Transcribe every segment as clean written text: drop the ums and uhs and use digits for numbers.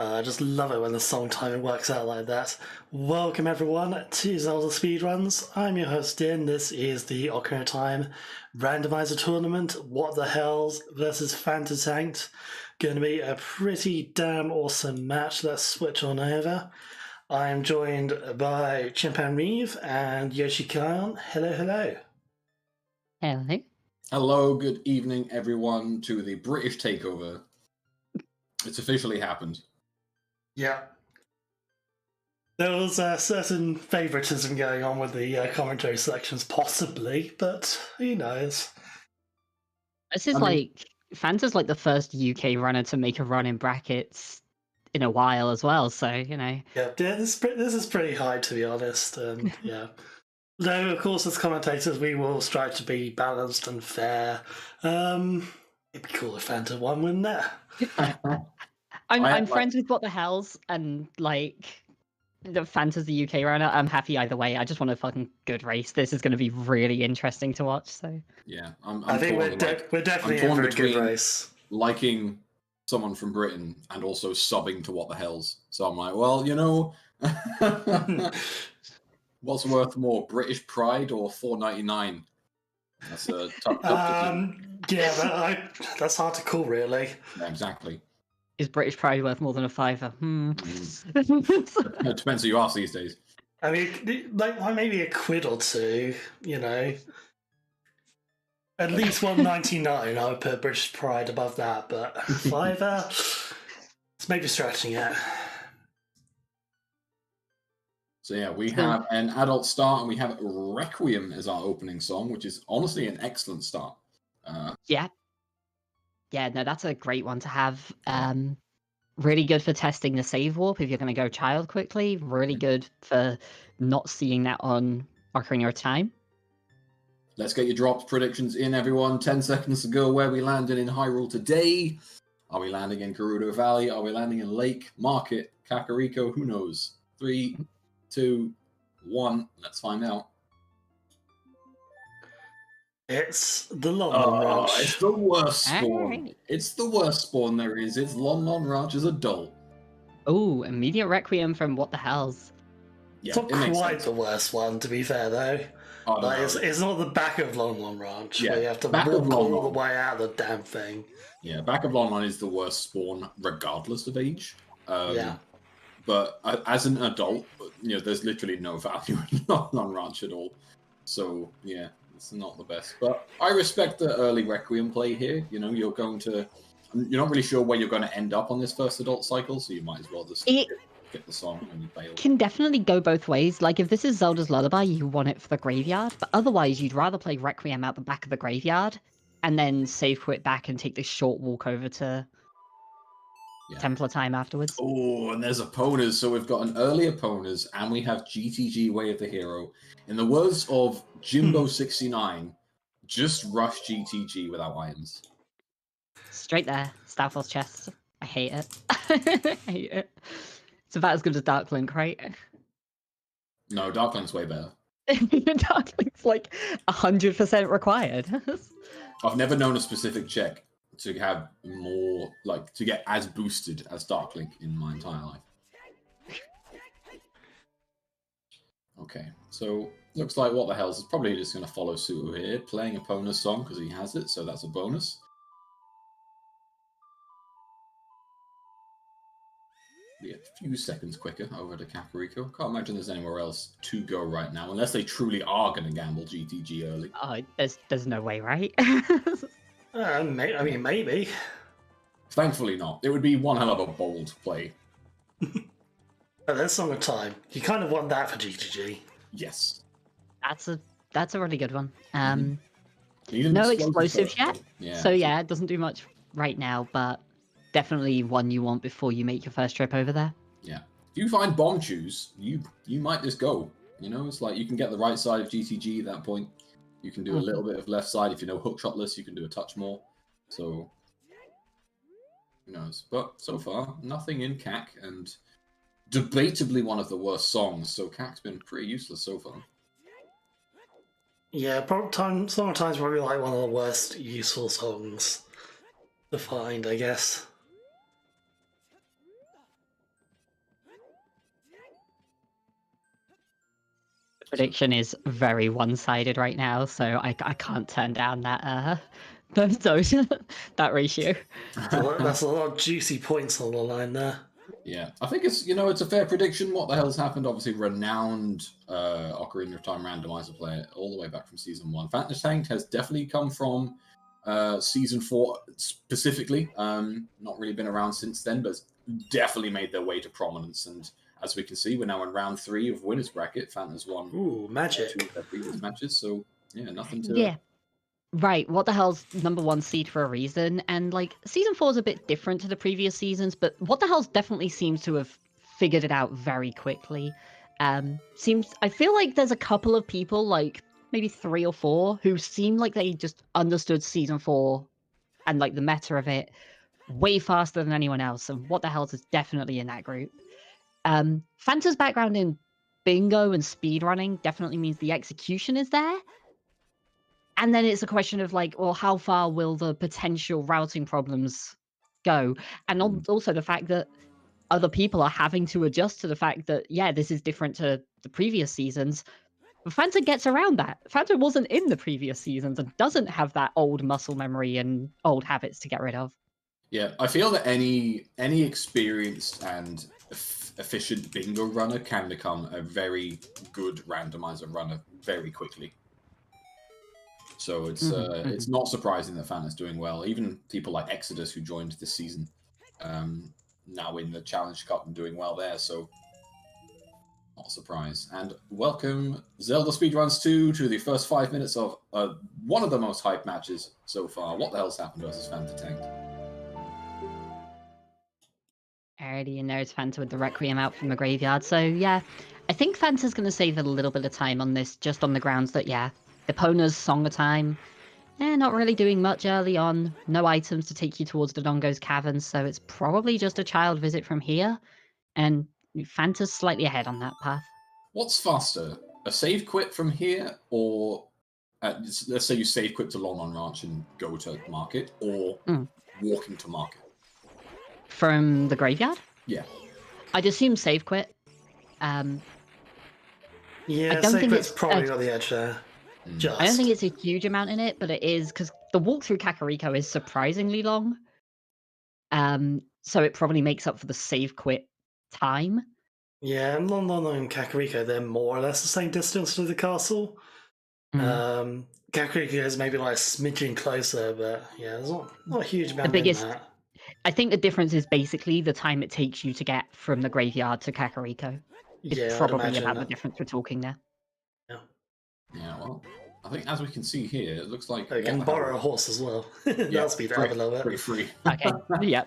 I just love it when the song timing works out like that. Welcome everyone to Zelda Speedruns. I'm your host Din. This is the Ocarina of Time Randomizer tournament. What the Hells versus FantaTanked. Going to be a pretty damn awesome match. Let's switch on over. I'm joined by Chimpan Reeve and Yoshi Kion. Hello, hello. Hello. Hello, good evening everyone to the British takeover. It's officially happened. Yeah. There was a certain favoritism going on with the commentary selections, possibly, but who knows? This is Fanta's like the first UK runner to make a run in brackets in a while as well, so, you know. Yeah, this is pretty high, to be honest, and yeah. Though, of course, as commentators, we will strive to be balanced and fair. It'd be cool if Fanta won, wouldn't it? I'm friends with What the Hells, and like the Fanta's the UK runner. I'm happy either way. I just want a fucking good race. This is going to be really interesting to watch. So yeah, I think we're definitely in for a good race. Liking someone from Britain and also subbing to What the Hells. So I'm like, well, you know, what's worth more, British pride or $4.99? That's a tough decision. Yeah, that's hard to call, really. Yeah, exactly. Is British pride worth more than a fiver? It depends who you ask these days. I mean, like maybe a quid or two, you know. At least $1.99, I would put British pride above that, but fiver, it's maybe stretching it. So yeah, we have an adult start and we have Requiem as our opening song, which is honestly an excellent start. Yeah, no, that's a great one to have. Really good for testing the save warp if you're going to go child quickly. Really good for not seeing that on Ocarina of Time. Let's get your drops predictions in, everyone. 10 seconds to go. Where we landing in Hyrule today? Are we landing in Gerudo Valley? Are we landing in Lake, Market, Kakariko? Who knows? 3, 2, 1. Let's find out. It's the Lon Ranch. It's the worst spawn. Right. It's the worst spawn there is. It's Lon Ranch as adult. Oh, immediate Requiem from What the Hells. It's Yeah, not it makes quite sense. the worst one, to be fair, though. Oh, Like, no. it's not the back of Lon Ranch, where you have to back of walk Lon all the Lon. way out of the damn thing. Yeah, back of Lon is the worst spawn, regardless of age. Yeah. But as an adult, you know, there's literally no value in Lon Ranch at all. So yeah, it's not the best. But I respect the early Requiem play here. You know, you're not really sure where you're going to end up on this first adult cycle, so you might as well just get the song and you bail. Can definitely go both ways. Like, if this is Zelda's Lullaby, you want it for the graveyard, but otherwise you'd rather play Requiem out the back of the graveyard and then save quit back and take this short walk over to Templar time afterwards. Oh, and there's opponents. So we've got an early opponents, and we have GTG Way of the Hero. In the words of Jimbo69, just rush GTG without items. Straight there, Star Force chest. I hate it. I hate it. It's about as good as Dark Link, right? No, Dark Link's way better. Dark Link's like 100% required. I've never known a specific check to have more, like, to get as boosted as Dark Link in my entire life. Okay, so looks like What the Hells is probably just going to follow suit over here, playing Epona's song because he has it, so that's a bonus. Be a few seconds quicker over to Kakariko. Can't imagine there's anywhere else to go right now, unless they truly are going to gamble GTG early. Oh, there's no way, right? I mean, maybe. Thankfully not. It would be one hell of a bold play. But there's Song of Time. You kind of want that for GTG. Yes. That's a really good one. No explosives yet. Yeah. So yeah, it doesn't do much right now, but definitely one you want before you make your first trip over there. Yeah. If you find bomb choose, you might just go. You know, it's like you can get the right side of GTG at that point. You can do a little bit of left side. If you know hookshotless, you can do a touch more. So, who knows? But so far, nothing in CAC, and debatably one of the worst songs. So CAC's been pretty useless so far. Yeah, sometimes probably like one of the worst useful songs to find, I guess. Prediction is very one-sided right now, so I can't turn down that that ratio. That's a lot of juicy points on the line there. Yeah, I think it's it's a fair prediction. What the hell's happened? Obviously, renowned Ocarina of Time randomizer player all the way back from season 1. FantaTanked has definitely come from season 4 specifically. Not really been around since then, but definitely made their way to prominence. And as we can see, we're now in round 3 of winners bracket. Fanta's won Ooh, magic. 2 of their previous matches, so yeah, nothing to. Yeah. Right, what the hell's #1 seed for a reason, and like season 4 is a bit different to the previous seasons, but what the hell's definitely seems to have figured it out very quickly. I feel like there's a couple of people, like maybe 3 or 4, who seem like they just understood season 4 and like the meta of it way faster than anyone else, and what the hell's is definitely in that group. Fanta's background in bingo and speedrunning definitely means the execution is there. And then it's a question of like, well, how far will the potential routing problems go? And also the fact that other people are having to adjust to the fact that, yeah, this is different to the previous seasons. But Fanta gets around that. Fanta wasn't in the previous seasons and doesn't have that old muscle memory and old habits to get rid of. Yeah, I feel that any experienced and efficient bingo runner can become a very good randomizer runner very quickly. So it's not surprising that Fanta's doing well. Even people like Exodus, who joined this season, now in the Challenge Cup and doing well there. So not a surprise. And welcome ZeldaSpeedRuns 2 to the first 5 minutes of one of the most hyped matches so far. What the hell's happened versus FantaTanked? Already knows Fanta with the Requiem out from the graveyard. So yeah, I think Fanta's going to save a little bit of time on this, just on the grounds that, yeah, Epona's Song of Time, not really doing much early on. No items to take you towards Dodongo's Caverns, so it's probably just a child visit from here. And Fanta's slightly ahead on that path. What's faster, a save quit from here, or let's say you save quit to Long On Ranch and go to market, or walking to market? From the graveyard? Yeah. I'd assume save quit. Yeah, I don't think it's it's probably got the edge there. I don't think it's a huge amount in it, but it is because the walk through Kakariko is surprisingly long. So it probably makes up for the save quit time. Yeah, and London and Kakariko, they're more or less the same distance to the castle. Kakariko is maybe like a smidgen closer, but yeah, there's not a huge amount in that. I think the difference is basically the time it takes you to get from the graveyard to Kakariko. It's probably about the difference we're talking there. Yeah, well, I think as we can see here, it looks like... You can borrow a horse as well. That'll speed it up a little bit. Pretty free. Okay, yeah.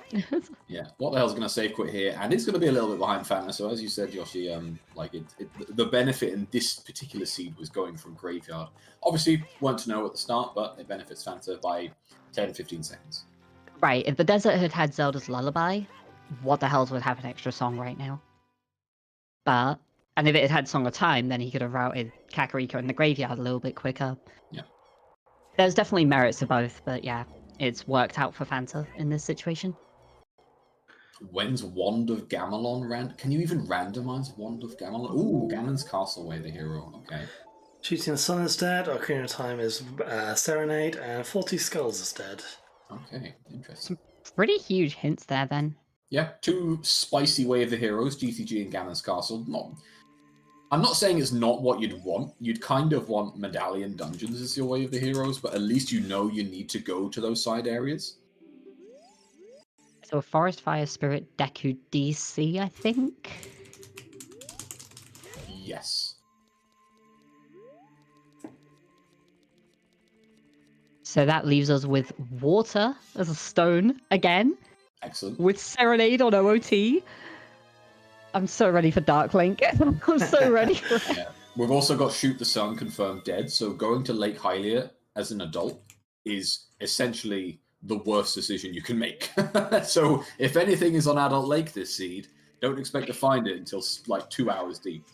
Yeah, what the hell's going to save quit here? And it's going to be a little bit behind Fanta, so as you said, Yoshi, the benefit in this particular seed was going from graveyard. Obviously, weren't to know at the start, but it benefits Fanta by 10-15 seconds. Right, if the desert had had Zelda's Lullaby, what the hells would have an extra song right now? And if it had had Song of Time, then he could have routed Kakariko in the graveyard a little bit quicker. Yeah. There's definitely merits to both, but yeah, it's worked out for Fanta in this situation. When's Wand of Gamelon Can you even randomize Wand of Gamelon? Ooh, Ganon's Castleway, the hero. Okay. Shooting the Sun is dead, Ocarina of Time is Serenade, and 40 Skulls is dead. Okay, interesting. Some pretty huge hints there then. Yeah, 2 spicy Way of the Heroes, GTG and Ganon's Castle. I'm not saying it's not what you'd want. You'd kind of want Medallion Dungeons as your Way of the Heroes, but at least you know you need to go to those side areas. So Forest Fire Spirit Deku DC, I think? Yes. So that leaves us with Water as a stone again. Excellent. With Serenade on OoT. I'm so ready for Dark Link. I'm so ready for it. Yeah. We've also got Shoot the Sun confirmed dead, so going to Lake Hylia as an adult is essentially the worst decision you can make. So if anything is on Adult Lake this seed, don't expect to find it until like 2 hours deep.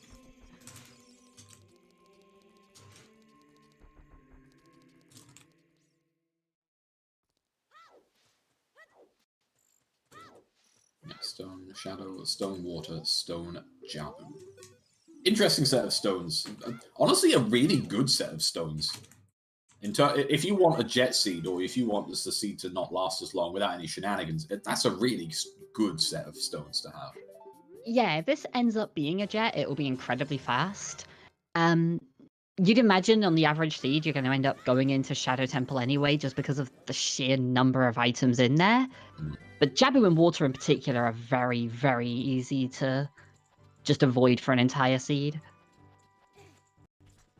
Stone Shadow, Stone Water, Stone Jabu. Interesting set of stones. Honestly, a really good set of stones. If you want a jet seed, or if you want the seed to not last as long without any shenanigans, that's a really good set of stones to have. Yeah, if this ends up being a jet, it will be incredibly fast. You'd imagine on the average seed, you're going to end up going into Shadow Temple anyway, just because of the sheer number of items in there. But Jabu and Water in particular are very, very easy to just avoid for an entire seed.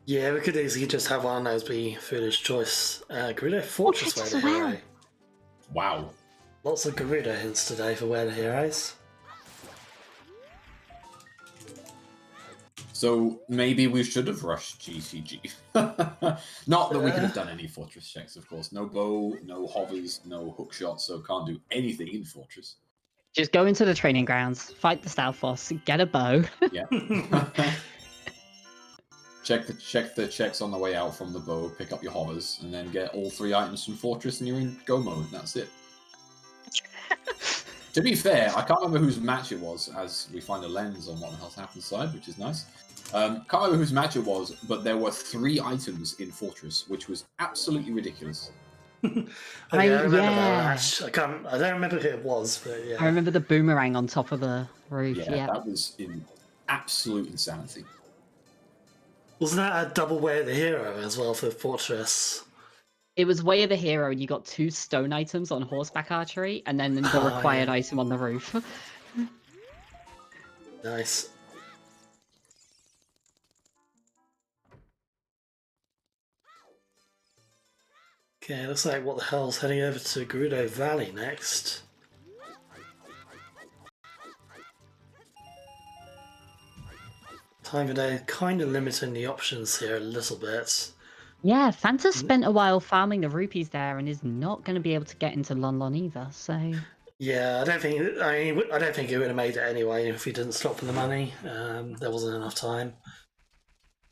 Yeah, we could easily just have one of those be foolish choice. Gerudo Fortress catch Where as the well. Hero. Wow. Lots of Gerudo hints today for Where the Heroes. So maybe we should have rushed GCG. Not that we could have done any fortress checks, of course. No bow, no hovers, no hook shots, so can't do anything in fortress. Just go into the training grounds, fight the Stalfos, get a bow. Yeah. check the checks on the way out from the bow, pick up your hovers, and then get all 3 items from fortress, and you're in go mode. And that's it. To be fair, I can't remember whose match it was, as we find a lens on what the hell's happened side, which is nice. Can't remember whose match it was, but there were 3 items in Fortress, which was absolutely ridiculous. I remember that match. I don't remember who it was, but yeah. I remember the boomerang on top of the roof. Yeah, that was in absolute insanity. Wasn't that a double Way of the Hero as well for Fortress? It was Way of the Hero, and you got 2 stone items on horseback archery, and then the required item on the roof. Nice. Okay, looks like What the Hell's heading over to Gerudo Valley next. Time of day kind of limiting the options here a little bit. Yeah, Fanta spent a while farming the rupees there and is not going to be able to get into Lon Lon either, so... Yeah, I don't think he would have made it anyway if he didn't stop for the money. There wasn't enough time.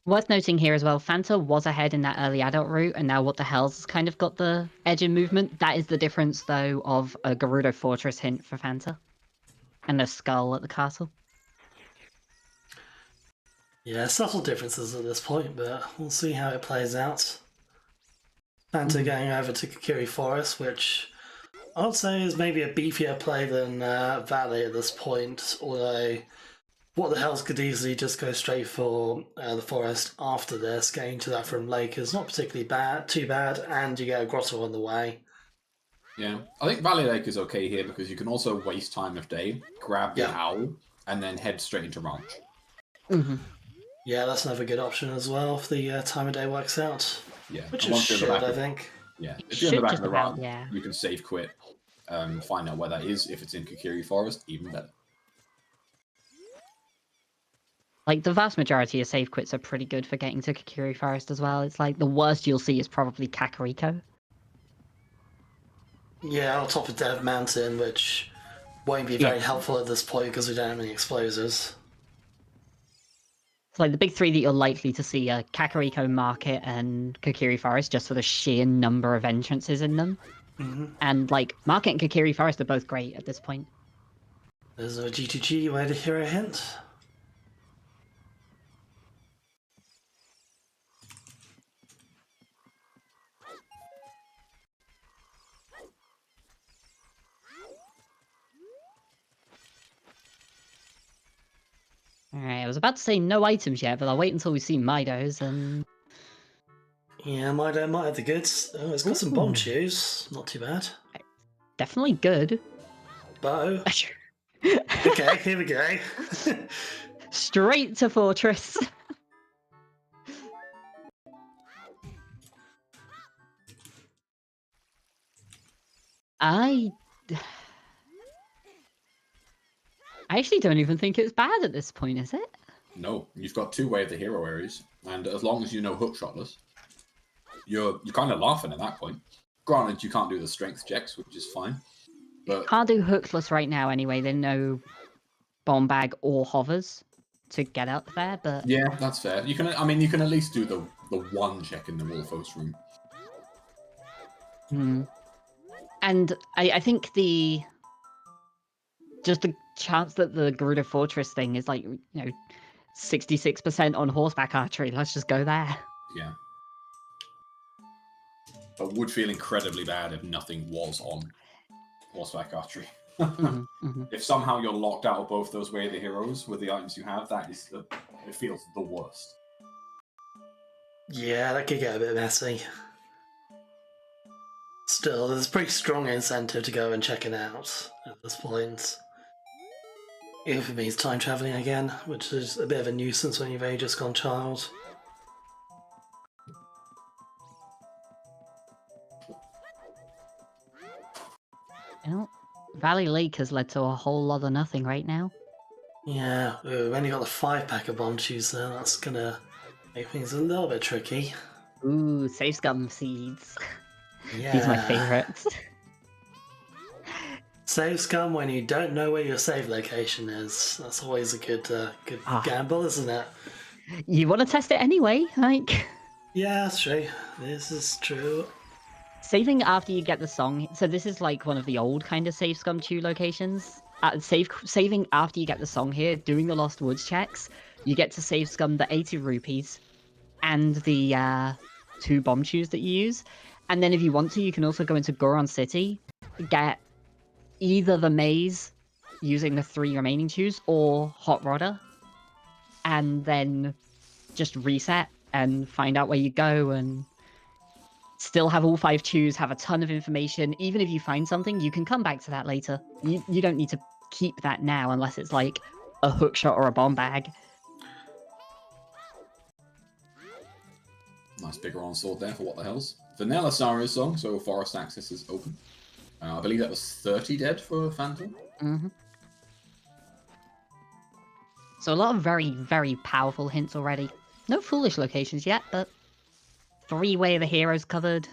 Worth noting here as well, Fanta was ahead in that early adult route, and now What the Hell's has kind of got the edge in movement. That is the difference, though, of a Gerudo Fortress hint for Fanta. And a skull at the castle. Yeah, subtle differences at this point, but we'll see how it plays out. Fanta going over to Kakiri Forest, which I would say is maybe a beefier play than Valley at this point, although What the Hells could easily just go straight for the forest after this. Getting to that from Lake is not particularly too bad, and you get a grotto on the way. Yeah, I think Valley Lake is okay here because you can also waste time of day, grab the owl, and then head straight into Ranch. Yeah, that's another good option as well if the time of day works out. Yeah, which is should, I think. Yeah, if you're in the back of the run, you can save quit, find out where that is. If it's in Kakiri Forest, even better. Like, the vast majority of save quits are pretty good for getting to Kakiri Forest as well. It's like, the worst you'll see is probably Kakariko. Yeah, on top of Dev Mountain, which won't be very helpful at this point because we don't have any explosives. Like, the big 3 that you're likely to see are Kakariko, Market, and Kakiri Forest, just for the sheer number of entrances in them. And, like, Market and Kakiri Forest are both great at this point. There's a GTG Way to Hero hint. Alright, I was about to say no items yet, but I'll wait until we see Midos and... Yeah, Mido might have the goods. Oh, it's got some bomb shoes. Not too bad. Definitely good. Bow. Okay, here we go. Straight to Fortress. I actually don't even think it's bad at this point, is it? No, you've got 2 Way of the Hero areas, and as long as you know hookshotless, you're kind of laughing at that point. Granted, you can't do the strength checks, which is fine. But can't do hookless right now anyway. There's no bomb bag or hovers to get up there, but yeah, that's fair. You can, I mean, you can at least do the 1 check in the Wolfos room. And I think just the chance that the Gerudo Fortress thing is like, you know, 66% on horseback archery. Let's just go there. Yeah. But would feel incredibly bad if nothing was on horseback archery. If somehow you're locked out of both those Way of the Heroes with the items you have, it feels the worst. Yeah, that could get a bit messy. Still, there's a pretty strong incentive to go and check it out at this point. Even if it means time travelling again, which is a bit of a nuisance when you've only just gone child. Well, Valley Lake has led to a whole lot of nothing right now. Yeah, we've only got the 5-pack of bomb chews there. That's gonna make things a little bit tricky. Ooh, safe scum seeds. Yeah. These are my favourites. Save scum when you don't know where your save location is. That's always a good gamble, isn't it? You want to test it anyway, like... Yeah, that's true. This is true. Saving after you get the song. So this is like one of the old kind of save scum chew locations. Saving after you get the song here, doing the Lost Woods checks, you get to save scum the 80 rupees and the 2 bomb chews that you use. And then if you want to, you can also go into Goron City, get either the maze using the 3 remaining chews or Hot Rodder, and then just reset and find out where you go and still have all 5 chews, have a ton of information. Even if you find something, you can come back to that later. You don't need to keep that now unless it's like a hookshot or a bomb bag. Nice bigger onslaught there for What the Hells. Vanilla Saria's song, so forest access is open. I believe that was 30 dead for Phantom. So a lot of very, very powerful hints already. No foolish locations yet, but 3 Way of the Heroes covered.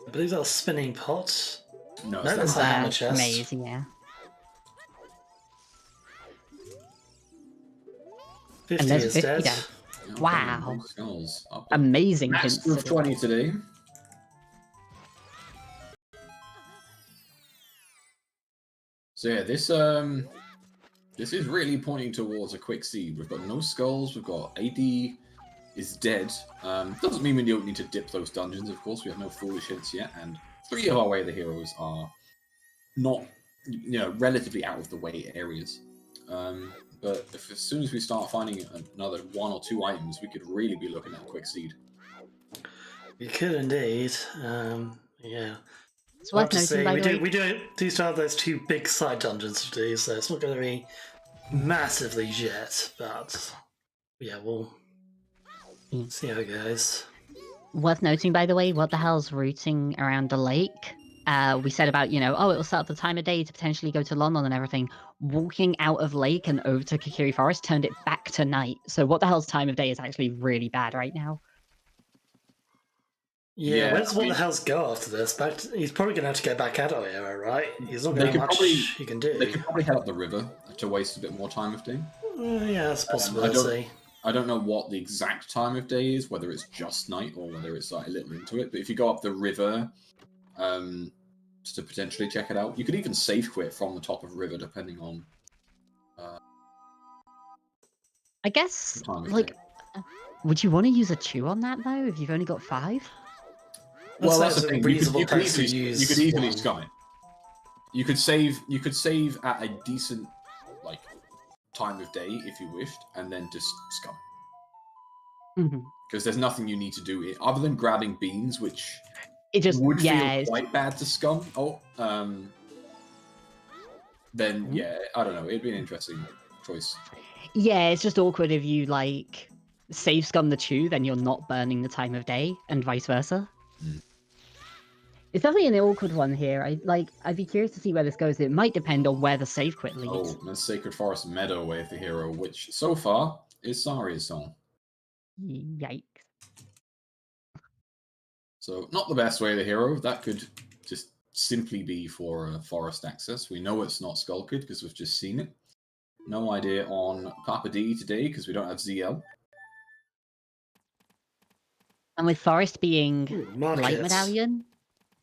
I believe that's spinning pot. No, That's the hammer chest. Maze, yeah. 50 And there's is 50 dead. down. Okay, Wow. big skulls. Up. Amazing Max hints. of 20 today. So yeah, this is really pointing towards a quick seed. We've got no skulls. We've got AD is dead. Doesn't mean we don't need to dip those dungeons. Of course, we have no foolish hints yet, and 3 of our Way of the Heroes are not, relatively out of the way areas. But as soon as we start finding another 1 or 2 items, we could really be looking at a quick seed. We could indeed. Yeah. It's worth noting, by the way. We do still have those 2 big side dungeons to do, so it's not going to be massively yet, but yeah, we'll see how it goes. Worth noting, by the way, What the Hell's routing around the lake. We said about, oh, it'll start the time of day to potentially go to London and everything. Walking out of lake and over to Kikiri Forest turned it back to night. So What the Hell's time of day is actually really bad right now. Yeah, where does What the Hell's go after this? He's probably going to have to go back out of here, right? He's not going to have much he can do. They could probably head up the river to waste a bit more time of day. Yeah, that's a possibility. I don't know what the exact time of day is, whether it's just night or whether it's like a little into it. But if you go up the river to potentially check it out, you could even safe quit from the top of the river, depending on. I guess, would you want to use a chew on that though? If you've only got 5? Well, that's the thing. You could easily one. scum it. You could save at a decent time of day if you wished, and then just scum. Because there's nothing you need to do other than grabbing beans, which would feel quite bad to scum. Then I don't know. It'd be an interesting choice. Yeah, it's just awkward if you save scum the chew, then you're not burning the time of day, and vice versa. It's definitely an awkward one here. I'd be curious to see where this goes. It might depend on where the save quit leads. Oh, the Sacred Forest Meadow Way of the Hero, which so far is Saria's song. Yikes. So not the best Way of the Hero. That could just simply be for forest access. We know it's not Skull Kid because we've just seen it. No idea on Papa D today because we don't have ZL. And with Forest being Light Medallion.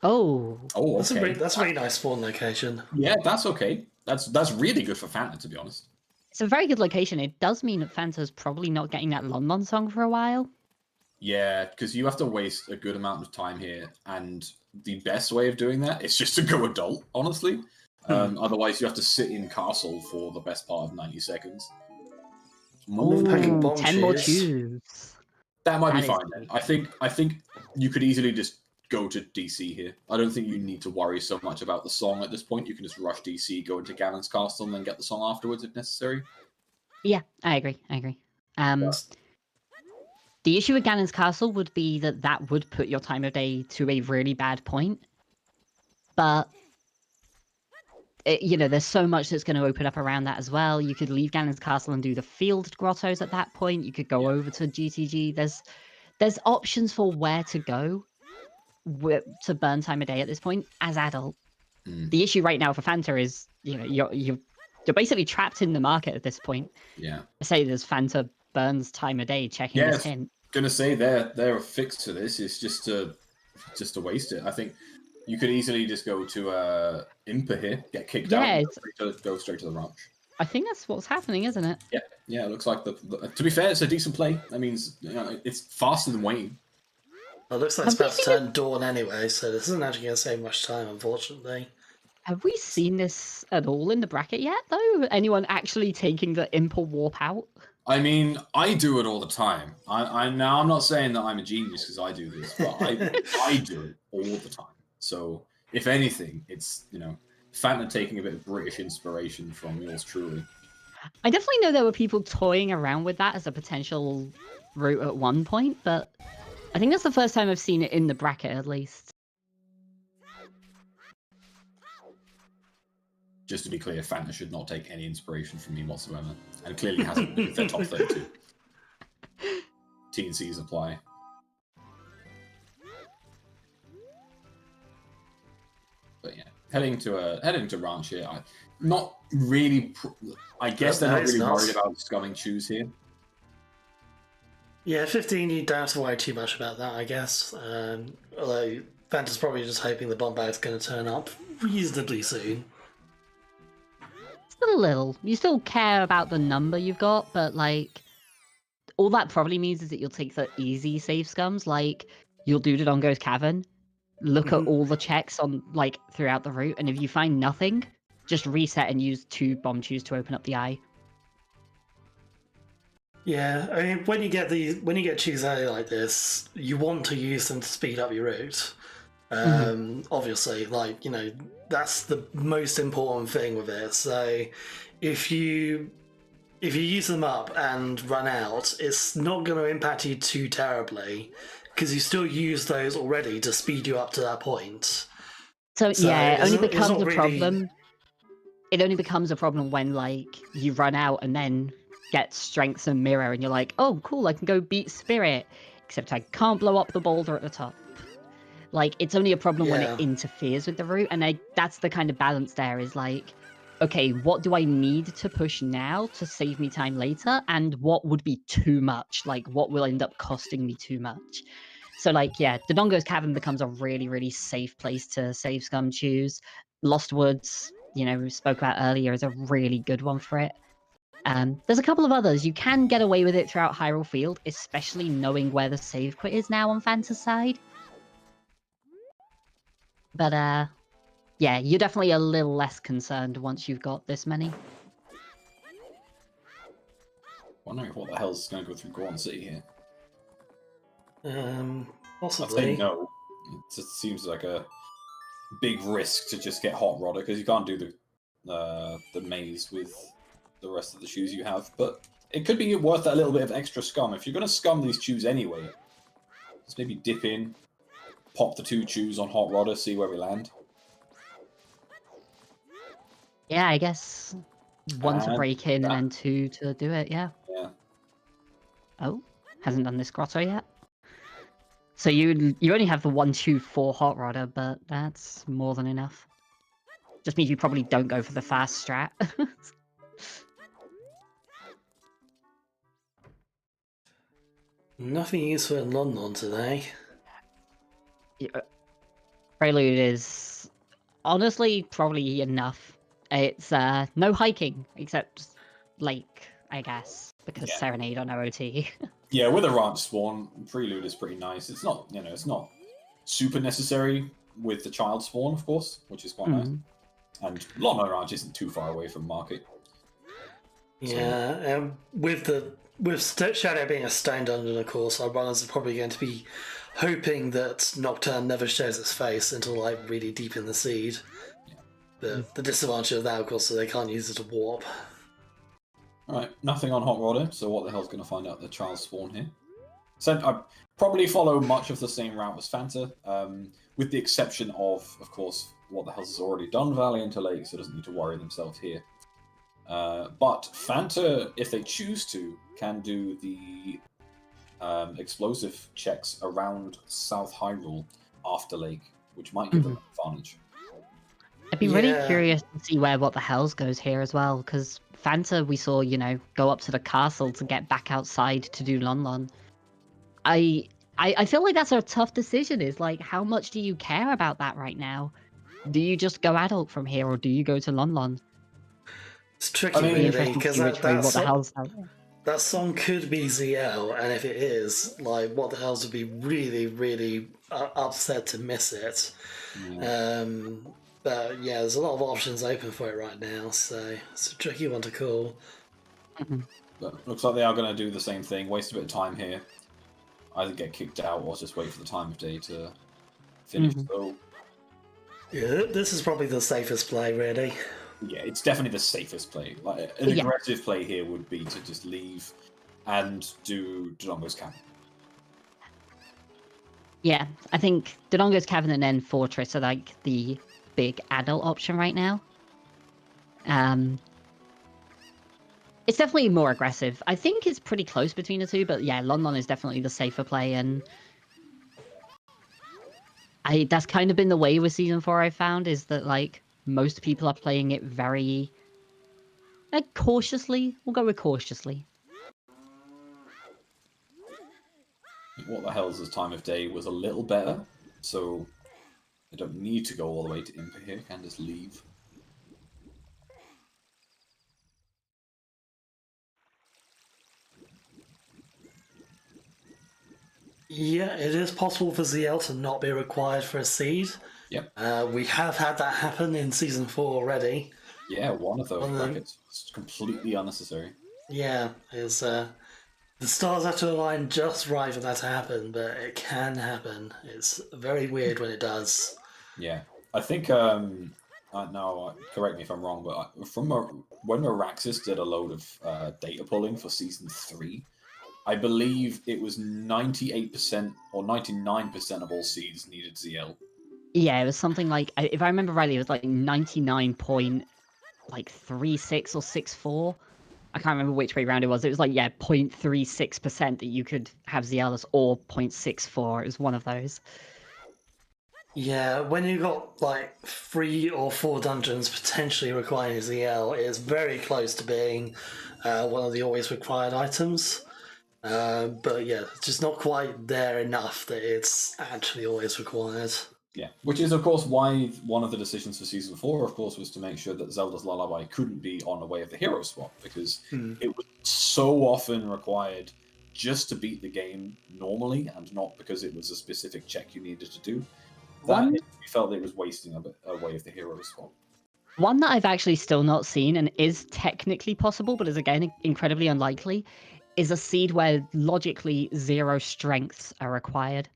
Oh, okay. That's a really nice spawn location. Yeah, that's okay. That's really good for Fanta, to be honest. It's a very good location. It does mean that Fanta's probably not getting that Lon Lon song for a while. Yeah, because you have to waste a good amount of time here, and the best way of doing that is just to go adult, honestly. Otherwise, you have to sit in castle for the best part of 90 seconds. With packing bomb 10 more chews. chews. That might be That is fine then. I think you could easily just go to DC here. I don't think you need to worry so much about the song at this point. You can just rush DC, go into Ganon's castle, and then get the song afterwards if necessary. Yeah, I agree. Yes. The issue with Ganon's castle would be that that would put your time of day to a really bad point. But, you know, there's so much that's going to open up around that as well. You could leave Ganon's castle and do the field grottos at that point. You could go over to GTG. There's options for where to go to burn time of day at this point as adult. The issue right now for Fanta is, you know, you're basically trapped in the market at this point. Yeah. I say there's Fanta burns time of day checking this hint. Gonna say their fix to this is just to waste it. I think you could easily just go to Impa here, get kicked out, and go straight to the ranch. I think that's what's happening, isn't it? Yeah. It looks like to be fair, it's a decent play. That means, you know, it's faster than Wayne. Well, it looks like it's about to turn dawn anyway, so this isn't actually going to save much time, unfortunately. Have we seen this at all in the bracket yet, though? Anyone actually taking the Impa warp out? I mean, I do it all the time. I'm not saying that I'm a genius because I do this, but I do it all the time. So if anything, it's, you know, Fanta taking a bit of British inspiration from yours truly. I definitely know there were people toying around with that as a potential route at one point, but I think that's the first time I've seen it in the bracket, at least. Just to be clear, Fanta should not take any inspiration from me whatsoever, and clearly hasn't been their top 32. T&Cs apply. But yeah, heading to ranch here. Not really. I guess they're not really worried about scumming chews here. Yeah, 15. You don't have to worry too much about that, I guess. Although Fanta's probably just hoping the bomb bag's going to turn up reasonably soon. A little. You still care about the number you've got, but like all that probably means is that you'll take the easy safe scums. Like you'll do Dodongo's Cavern, look at all the checks on like throughout the route, and if you find nothing, just reset and use 2 bomb chews to open up the eye. Yeah, I mean when you get chews early like this, you want to use them to speed up your route. Obviously, like, you know, that's the most important thing with it. So if you use them up and run out, it's not going to impact you too terribly because you still use those already to speed you up to that point. So yeah, it only becomes a problem. It only becomes a problem when like you run out and then get strength and mirror and you're like, oh cool, I can go beat Spirit, except I can't blow up the boulder at the top. Like, it's only a problem when it interferes with the route, and that's the kind of balance there is like, okay, what do I need to push now to save me time later, and what would be too much? Like, what will end up costing me too much? So, like, yeah, Dodongo's Cavern becomes a really, really safe place to save scum chews. Lost Woods, you know, we spoke about earlier, is a really good one for it. There's a couple of others. You can get away with it throughout Hyrule Field, especially knowing where the save quit is now on Fanta's side. But, yeah, you're definitely a little less concerned once you've got this many. Wondering what the hell's going to go through Goron City here. Possibly. I think no. It just seems like a big risk to just get Hot Rodder because you can't do the maze with the rest of the shoes you have. But it could be worth that little bit of extra scum. If you're going to scum these chews anyway, just maybe dip in, pop the 2 chews on Hot Rodder, see where we land. Yeah, I guess 1 to break in and then 2 to do it, yeah. Yeah. Oh, hasn't done this grotto yet. So you only have the 1, 2, 4 Hot Rodder, but that's more than enough. Just means you probably don't go for the fast strat. Nothing useful in London today. Prelude is honestly probably enough. It's no hiking, except lake, I guess, because Yeah. Serenade on OOT. Yeah, with a ranch spawn, Prelude is pretty nice. It's not, it's not super necessary with the child spawn, of course, which is quite nice. And Lama Ranch isn't too far away from Market. Yeah, and with Shadow being a stone dungeon, of course, our runners are probably going to be hoping that Nocturne never shows its face until like really deep in the seed. Yeah. The disadvantage of that, of course, is they can't use it to warp. Alright, nothing on Hot Rodder, so what the hell's going to find out the child spawn here? So I probably follow much of the same route as Fanta, with the exception of course, what the hell's has already done Valiant Lake, so doesn't need to worry themselves here. But Fanta, if they choose to, can do the explosive checks around South Hyrule after Lake, which might give them an advantage. I'd be really curious to see where What the Hells goes here as well, because Fanta we saw, go up to the castle to get back outside to do Lon Lon. I feel like that's a tough decision. Is like, how much do you care about that right now? Do you just go adult from here, or do you go to Lon Lon? It's tricky, really, because that song could be ZL, and if it is, like, What the Hells would be really, really upset to miss it. Yeah. But yeah, there's a lot of options open for it right now, so it's a tricky one to call. But looks like they are going to do the same thing, waste a bit of time here. Either get kicked out or just wait for the time of day to finish the goal. Yeah, this is probably the safest play, really. Yeah, it's definitely the safest play. Like an aggressive play here would be to just leave and do Dodongo's Cavern. Yeah, I think Dodongo's Cavern and then Fortress are like the big adult option right now. It's definitely more aggressive. I think it's pretty close between the two, but yeah, Lon Lon is definitely the safer play, and that's kind of been the way with Season 4 I found, is that like most people are playing it very cautiously. We'll go with cautiously. What the Hell's time of day was a little better, so I don't need to go all the way to Impa here, I can just leave. Yeah, it is possible for ZL to not be required for a seed. Yep. We have had that happen in Season 4 already. Yeah, one of those brackets was completely unnecessary. Yeah, it's the stars have to align just right for that to happen, but it can happen. It's very weird when it does. Yeah, I think now correct me if I'm wrong, but when Meraxis did a load of data pulling for Season 3, I believe it was 98% or 99% of all seeds needed ZL. Yeah, it was something like, if I remember rightly, it was like 99.36 or 64. I can't remember which way round it was. It was like, 0.36% that you could have ZLs, or 0.64. It was one of those. Yeah, when you got like 3 or 4 dungeons potentially requiring ZL, it's very close to being one of the always required items. But yeah, it's just not quite there enough that it's actually always required. Yeah, which is, of course, why one of the decisions for Season 4, of course, was to make sure that Zelda's Lullaby couldn't be on the way of the hero swap, because it was so often required just to beat the game normally, and not because it was a specific check you needed to do, that we felt it was wasting a bit away of the hero swap. One that I've actually still not seen, and is technically possible, but is again incredibly unlikely, is a seed where logically 0 strengths are required.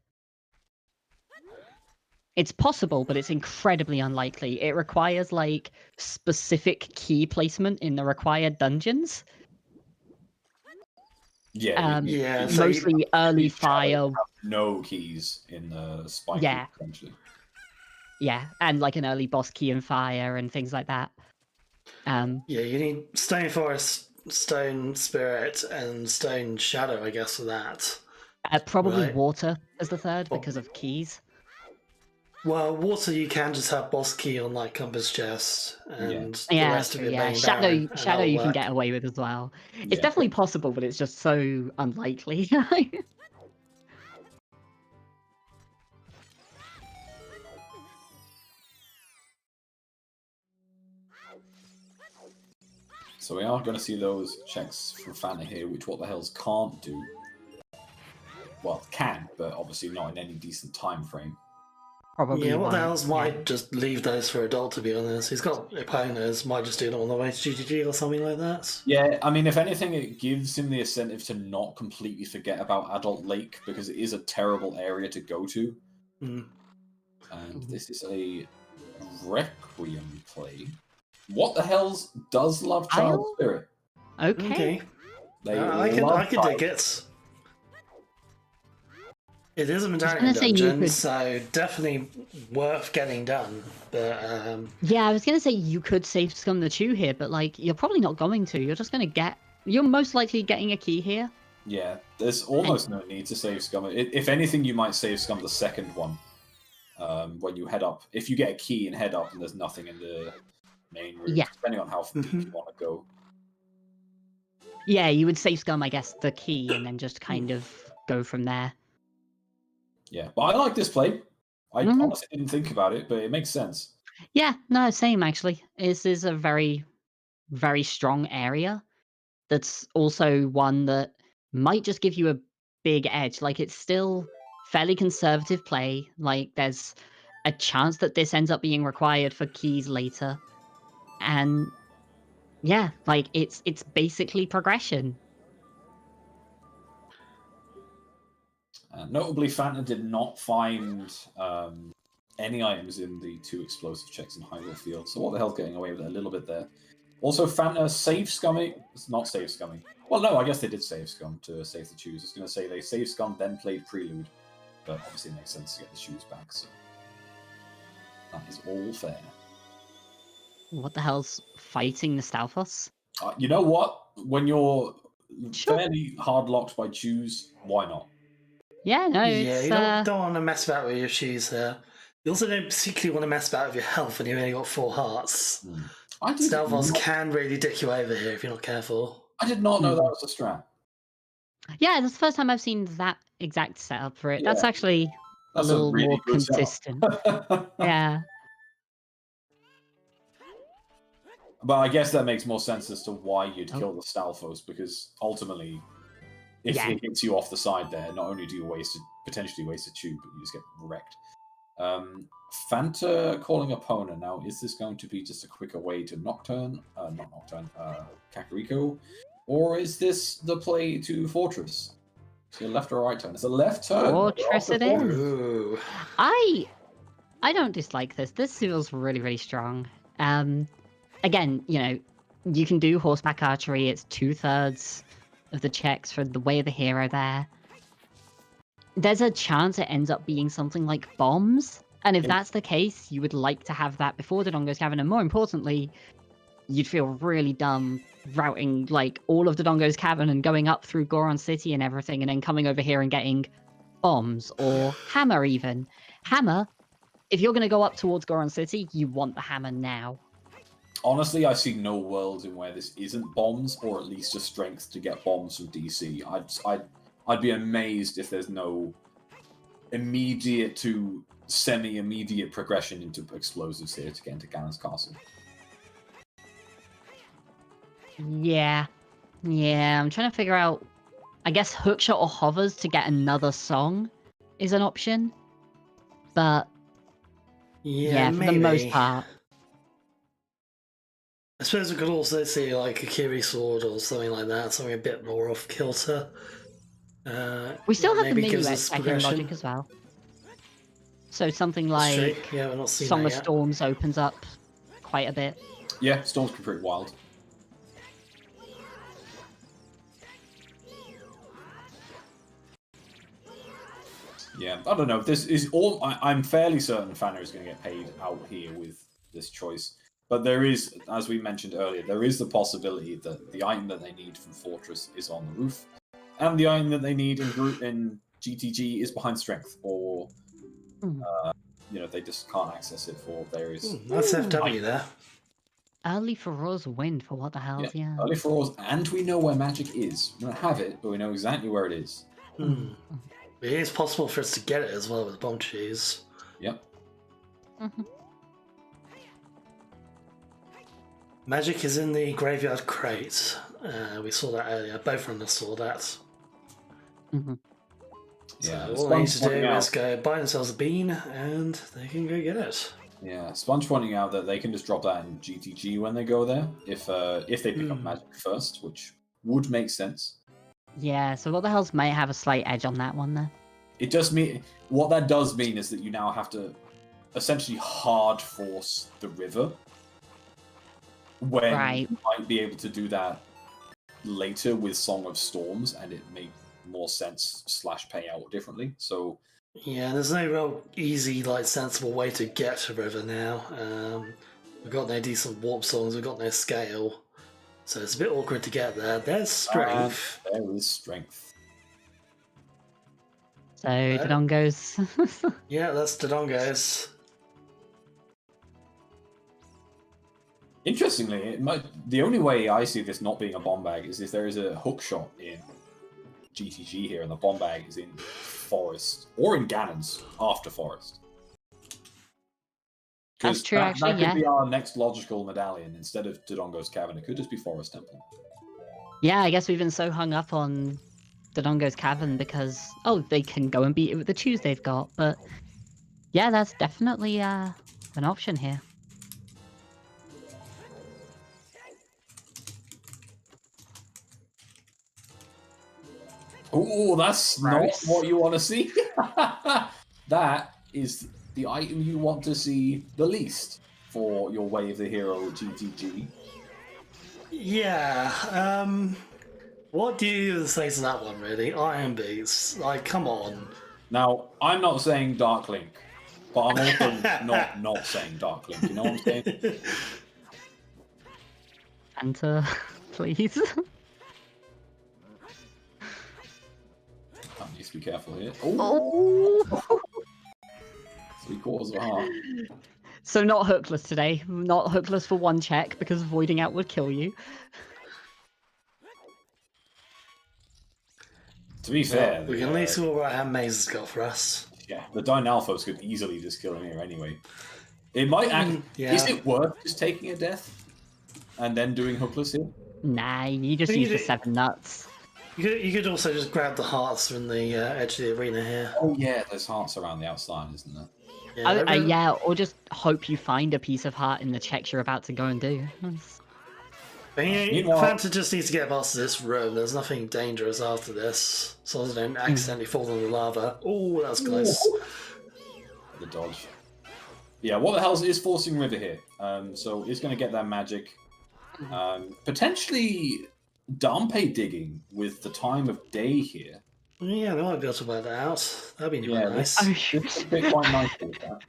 It's possible, but it's incredibly unlikely. It requires like specific key placement in the required dungeons. Yeah, mostly early fire. No keys in the spike. Yeah, yeah, and like an early boss key in fire and things like that. Yeah, you need Stone Forest, Stone Spirit, and Stone Shadow, I guess, for that. Probably water as the third because of keys. Well, water you can just have boss key on like Compass Chest, and the rest of it being Shadow you can get away with as well. It's definitely possible, but it's just so unlikely. So we are going to see those checks from Fanta here, which What the Hells can't do. Well, can, but obviously not in any decent time frame. Probably Yeah, What the won't, Hells might just leave those for Adult, to be honest. He's got opponents, might just do them on the way to GGG or something like that. Yeah, I mean, if anything, it gives him the incentive to not completely forget about Adult Lake, because it is a terrible area to go to. Mm. And this is a Requiem play. What the Hells does love Child I'll- Spirit. Okay. They I love could dig it. It is a medallion say you dungeon, could- so definitely worth getting done. But Yeah, I was gonna say you could save scum the chew here, but like you're probably not going to. You're just gonna get. You're most likely getting a key here. Yeah, there's almost no need to save Scum. If anything, you might save Scum the second one when you head up. If you get a key and head up and there's nothing in the main room, Yeah. depending on how deep you want to go. Yeah, you would save scum, I guess, the key, and then just kind of go from there. Yeah, but I like this play. I Mhm. honestly didn't think about it, but it makes sense. Yeah, no, same actually. This is a very, very strong area. That's also one that might just give you a big edge. Like it's still fairly conservative play. Like there's a chance that this ends up being required for keys later. And yeah, like it's basically progression. Notably, Fanta did not find any items in the 2 explosive checks in Hyrule Field, so what the hell's getting away with it a little bit there. Also, Fanta save scumming. It's not save scumming. Well, no, I guess they did save scum to save the shoes. I was going to say they saved scum, then played Prelude, but obviously it makes sense to get the shoes back, so that is all fair. What the hell's fighting the Stalfos? You know what? When you're Sure. fairly hard locked by shoes, why not? Yeah, no, yeah, it's you don't want to mess about with your shoes there. You also don't particularly want to mess about with your health when you've only got 4 hearts. Stalfos can really dick you over here if you're not careful. I did not know that was a strat. Yeah, that's the first time I've seen that exact setup for it. That's Yeah. actually That's a little really more good setup. consistent. Yeah. But I guess that makes more sense as to why you'd kill the Stalfos, because ultimately, if it hits you off the side there, not only do you potentially waste a tube, but you just get wrecked. Fanta calling Epona. Now, is this going to be just a quicker way to Nocturne? Not Nocturne, Kakariko? Or is this the play to Fortress? So left or right turn? It's a left turn. Fortress it is. Ooh. I don't dislike this. This feels really, really strong. Again, you know, you can do horseback archery. It's 2/3 of the checks for the way of the hero there. There's a chance it ends up being something like bombs. And if that's the case, you would like to have that before the Dongo's Cavern. And more importantly, you'd feel really dumb routing like all of the Dongo's Cavern and going up through Goron City and everything, and then coming over here and getting bombs or hammer even. Hammer, if you're going to go up towards Goron City, you want the hammer now. Honestly, I see no world in where this isn't bombs, or at least a strength to get bombs from DC. I'd be amazed if there's no immediate to semi-immediate progression into explosives here to get into Ganon's Castle. Yeah. I'm trying to figure out. I guess hookshot or hovers to get another song is an option, but yeah, for maybe. the most part. I suppose we could also see like a Kiri sword or something like that, something a bit more off kilter. We still have the maybe gives minuet us second progression. logic as well. So something That's like true. Yeah, we're not seeing Song that of yet. Storms opens up quite a bit. Yeah, Storm's been pretty wild. Yeah, I don't know. This is all. I'm fairly certain Fanta is going to get paid out here with this choice. But there is, as we mentioned earlier, there is the possibility that the item that they need from Fortress is on the roof, and the item that they need in GTG is behind strength, or you know, they just can't access it for various. That's FW there. Early Feroz wind for what the hell? Yeah. Early for us, and we know where magic is. We don't have it, but we know exactly where it is. It is possible for us to get it as well with bomb cheese. Yep. Magic is in the graveyard crate. We saw that earlier. Both of us saw that. Mhm. Yeah, So all they need to do is go buy themselves a bean and they can go get it. Yeah, Sponge pointing out that they can just drop that in GTG when they go there if they pick up Magic first, which would make sense. Yeah, so what the hell's might have a slight edge on that one there. It does mean what that does mean is that you now have to essentially hard force the river when you might be able to do that later with Song of Storms, and it make more sense / pay out differently. So yeah, there's no real easy, like, sensible way to get to river now. We've got no decent warp songs, we've got no scale, so it's a bit awkward to get there. There's strength. There is strength. So Dodongo's. Yeah, that's Dodongo's. Interestingly, the only way I see this not being a bomb bag is if there is a hook shot in GTG here, and the bomb bag is in Forest or in Ganon's after Forest. That's true, actually. That could be our next logical medallion instead of Dodongo's Cavern. It could just be Forest Temple. Yeah, I guess we've been so hung up on Dodongo's Cavern because they can go and beat it with the chews they've got. But yeah, that's definitely an option here. Oh, that's Gross. not what you want to see. That is the item you want to see the least for your Way of the Hero GTG. Yeah, what do you say to that one, really? Iron Beats, like, come on. Now, I'm not saying Dark Link, but I'm also not saying Dark Link, you know what I'm saying? Fanta, please. I need to be careful here. Oh! 3/4 of a heart. So not hookless today. Not hookless for one check because voiding out would kill you. To be fair, we can at least see what our Maze has got for us. Yeah, the Dynalphos could easily just kill him here anyway. It might act. Yeah. Is it worth just taking a death and then doing hookless here? Nah, you just use the 7 nuts. You could also just grab the hearts from the edge of the arena here. Oh yeah, there's hearts around the outside, isn't there? Yeah, or just hope you find a piece of heart in the checks you're about to go and do. But Meanwhile- Fanta just needs to get past this room. There's nothing dangerous after this, so as they don't accidentally fall in the lava. Oh, that's close. The dodge. Yeah, what the hell is forcing River here? So it's going to get that magic. Potentially Dampe digging with the time of day here. Yeah, they might be able to work that out. That'd be nice. Oh, It's a bit quite nice with that.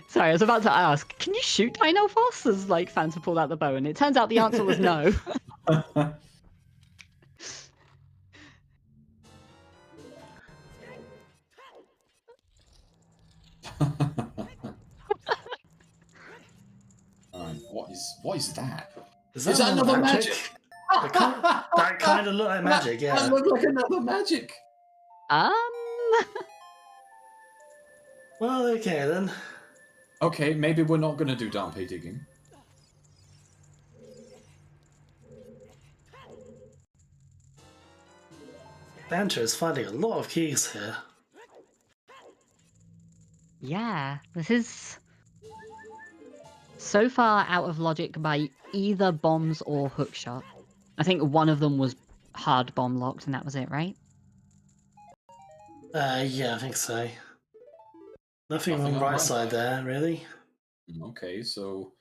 Sorry, I was about to ask, can you shoot Dynalphos as like Fanta pulled out the bow? And it turns out the answer was no. Alright, what is that? Is that another magic? That kind of look like magic, yeah. That looked like another magic. Well, okay then. Okay, maybe we're not going to do Dampe digging. Fanta is finding a lot of keys here. Yeah, this is so far out of logic by either bombs or hookshot. I think one of them was hard bomb locked, and that was it, right? Yeah, I think so. Nothing on the right side there, really. Okay, so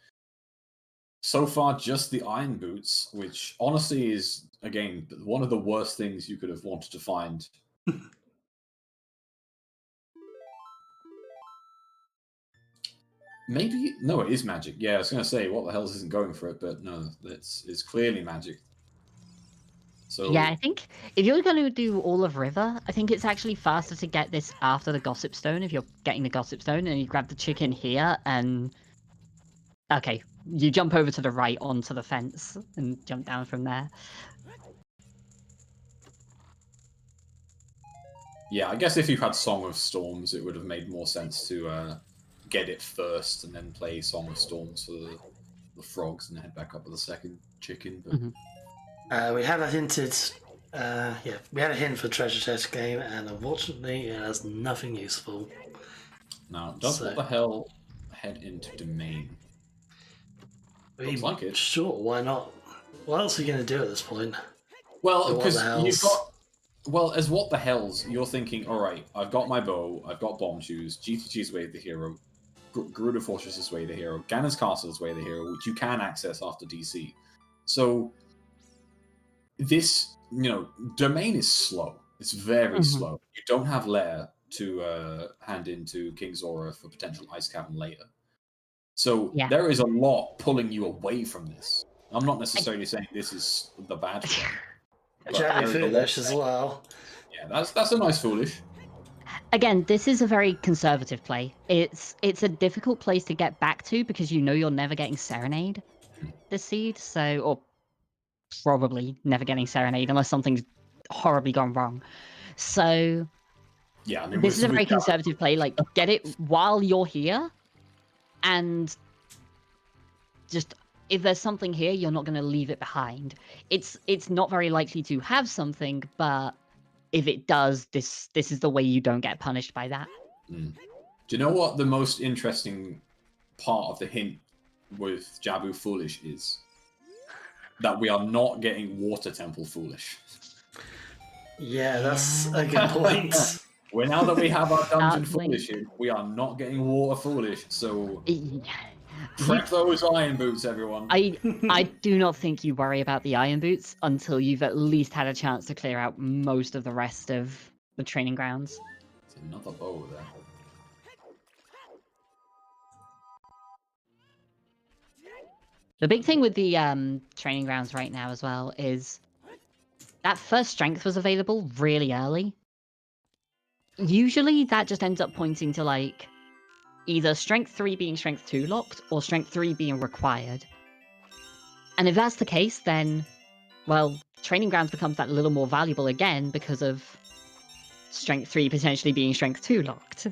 far just the iron boots, which honestly is, again, one of the worst things you could have wanted to find. Maybe no, it is magic. Yeah, I was going to say what the hell isn't going for it, but no, it's clearly magic. So Yeah, I think if you're going to do all of River, I think it's actually faster to get this after the Gossip Stone if you're getting the Gossip Stone, and you grab the chicken here, and okay, you jump over to the right onto the fence and jump down from there. yeah, I guess if you had Song of Storms, it would have made more sense to get it first and then play Song of Storms for the frogs and head back up with the second chicken. But We had a hinted, we had a hint for treasure chest game, and unfortunately, it has nothing useful. now, does what the hell head into domain? Looks like it. Sure, why not? What else are you going to do at this point? Well, What the because you've hells? got. Well, as what the hells, you're thinking, all right, I've got my bow, I've got bomb shoes, GTG's Way of the Hero, Gerudo Fortress's Way of the Hero, Ganon's Castle's Way of the Hero, which you can access after DC. So, this, domain is slow. It's very slow. You don't have Lair to hand into King Zora for potential Ice Cavern later. So, there is a lot pulling you away from this. I'm not necessarily saying this is the bad one. Very foolish as well. Yeah, that's a nice foolish. Again, this is a very conservative play. It's a difficult place to get back to because you know you're never getting Serenade this seed, or probably never getting Serenade unless something's horribly gone wrong. So yeah, I mean, this is a very conservative play. Like, get it while you're here, and just if there's something here, you're not going to leave it behind. It's not very likely to have something, but if it does, this is the way you don't get punished by that. Do you know what the most interesting part of the hint with Jabu Foolish is? That we are not getting Water Temple Foolish. Yeah, that's a good point. Well, now that we have our Dungeon Foolish here, we are not getting Water Foolish, so prep those iron boots, everyone. I do not think you worry about the iron boots until you've at least had a chance to clear out most of the rest of the training grounds. There's another bow there. The big thing with the training grounds right now as well is that first strength was available really early. Usually that just ends up pointing to like either strength 3 being strength 2 locked or strength 3 being required. And if that's the case, then, well, training grounds becomes that little more valuable again because of strength 3 potentially being strength 2 locked.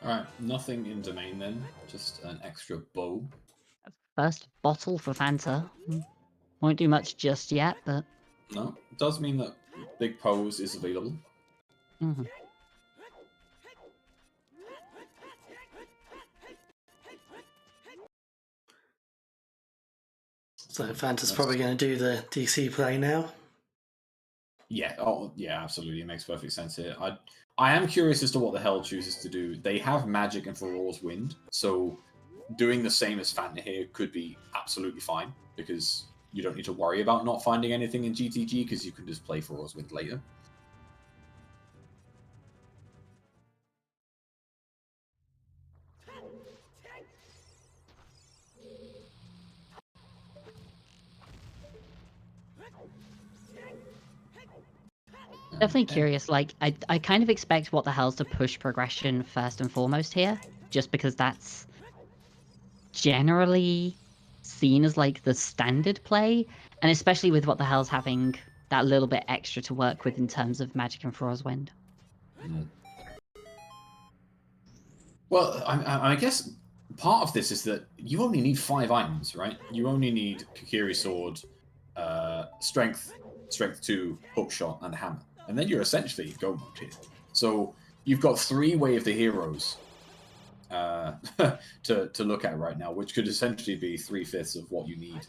Alright, nothing in domain then, just an extra bow. First bottle for Fanta. Won't do much just yet, but... No, it does mean that Big Pose is available. So Fanta's probably going to do the DC play now. Yeah, absolutely. It makes perfect sense here. I am curious as to what the hell chooses to do. They have magic and Feroz Wind, so doing the same as Fanta here could be absolutely fine, because you don't need to worry about not finding anything in GTG, because you can just play Feroz Wind later. Definitely curious. Like, I kind of expect what the hell's to push progression first and foremost here, just because that's generally seen as like the standard play, and especially with what the hell's having that little bit extra to work with in terms of magic and Feroz Wind. Well, I guess part of this is that you only need 5 items, right? You only need Kokiri Sword, Strength 2, Hookshot, and Hammer. And then you're essentially go mode here. So you've got 3 Way of the Heroes to look at right now, which could essentially be 3/5 of what you need.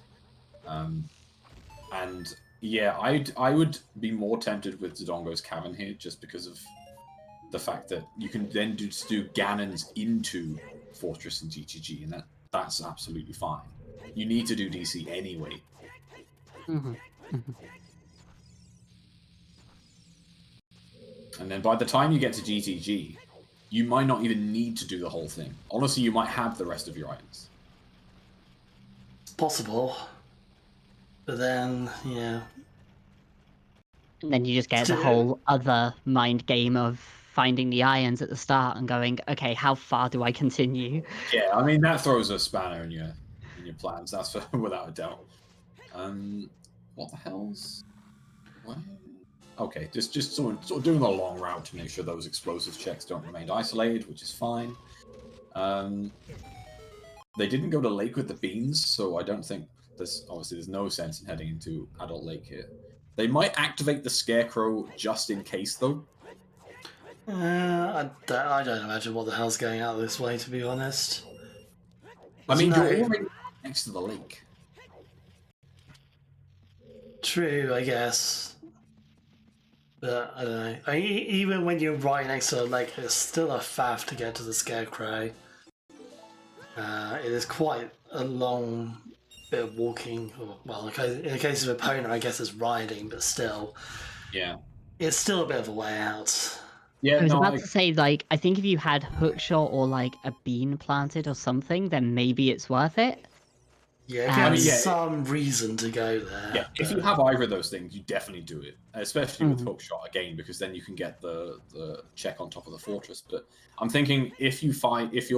And yeah, I would be more tempted with Dodongo's Cavern here, just because of the fact that you can then just do Ganon's into Fortress and GTG, and that's absolutely fine. You need to do DC anyway. And then by the time you get to GTG, you might not even need to do the whole thing. Honestly, you might have the rest of your items. It's possible. But then, yeah. And then you just get the whole other mind game of finding the irons at the start and going, okay, how far do I continue? Yeah, I mean, that throws a spanner in your plans, that's without a doubt. What the hell's... What? Okay, just someone sort of doing a long route to make sure those explosive checks don't remain isolated, which is fine. They didn't go to Lake with the beans, so I don't think there's no sense in heading into Adult Lake here. They might activate the Scarecrow just in case, though. I don't imagine what the hell's going out this way, to be honest. I mean, No. you're already next to the lake. True, I guess. But I don't know. Even when you're right next to a lake, it's still a faff to get to the Scarecrow. It is quite a long bit of walking. Well, in the case of Epona, I guess it's riding, but still. Yeah. It's still a bit of a way out. I was about to say, like, I think if you had hookshot or like a bean planted or something, then maybe it's worth it. Yeah, if you have some reason to go there. Yeah, if you have either of those things, you definitely do it, especially with hookshot again, because then you can get the check on top of the fortress. But I'm thinking if you're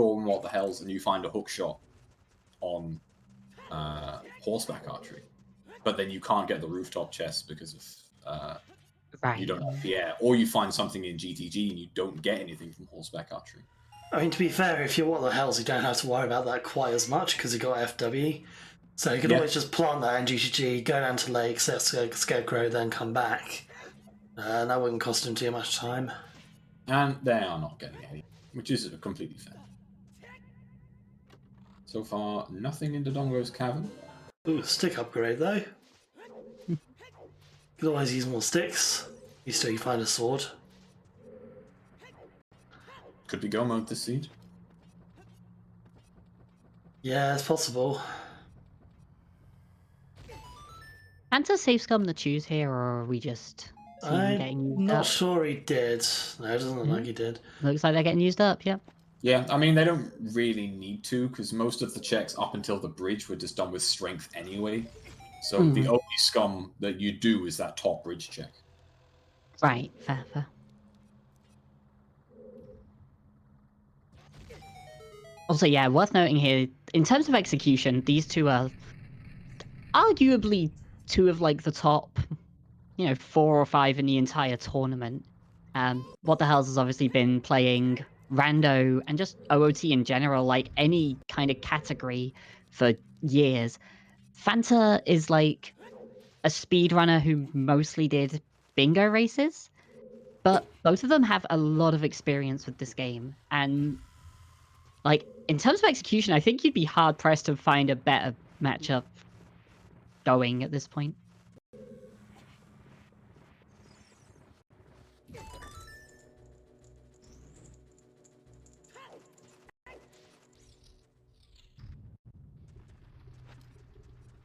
on What the Hells and you find a hookshot on horseback archery, but then you can't get the rooftop chest because of you don't have the air, or you find something in GTG and you don't get anything from horseback archery. I mean, to be fair, if you're What the Hells, you don't have to worry about that quite as much because you got FW. So you can always just plant that in GTG, go down to Lake, set Scarecrow, then come back. And that wouldn't cost him too much time. And they are not getting any, which is completely fair. So far, nothing in Dodongo's cavern. Ooh, stick upgrade though. You can always use more sticks. You find a sword. Could be go mode this siege. Yeah, it's possible. Fanta safe scum the choose here, or are we just I'm not sure he did. No, it doesn't look like he did. Looks like they're getting used up, yep. Yeah, I mean, they don't really need to, because most of the checks up until the bridge were just done with strength anyway. So the only scum that you do is that top bridge check. Right, fair. Also, yeah, worth noting here, in terms of execution, these two are arguably two of like the top, 4 or 5 in the entire tournament. What the Hells has obviously been playing Rando and just OOT in general, like any kind of category for years. Fanta is like a speedrunner who mostly did bingo races, but both of them have a lot of experience with this game. And like, in terms of execution, I think you'd be hard-pressed to find a better matchup going at this point.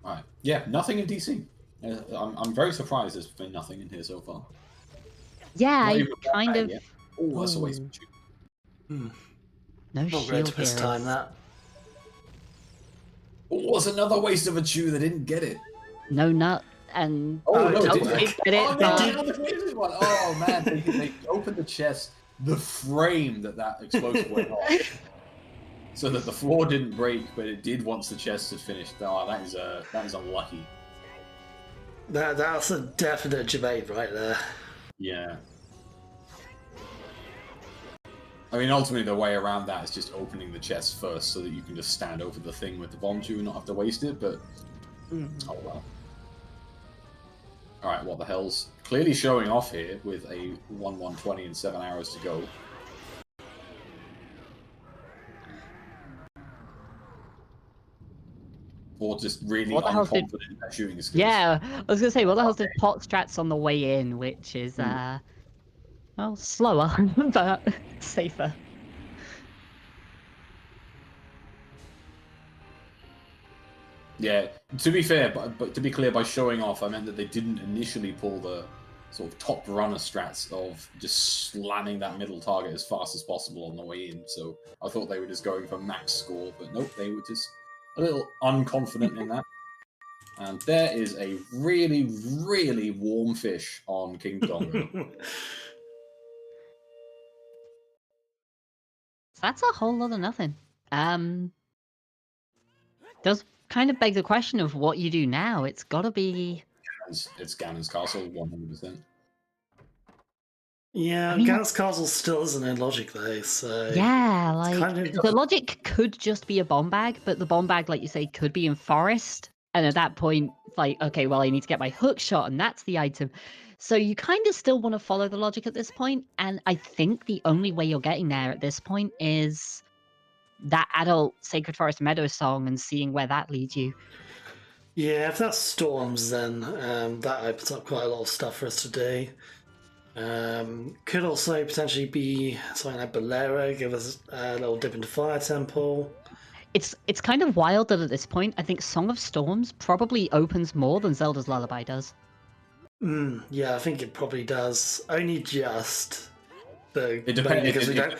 All right. Yeah, nothing in DC. I'm very surprised there's been nothing in here so far. Yeah, I kind of... Oh, that's a waste of No not shield great to here. time that. Oh, it's another waste of a chew. They didn't get it. No nut and... Oh, no, they did get it. Oh, no, oh man, they opened the chest, the frame that explosive went off, so that the floor didn't break, but it did once the chest had finished. Oh, that is unlucky. That's a definite debate right there. Yeah. I mean, ultimately, the way around that is just opening the chest first so that you can just stand over the thing with the bomb chew and not have to waste it, but... Oh, well. Alright, What the Hells? Clearly showing off here with a 1-1-20 and 7 hours to go. Or just really unconfident in their shooting skills. Yeah, I was going to say, What the Hells did pot strats on the way in, which is, well, slower, but safer. Yeah, to be fair, but to be clear, by showing off, I meant that they didn't initially pull the sort of top runner strats of just slamming that middle target as fast as possible on the way in. So I thought they were just going for max score, but nope, they were just a little unconfident in that. And there is a really, really warm fish on King Dodongo. That's a whole lot of nothing. Does kind of beg the question of what you do now. It's got to be... It's Ganon's Castle, 100%. Yeah, I mean- Gans Castle still isn't in logic though, so Yeah, like kind of- the logic could just be a bomb bag, but the bomb bag, like you say, could be in forest. And at that point, it's like, okay, well, I need to get my hook shot, and that's the item. So you kind of still want to follow the logic at this point, and I think the only way you're getting there at this point is that adult Sacred Forest Meadow song and seeing where that leads you. yeah, if that's storms, then that opens up quite a lot of stuff for us to do. Could also potentially be something like Bolero, give us a little dip into Fire Temple. It's kind of wild that at this point, I think Song of Storms probably opens more than Zelda's Lullaby does. Yeah, I think it probably does. Only just. But It depends. mainly because we don't.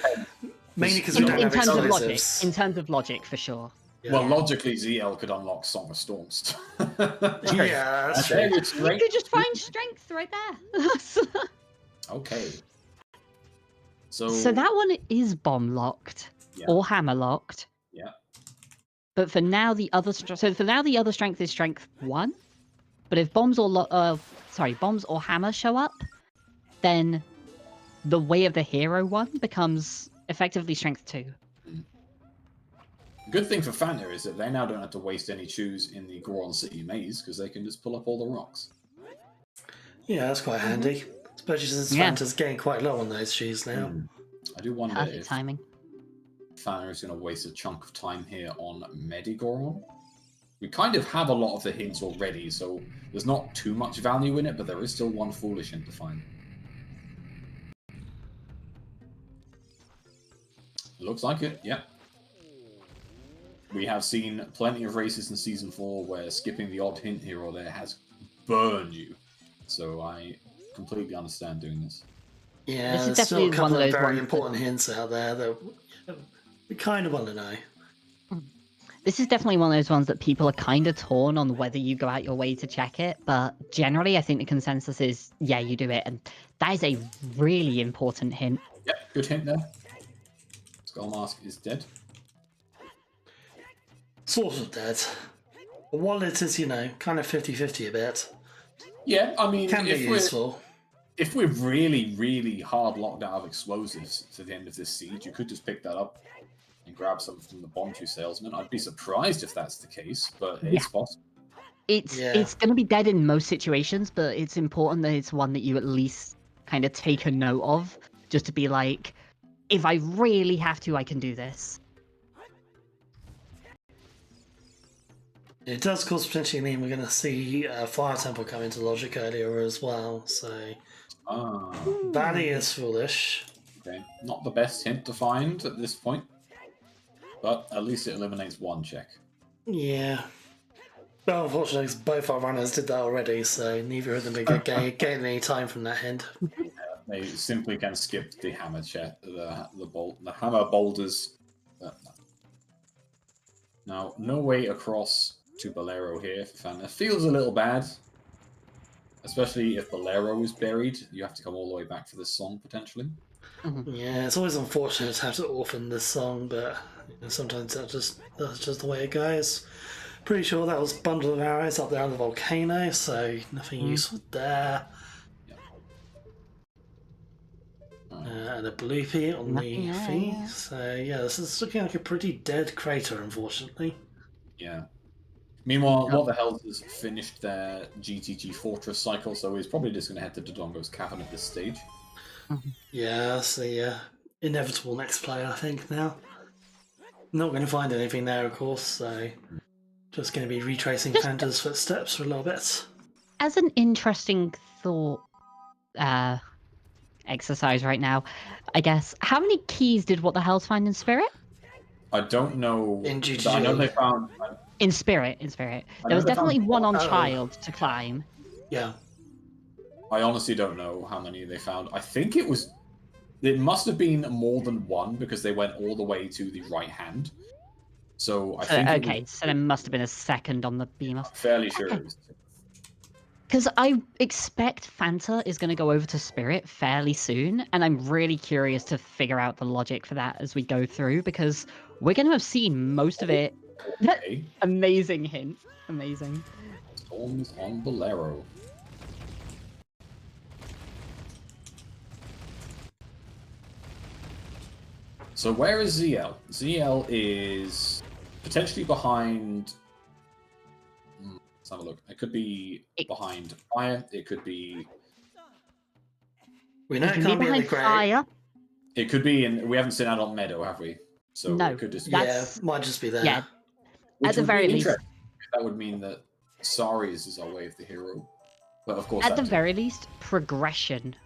Mainly because we In, don't in have terms of logic, explosives. in terms of logic, for sure. Yeah. Well, logically, ZL could unlock Song of Storms. Yeah, that's true. You could just find strength right there. Okay. So that one is bomb locked Yeah. or hammer locked. Yeah. But for now, the other strength is strength 1. But if bombs or hammer show up, then the Way of the Hero one becomes effectively strength 2. Good thing for Fanta is that they now don't have to waste any chews in the Goron City maze because they can just pull up all the rocks. Yeah, that's quite handy. Especially since Yeah. Fanta's getting quite low on those shoes now. I do wonder Perfect if timing. Fanta is going to waste a chunk of time here on Medigoron. We kind of have a lot of the hints already, so there's not too much value in it, but there is still one foolish hint to find. Looks like it, yeah. We have seen plenty of races in Season 4 where skipping the odd hint here or there has burned you. So I completely understand doing this. Yeah, This is there's still a definitely one couple of of those very ones that- important hints out there that we kind of want to know. This is definitely one of those ones that people are kind of torn on whether you go out your way to check it, but generally I think the consensus is, yeah, you do it, and that is a really important hint. Yep, good hint there. Skull Mask is dead. Sort of dead. The wallet is, kind of 50-50 a bit. Yeah, I mean, Can be useful. if we're really, really hard locked out of explosives to the end of this siege, you could just pick that up and grab some from the Bombchu salesman. I'd be surprised if that's the case, but it's possible. It's Yeah. it's going to be dead in most situations, but it's important that it's one that you at least kind of take a note of, just to be like, if I really have to, I can do this. It does, of course, potentially mean we're going to see Fire Temple come into logic earlier as well, so that is foolish. Okay, not the best hint to find at this point, but at least it eliminates one check. Yeah. Well, unfortunately, because both our runners did that already, so neither of them are getting any time from that hint. They simply can skip the hammer check, the hammer boulders. Now, no way across to Bolero here for Fanta. Feels a little bad, especially if Bolero is buried. You have to come all the way back for this song potentially. Yeah, it's always unfortunate to have to orphan this song, but sometimes that's just the way it goes. Pretty sure that was Bundle of Arrows up there on the volcano, so nothing useful there. And a bloopy on the fee. So yeah, this is looking like a pretty dead crater, unfortunately. Yeah. Meanwhile, What the Hells has finished their GTG Fortress cycle, so he's probably just going to head to Dodongo's Cavern at this stage. Yeah, that's the inevitable next play, I think, now. Not going to find anything there, of course, so just going to be retracing Fanta's footsteps for a little bit. As an interesting thought exercise right now, I guess, how many keys did What the Hells find in Spirit? I don't know. In GTG. I know they found... In Spirit. There was definitely one on Child to climb. Yeah. I honestly don't know how many they found. I think it must have been more than one because they went all the way to the right hand. So I think so there must have been a second on the beam. I'm fairly sure it was. Because I expect Fanta is going to go over to Spirit fairly soon, and I'm really curious to figure out the logic for that as we go through, because we're going to have seen most of it. Okay. Amazing hint. Amazing. Storms on Bolero. So where is ZL? ZL is potentially behind. Let's have a look. It could be behind fire. It could be. We know It it can be can't be in the behind grave. fire. It could be in. We haven't seen Adult Meadow, have we? So No, it could just be. Yeah, that's might just be there. yeah. Which At the would very be least, interesting. That would mean that Sari's is our way of the hero. But of course, at the that very least, progression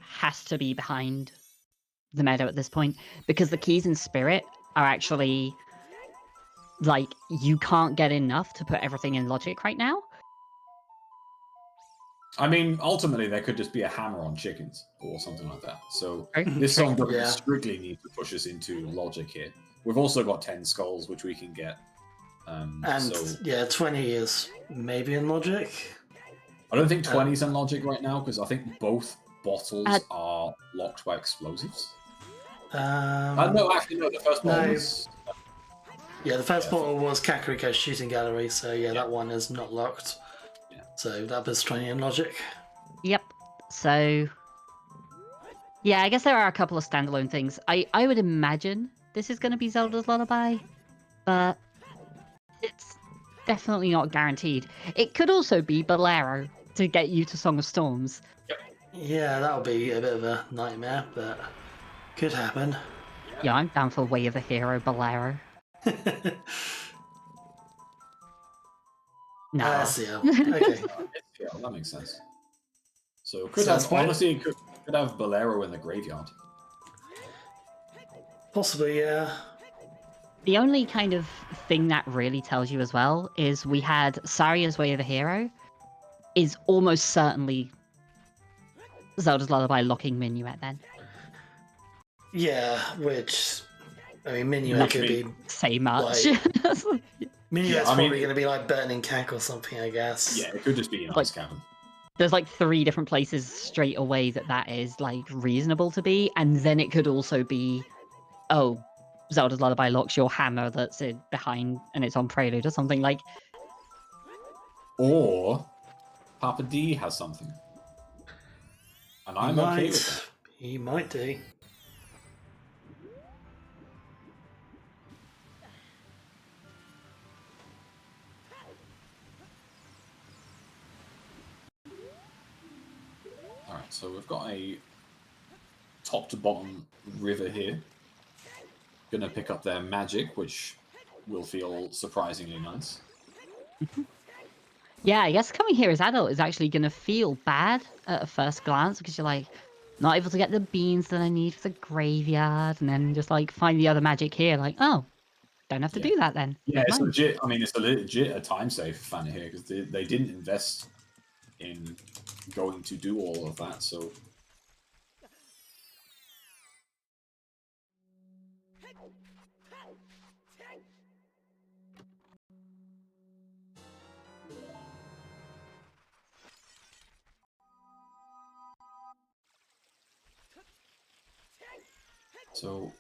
has to be behind the meadow at this point, because the keys in Spirit are actually like you can't get enough to put everything in logic right now. I mean, ultimately, there could just be a hammer on chickens or something like that. So True, this true. song doesn't Yeah. strictly need to push us into logic here. We've also got 10 skulls, which we can get. And So yeah, 20 is maybe in logic. I don't think 20 is in logic right now because I think both bottles are locked by explosives. No, actually, no. The first bottle no. was. Yeah, the first Yeah, bottle was Kakariko's shooting gallery, so yeah, that one is not locked. Yeah. So that was 20 in logic. Yep. So yeah, I guess there are a couple of standalone things. I would imagine this is going to be Zelda's Lullaby, but it's definitely not guaranteed. It could also be Bolero to get you to Song of Storms. Yeah, that would be a bit of a nightmare, but could happen. Yeah, I'm down for Way of the Hero Bolero. No. SCL. Okay. Yeah, that makes sense. So it So could that's have, why- honestly, it could have Bolero in the graveyard. Possibly, yeah. The only kind of thing that really tells you as well is we had Saria's Way of the Hero is almost certainly Zelda's Lullaby locking Minuet then. Yeah, which, I mean, Minuet Not could be... Say much. Minuet's Yeah, I probably mean- going to be like Burning Cack or something, I guess. Yeah, it could just be an Like- ice cavern. There's like 3 different places straight away that is like reasonable to be, and then it could also be, oh, Zelda's Lullaby locks your hammer that's behind and it's on Prelude or something like. Or Papa D has something. And I'm okay with that. He might do. Alright, so we've got a top to bottom river here. Gonna pick up their magic, which will feel surprisingly nice. Yeah, I guess coming here as adult is actually going to feel bad at a first glance because you're like, not able to get the beans that I need for the graveyard, and then just like find the other magic here, like, oh, don't have to do that then. Yeah, Never it's mind. legit. I mean, it's a legit a time save for Fanta here because they didn't invest in going to do all of that. So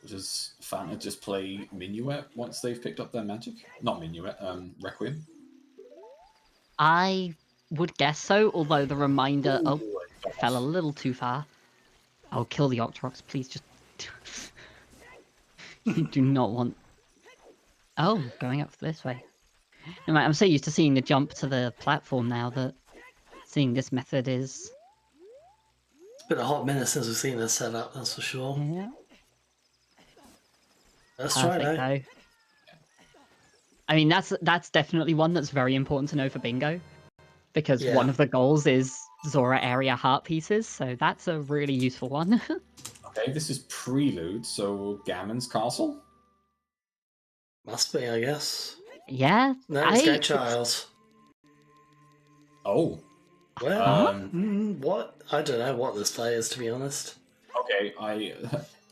does Fanta just play Minuet once they've picked up their magic? Not Minuet, Requiem. I would guess so, although the reminder Ooh, fell a little too far. I'll kill the Octoroks, please. Just you do not want. Oh, going up this way. Anyway, I'm so used to seeing the jump to the platform now that seeing this method is. It's been a hot minute since we've seen this setup, that's for sure. Yeah. Let's try Perfect, though. though. I mean, that's definitely one that's very important to know for bingo, because Yeah. one of the goals is Zora area heart pieces, so that's a really useful one. Okay, this is Prelude, so Gammon's Castle? Must be, I guess. Yeah, No, it's Gay Child. Oh. Well, Um, what? I don't know what this play is, to be honest. Okay,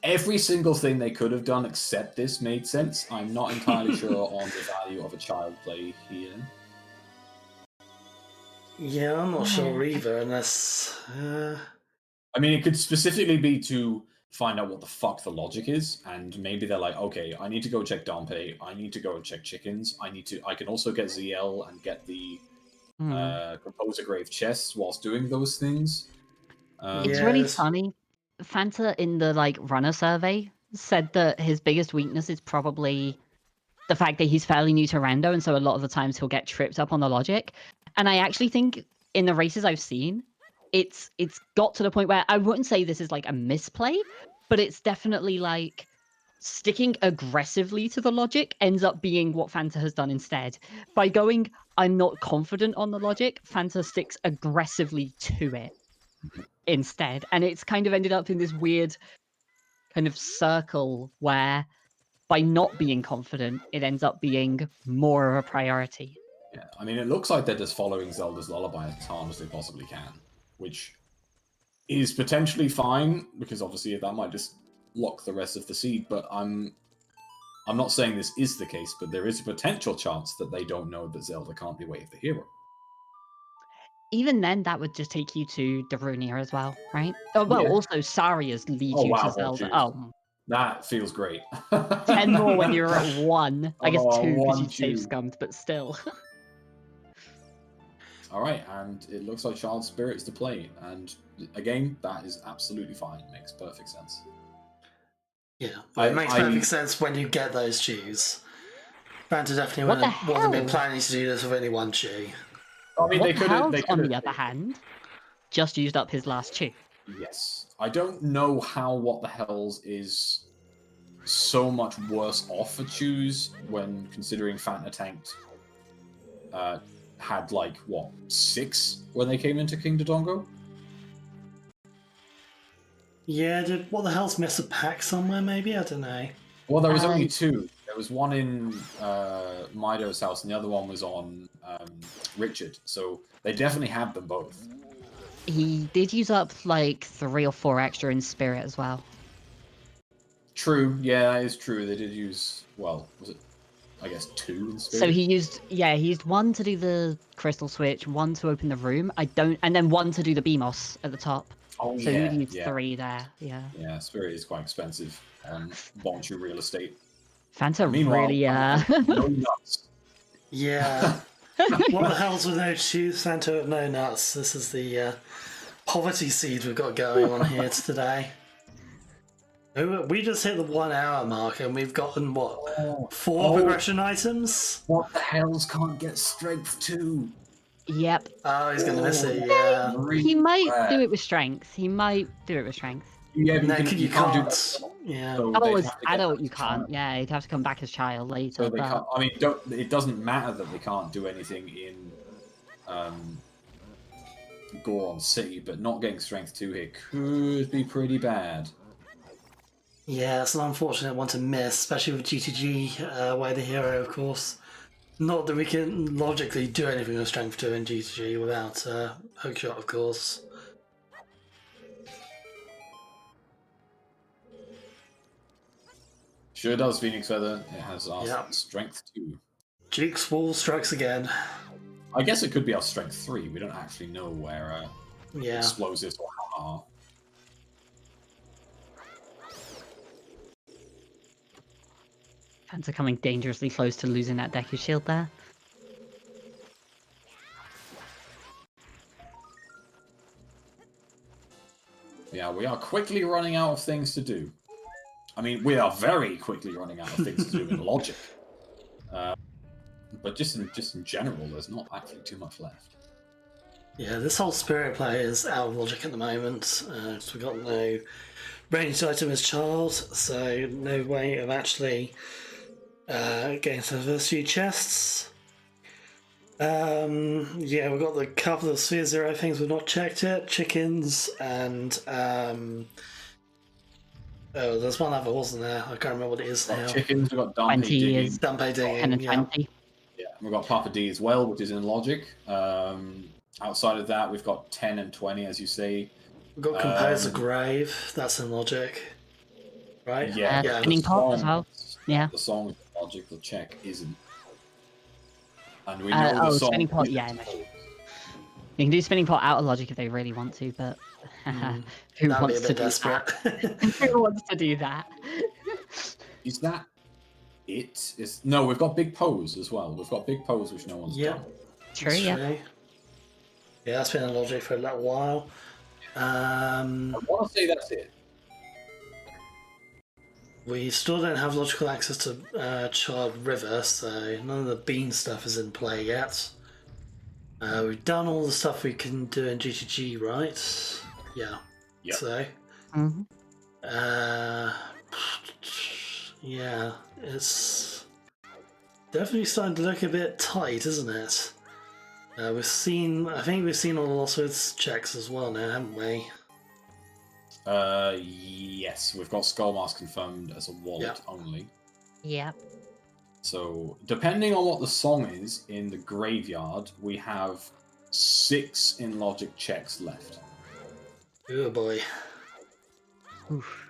every single thing they could have done except this made sense. I'm not entirely sure on the value of a child play here. Yeah, I'm not sure either, unless... I mean, it could specifically be to find out what the fuck the logic is, and maybe they're like, okay, I need to go check Dompe, I need to go and check chickens, I can also get ZL and get the Composer Grave chests whilst doing those things. It's Yeah, really this- funny. Fanta in the like runner survey said that his biggest weakness is probably the fact that he's fairly new to rando, and so a lot of the times he'll get tripped up on the logic. And I actually think in the races I've seen, it's got to the point where I wouldn't say this is like a misplay, but it's definitely like sticking aggressively to the logic ends up being what Fanta has done instead. By going, I'm not confident on the logic, Fanta sticks aggressively to it instead. And it's kind of ended up in this weird kind of circle where by not being confident, it ends up being more of a priority. Yeah, I mean, it looks like they're just following Zelda's Lullaby as hard as they possibly can, which is potentially fine, because obviously that might just lock the rest of the seed, but I'm not saying this is the case, but there is a potential chance that they don't know that Zelda can't be Wave the Hero. Even then, that would just take you to Darunia as well, right? Oh, well, Yeah. also Saria's lead Oh, you wow, to Zelda. Juice. Oh, That feels great. 10 more when you're at 1. I guess 2 because one, you'd save two. scummed, but still. All right, and it looks like Child Spirit's to play, and again, that is absolutely fine. It makes perfect sense. Yeah, well, it makes perfect sense when you get those chews. Fanta definitely wasn't been planning to do this with only one chew. I mean, What they could have. on the other hand, just used up his last chew. Yes, I don't know how What the Hells is so much worse off for chews when considering FantaTanked had like what 6 when they came into King Dodongo. Yeah, did What the Hell's miss a pack somewhere? Maybe, I don't know. Well, there was only 2. There was one in Mido's house, and the other one was on Richard. So they definitely had them both. He did use up like 3 or 4 extra in Spirit as well. True, yeah, that is true. They did use, well, was it, I guess, 2 in Spirit? So he used 1 to do the crystal switch, 1 to open the room, and then 1 to do the BMOS at the top. Oh, so yeah, he used yeah. 3 there, yeah. Yeah, Spirit is quite expensive on Bonchu real estate. Fanta Meanwhile, really, no nuts. Yeah. What the Hell's with no chews, Fanta with no nuts. This is the poverty seed we've got going on here today. We just hit the 1 hour mark and we've gotten, what, 4 progression items? What the Hells can't get strength 2? Yep. Oh, he's going to miss it, yeah. He might do it with strength. Yeah, No, you can't. do that. Yeah. So Oh, they'd as have to get adult back you as can't. child. Yeah, you'd have to come back as child later. So they but... can't, I mean, it doesn't matter that they can't do anything in Goron City, but not getting strength 2 here could be pretty bad. Yeah, it's an unfortunate one to miss, especially with GTG, Way the Hero, of course. Not that we can logically do anything with Strength 2 in GTG without Hookshot, of course. Sure does, Phoenix Feather. It has our Strength 2. Duke's Wall strikes again. I guess it could be our Strength 3. We don't actually know where explosives or hammer are. Fanta coming dangerously close to losing that Deku Shield there. Yeah, we are quickly running out of things to do. I mean, we are very quickly running out of things to do in logic. But just in general, there's not actually too much left. Yeah, this whole Spirit play is out of logic at the moment. So we've got no ranged item as child, so no way of actually getting to the first few chests. Yeah, we've got the couple of Sphere Zero things we've not checked yet. Chickens and oh, there's one other, wasn't there? I can't remember what it is now. Chickens, we've got Dumpe 20 digging. is Dumpe digging, 10 and yeah. 20. Yeah, we've got Papa D as well, which is in logic. Outside of that, we've got 10 and 20, as you say. We've got Compose a Grave, that's in logic. Right? Yeah, yeah. Spinning Pot as well. Yeah. The song is logic, the check isn't. And we know the song. Spinning Pot, yeah. No. You can do Spinning Pot out of logic if they really want to, but who That'd wants be a to bit do desperate. that? Who wants to do that? Is that it? No, we've got Big Pose as well. We've got Big Pose, which no one's done. True, That's yeah. true. Yeah, that's been in logic for a little while. I want to say that's it. We still don't have logical access to Child River, so none of the bean stuff is in play yet. We've done all the stuff we can do in GTG, right? Yeah. Yep. So, Mhm. yeah, it's definitely starting to look a bit tight, isn't it? I think we've seen all the Lost Woods checks as well now, haven't we? Yes, we've got Skullmask confirmed as a wallet only. Yeah. So, depending on what the song is in the graveyard, we have 6 in logic checks left. Oh boy. Oof.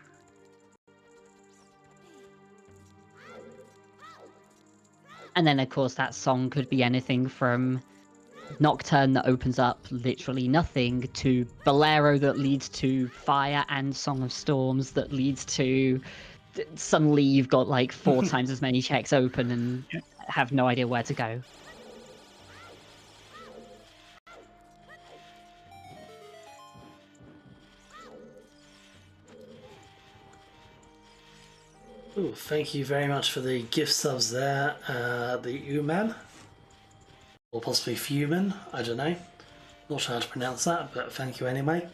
And then, of course, that song could be anything from Nocturne that opens up literally nothing to Bolero that leads to Fire and Song of Storms that leads to suddenly you've got like 4 times as many checks open and have no idea where to go. Ooh, thank you very much for the gift subs there, the Uman. Or possibly Fuman, I don't know. Not sure how to pronounce that, but thank you anyway.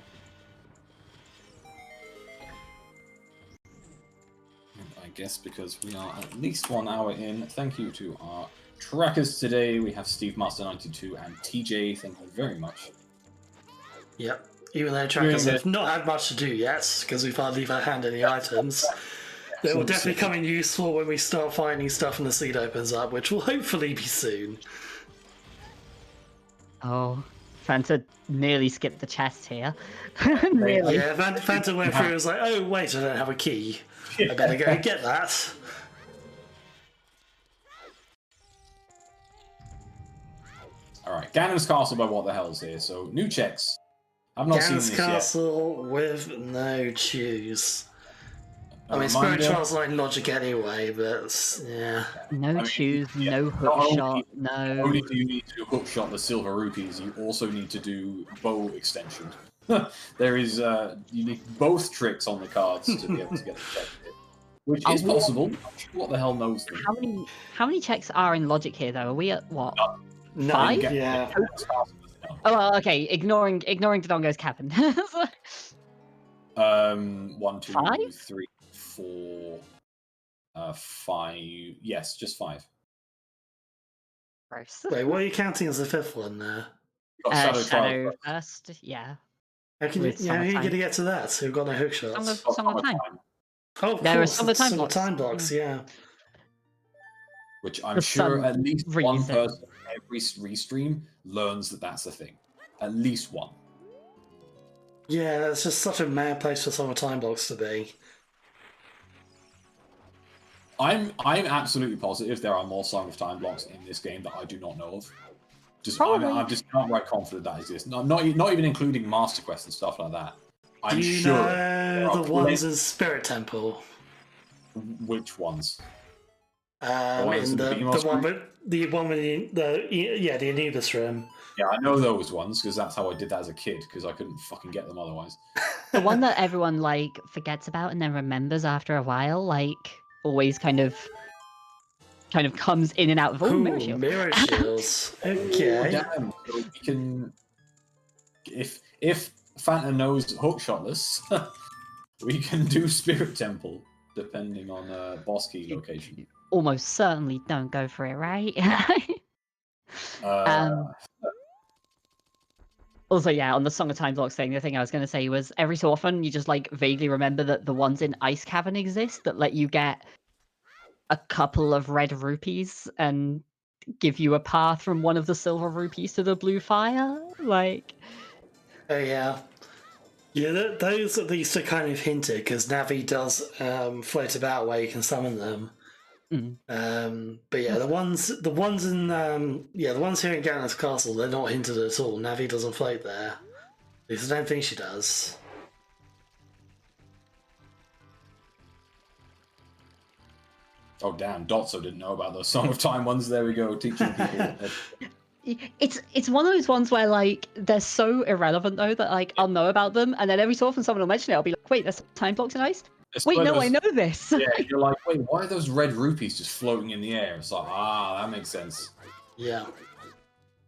I guess because we are at least 1 hour in. Thank you to our trackers today. We have Steve Master 92 and TJ. Thank you very much. Yep. Even though trackers have not had much to do yet, because we've hardly even had any items. They will definitely come in useful when we start finding stuff and the seed opens up, which will hopefully be soon. Oh, Fanta nearly skipped the chest here. Nearly. Yeah, Fanta went through and was like, oh wait, I don't have a key. I better go and get that. Alright, Ganon's Castle by what the hell's here? So, new checks. I've not seen Ganon's this Castle with no choose. yet. I mean, Spirit Trials like logic anyway, but yeah. No shoes, no not hook only- shot, Not no. only do you need to hook shot the silver rupees, you also need to do bow extension. There is you need both tricks on the cards to be able to get the check hit, which is possible. What the hell knows them? How many checks are in logic here though? Are we at what? No, 5? yeah. Oh, well, okay. Ignoring Dodongo's cabin. 1, 2, 5? 3, 4, 5. Yes, just 5. Gross. Wait, what are you counting as the 5th one there? Got Shadow Shadow Trial first, yeah. How can you, With how are you Summertime. going to get to that? Who've got no hook shots? Song of Time. Oh, of There are course, some of the it's time blocks. time blocks, yeah. Which I'm For sure some at least one reason. person every restream learns that that's a thing. At least one. Yeah, that's just such a mad place for some of time blocks to be. I'm absolutely positive there are more Song of Time blocks in this game that I do not know of. I'm just outright confident that exists. Not even including Master Quest and stuff like that. I'm Do you sure. there know are the ones in Spirit Temple? Which ones? In the one with the Anubis room. Yeah, I know those ones because that's how I did that as a kid because I couldn't fucking get them otherwise. The one that everyone like forgets about and then remembers after a while, like always kind of comes in and out of mirror shield. Mirror shields. Okay. Damn. So we can, if Fanta knows hookshotless, we can do Spirit Temple depending on boss key location. Almost certainly don't go for it, right? Also, yeah, on the Song of Time blocks thing, the thing I was going to say was every so often you just like vaguely remember that the ones in Ice Cavern exist that let you get a couple of red rupees and give you a path from one of the silver rupees to the blue fire. Like, Oh yeah. Yeah, those at least are kind of hinted because Navi does float about where you can summon them. But yeah, the ones in the ones here in Ganon's Castle, they're not hinted at all. Navi doesn't float there. At least I don't think she does. Oh damn, Dotso didn't know about those Song of Time ones. There we go, teaching people. it's one of those ones where like they're so irrelevant though that like I'll know about them and then every so often someone will mention it. I'll be like, wait, there's time blocks in Ice? It's Wait, one of no, I those- know this. Yeah, you're like, wait, why are those red rupees just floating in the air? It's like, that makes sense. Yeah.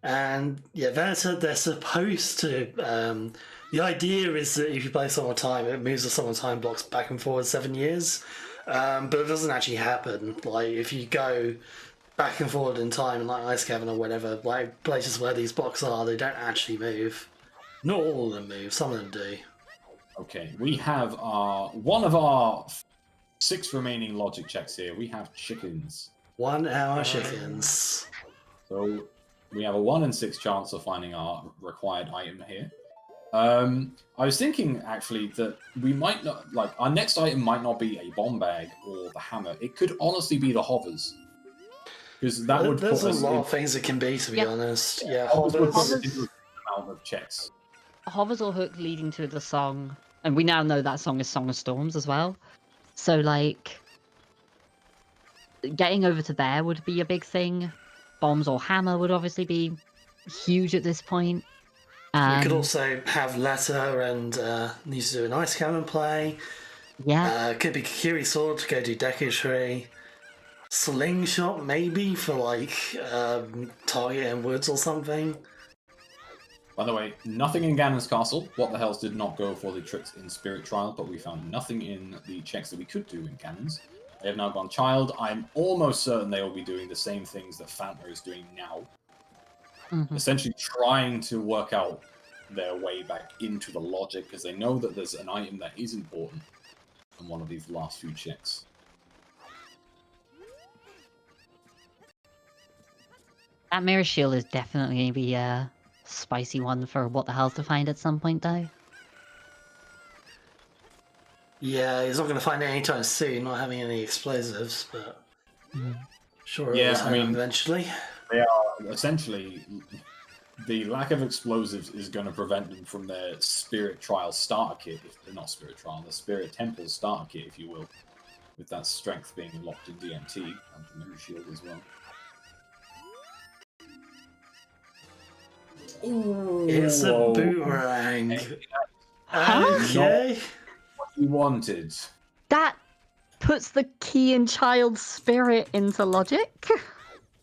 And yeah, they're supposed to. The idea is that if you play Song of Time, it moves the Song of Time blocks back and forward 7 years. But it doesn't actually happen. Like, if you go back and forward in time, in like Ice Cavern or whatever, like places where these blocks are, they don't actually move. Not all of them move, some of them do. Okay, we have one of our 6 remaining logic checks here. We have chickens. 1 hour chickens. So we have a 1 in 6 chance of finding our required item here. I was thinking actually that we might not, like, our next item might not be a bomb bag or the hammer. It could honestly be the hovers. Because that would There's put a us lot in, of things it can be, to be Yeah. honest. Yeah, hovers would put us hovers. into a amount of checks. Hovers or hook leading to the song, and we now know that song is Song of Storms as well. So like, getting over to there would be a big thing. Bombs or hammer would obviously be huge at this point. We could also have letter and need to do an Ice Cannon play. Yeah, Could be Kikiri Sword to go do Deku Slingshot maybe for like target in woods or something. By the way, nothing in Ganon's castle. What the hells did not go for the tricks in Spirit Trial, but we found nothing in the checks that we could do in Ganon's. They have now gone Child. I'm almost certain they will be doing the same things that Fanta is doing now. Essentially trying to work out their way back into the logic, because they know that there's an item that is important in one of these last few checks. that mirror shield is definitely going to be a spicy one for what the hell's to find at some point, though. Yeah, he's not going to find it anytime soon, not having any explosives, but sure Yeah, it'll I turn up mean- eventually. They are essentially, the lack of explosives is going to prevent them from their Spirit Trial starter kit, not Spirit Trial, the Spirit Temple starter kit, if you will, with that strength being locked in DMT and the Mirror Shield as well. Ooh, It's a whoa. boomerang. Huh? Okay. What you wanted. That puts the key in Child's spirit into logic.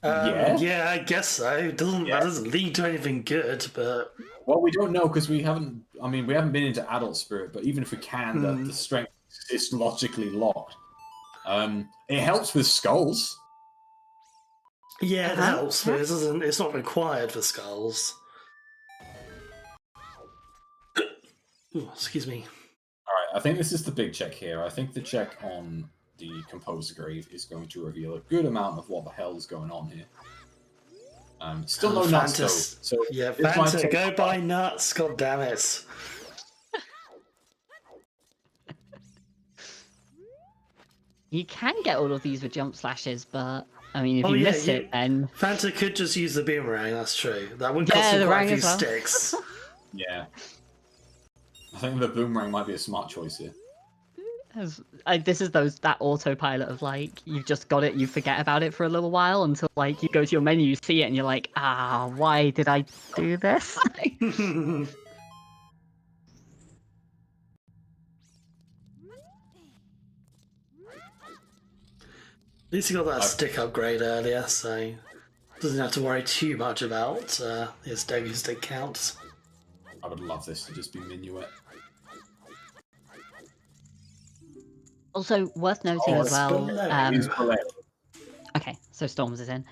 Yeah? Yeah, I guess so. That doesn't lead to anything good, but Well, we don't know because we haven't. I mean, we haven't been into Adult Spirit, but even if we can, the strength is logically locked. It helps with skulls. yeah, it Uh-huh. helps, but it's not required for skulls. Ooh, excuse me. All right, I think this is the big check here. I think the check on the Composer Grave is going to reveal a good amount of what the hell is going on here. Still no nuts though. So Yeah, this might Fanta, take- go buy nuts, god damn it. You can get all of these with jump slashes, but I mean, if Oh, you yeah, miss you- it, then Fanta could just use the boomerang, that's true. That would Yeah, cost him the quite a rang few as well. sticks. Yeah. I think the boomerang might be a smart choice here. this is that autopilot of like you've just got it, you forget about it for a little while until like you go to your menu, you see it, and you're like, why did I do this? At least he got that stick upgrade earlier, so doesn't have to worry too much about his Deku stick counts. I would love this to just be Minuet. Also worth noting Oh, as it's well. below. He's below. Okay, so Storms is in.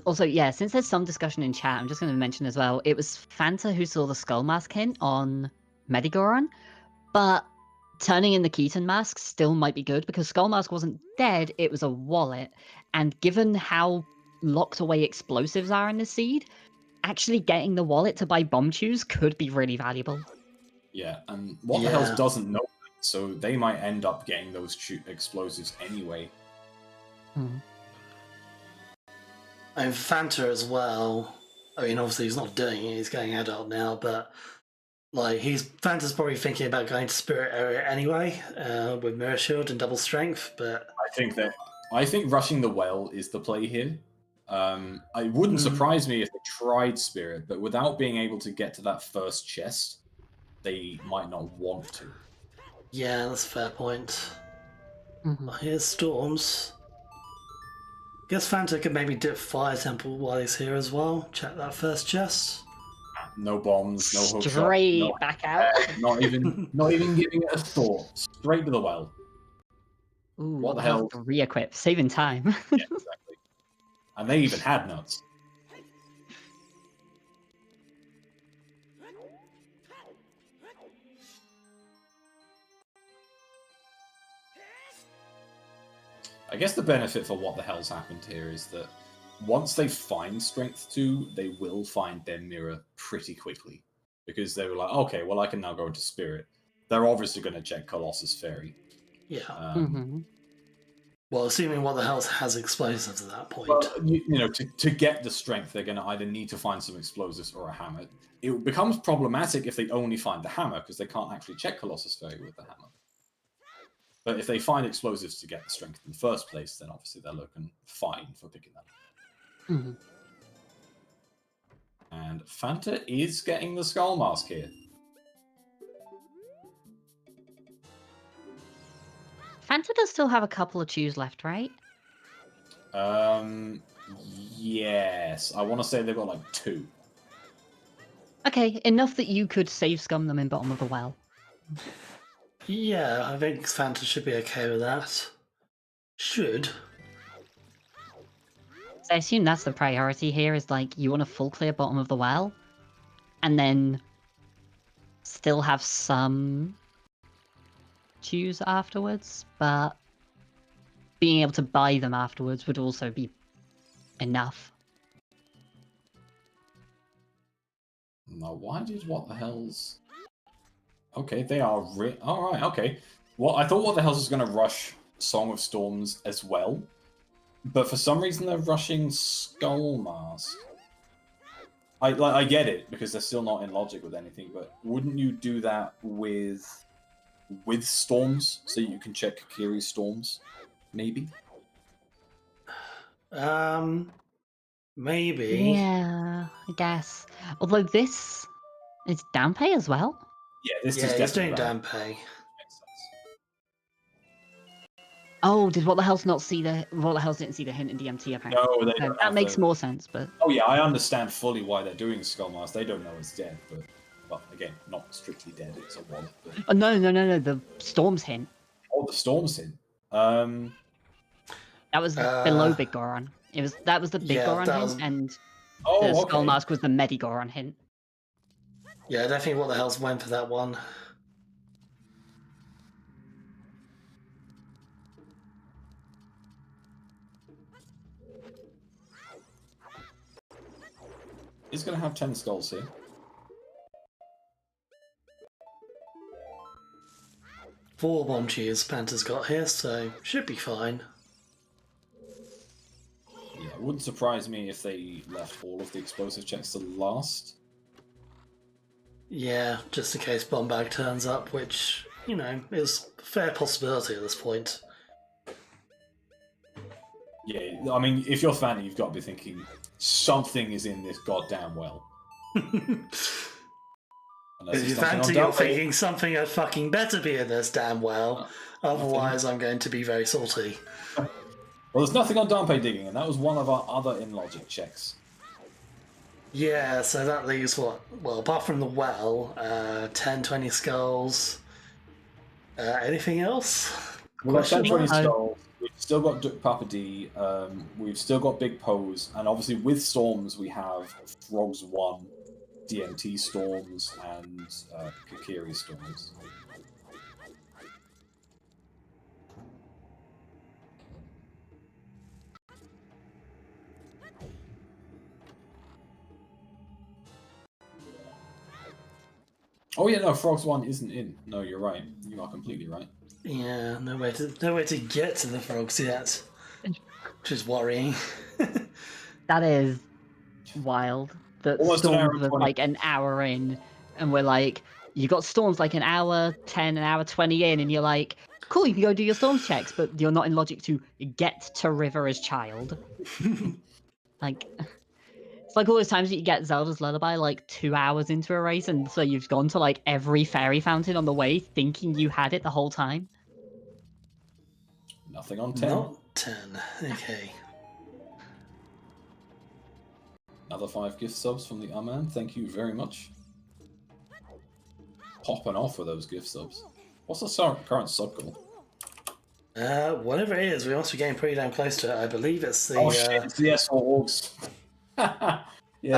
Also, yeah, since there's some discussion in chat, I'm just going to mention as well, it was Fanta who saw the Skull Mask hint on Medigoron, but turning in the Keaton Mask still might be good, because Skull Mask wasn't dead, it was a wallet, and given how locked away explosives are in the seed, actually getting the wallet to buy bomb chews could be really valuable. Yeah, and what the Yeah. hell doesn't know, so they might end up getting those explosives anyway. And Fanta as well. I mean, obviously he's not doing it, he's going adult now, but like Fanta's probably thinking about going to Spirit Area anyway, with Mirror Shield and double strength, but I think rushing the well is the play here. It wouldn't surprise me if they tried Spirit, but without being able to get to that first chest, they might not want to. yeah, that's a fair point. Here's Storms. Guess Fanta could maybe dip Fire Temple while he's here as well. Check that first chest. No bombs, no hook shot, Straight no, back out. not even giving it a thought. Straight to the well. Ooh, What the hell? Re-equip, saving time. Yeah, exactly. And they even had nuts. I guess the benefit for what the hell's happened here is that once they find Strength 2, they will find their mirror pretty quickly. Because they were like, okay, well, I can now go into Spirit. They're obviously going to check Colossus Fairy. Yeah. Well, assuming what the hell has explosives at that point. Well, you know, to get the Strength, they're going to either need to find some explosives or a hammer. It becomes problematic if they only find the hammer, because they can't actually check Colossus Fairy with the hammer. But if they find explosives to get the Strength in the first place, then obviously they're looking fine for picking them. And Fanta is getting the Skull Mask here. Fanta does still have a couple of chews left, right? Yes. I want to say they've got like 2. Okay, enough that you could save scum them in bottom of the well. Yeah, I think Fanta should be okay with that. Should. So I assume that's the priority here, is like, you want a full clear bottom of the well, and then still have some chews afterwards, but being able to buy them afterwards would also be enough. Now, why did what the hell's... Okay, they are... Alright, okay. Well, I thought what the hell's was going to rush Song of Storms as well. But for some reason, they're rushing Skull Mask. I get it, because they're still not in logic with anything, but wouldn't you do that with Storms, so you can check Kakiri's Storms? Maybe? Maybe. Yeah, I guess. Although this is Dampé as well. Yeah, this Yeah, is he's doing definitely Dampé. Makes sense. Oh, did What the Hell's not see the... What the Hell's didn't see the hint in DMT, apparently. No, they So don't that have makes the- more sense, but... Oh yeah, I understand fully why they're doing Skull Mask. They don't know it's dead, but... Well, again, not strictly dead, it's a wallet. But... Oh, no, the Storm's hint. Oh, the Storm's in. That was below Big Goron. That was the Big Yeah, Goron that hint, was- and Oh, the Skull okay. Mask was the Medi Goron hint. Yeah, I don't think what the hell's went for that one. He's going to have 10 skulls here. Four bomb cheers Panta's got here, so should be fine. Yeah, it wouldn't surprise me if they left all of the explosive checks to last. Yeah, just in case bomb bag turns up, which, you know, is a fair possibility at this point. Yeah, I mean, if you're Fanta, you've got to be thinking, something is in this goddamn well. Unless If it's you nothing on fancy, you're Dampé. thinking something had fucking better be in this damn well, otherwise I'm going to be very salty. Well, there's nothing on Dampé digging, and that was one of our other in-logic checks. Yeah, so that leaves what? Well, apart from the well, 10, 20 skulls. Anything else? We've got 10, 20 mark? skulls. We've still got Duke Papa D. We've still got Big Pose, and obviously with Storms we have Frogs 1, DMT Storms, and Kakiri Storms. Oh yeah, no, Frogs 1 isn't in. No, you're right. You are completely right. Yeah, no way to get to the frogs yet, which is worrying. That is wild. That Almost an hour Storms and was 20. like an hour in, and we're like, you got Storms like an hour 10, an hour 20 in, and you're like, cool, you can go do your Storms checks, but you're not in logic to get to River as child. Like, it's like all those times that you get Zelda's Lullaby like 2 hours into a race, and so you've gone to like every fairy fountain on the way, thinking you had it the whole time. Nothing on 10. Not 10. Okay. Another 5 gift subs from the Aman. Thank you very much. Popping off with those gift subs. What's the current sub goal? Whatever it is, we must be getting pretty damn close to it. I believe it's the... Oh shit, it's the S4 Orgs. yeah,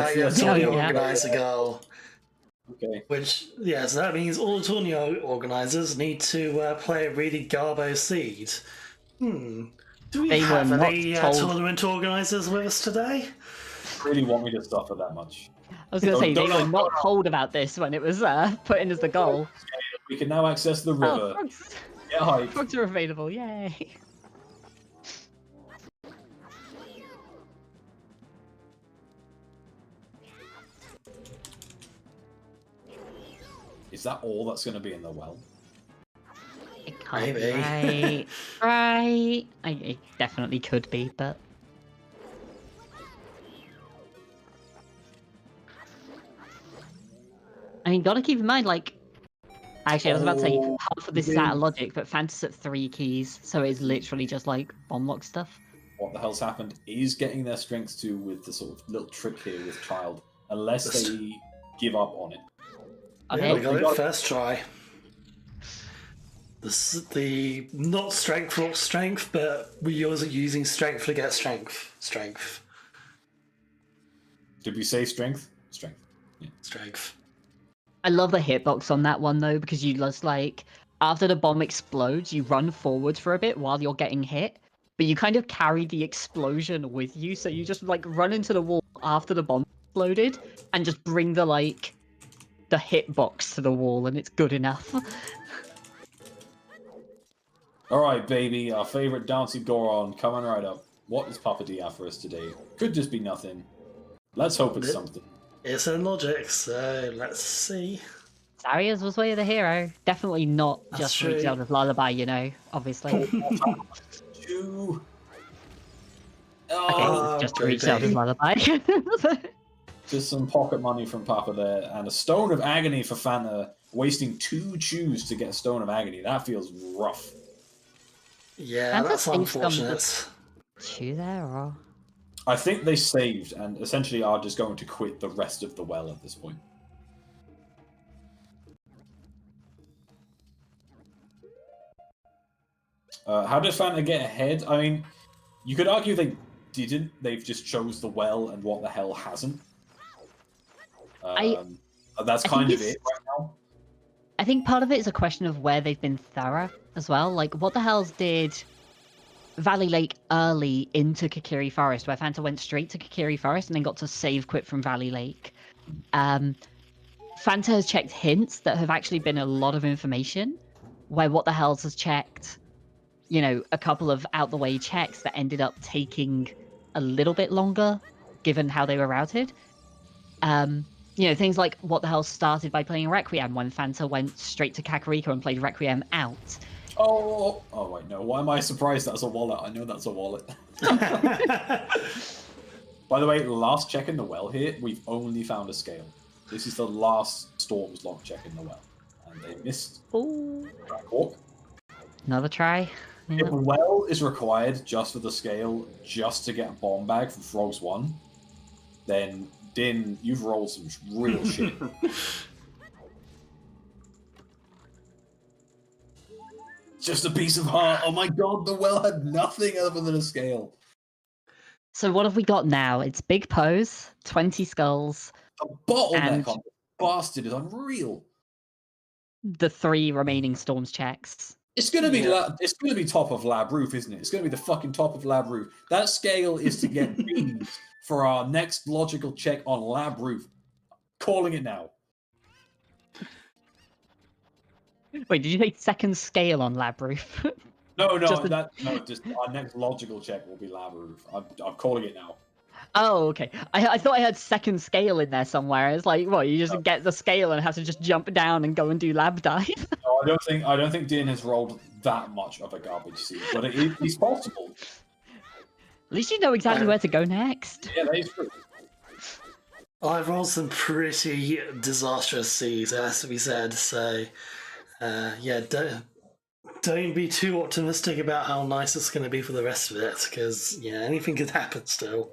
it's Yeah, the yeah. organizer goal. Okay. Which, yeah, so that means all the tournament organisers need to play a really garbo seed. Do we They were have not any told- tournament organisers with us today? Really want me to suffer that much. I was going to say, they Don't- were not told about this when it was put in as the goal. We can now access the Oh, river. frogs. Get hype. Frogs are available, yay. Is that all that's going to be in the well? It can't be Maybe. right. It definitely could be, but... I mean, gotta keep in mind, like... Actually, I was about to say, Oh, half of this is out of logic, but Fanta's at 3 keys, so it's literally just, like, bomb lock stuff. What the hell's happened is getting their strength 2 with the sort of little trick here with Child, unless they give up on it. Yeah, we Okay, got it first try. The not strength for strength, but we are using strength to get strength. Strength. Did we say strength? Strength. Yeah. Strength. I love the hitbox on that one, though, because you just, like... After the bomb explodes, you run forwards for a bit while you're getting hit, but you kind of carry the explosion with you, so you just, like, run into the wall after the bomb exploded, and just bring the, like... the hitbox to the wall, and it's good enough. Alright, baby, our favourite Dancy Goron coming right up. What does Papa D have for us today? Could just be nothing. Let's hope it's something. It's in logic, so let's see. Zarya's was way of the hero. Definitely not That's just true. for Zelda's Lullaby, you know, obviously. Two. Okay, just to reach baby. Zelda's Lullaby. Just some pocket money from Papa there, and a Stone of Agony for Fanta, wasting 2 chews to get a Stone of Agony. That feels rough. Yeah, Fanta's that's saved some unfortunate. Chew there, or... I think they saved, and essentially are just going to quit the rest of the well at this point. How did Fanta get ahead? I mean, you could argue they didn't. They've just chose the well, and what the hell hasn't. That's I kind think of it right now. I think part of it is a question of where they've been thorough as well. Like, what the hells did Valley Lake early into Kakiri Forest, where Fanta went straight to Kakiri Forest and then got to save quit from Valley Lake. Fanta has checked hints that have actually been a lot of information, where what the hells has checked, you know, a couple of out-the-way checks that ended up taking a little bit longer, given how they were routed. You know, things like what the hell started by playing Requiem when Fanta went straight to Kakariko and played Requiem out. Oh wait, no. Why am I surprised that's a wallet? I know that's a wallet. By the way, last check in the well here, we've only found a scale. This is the last Storm's log check in the well. And they missed. Ooh. Trackwalk. Another try. If Yeah. a well is required just for the scale, just to get a bomb bag from Frogs 1, then Din, you've rolled some real shit. Just a piece of heart. Oh my god, the well had nothing other than a scale. So what have we got now? It's Big Pose, 20 skulls, The bottleneck And- on this bastard is unreal. the 3 remaining Storms checks. It's gonna be Yeah. it's gonna be top of lab roof, isn't it? It's gonna be the fucking top of lab roof. That scale is to get B's for our next logical check on lab roof. Calling it now. Wait, did you say second scale on Lab Roof? No, Just a- just our next logical check will be lab roof. I'm calling it now. Oh, okay. I thought I had second scale in there somewhere. It's like, what, you just No. get the scale and have to just jump down and go and do lab dive? No, I don't think Din has rolled that much of a garbage seed, but it's possible. At least you know exactly where to go next. Yeah, that is true. I've rolled some pretty disastrous seeds, it has to be said, so yeah, don't be too optimistic about how nice it's going to be for the rest of it, because, yeah, anything could happen still.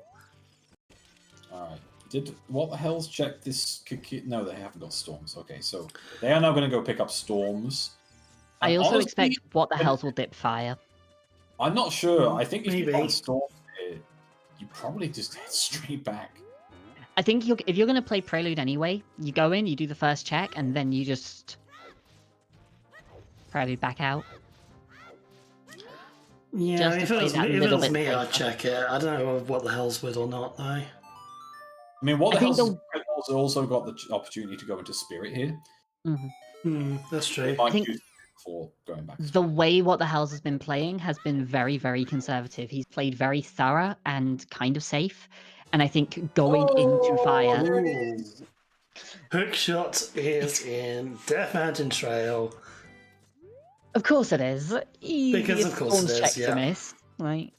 Alright. Did What the Hell's check this? No, they haven't got storms. Okay, so they are now going to go pick up storms. I And also honestly, expect What the Hells will dip fire. I'm not sure. I think if you Maybe. want storms here, you probably just head straight back. I think if you're going to play Prelude anyway, you go in, you do the first check, and then you just Prelude back out. Yeah, Just if to it play was, that if it little was bit me, I'd safer. check it. I don't know what the hells would or not, though. I mean, What I the think Hell's also got the opportunity to go into Spirit here. That's true. They might think- use it before going back. The way What the Hells has been playing has been very, very conservative. He's played very thorough and kind of safe. And I think going into fire... There it is. Hookshot is in Death Mountain Trail. Of course it is. Because of course it is, check to yeah. miss. Like,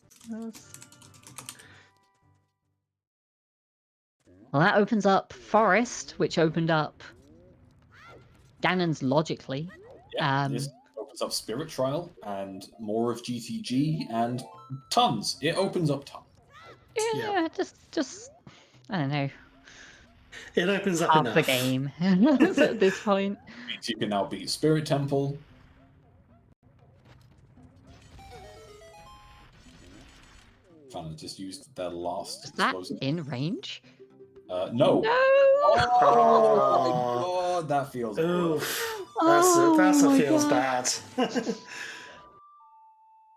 well, that opens up Forest, which opened up Ganon's logically. Yeah, this opens up Spirit Trial and more of GTG and tons. It opens up tons. Yeah, just I don't know, It opens up half enough. the game at this point. Means you can now beat Spirit Temple. Fanta just used their last Is that explosive. in range? No. No. Oh my god, that feels good. Oof. Oh That's my a feels God. bad.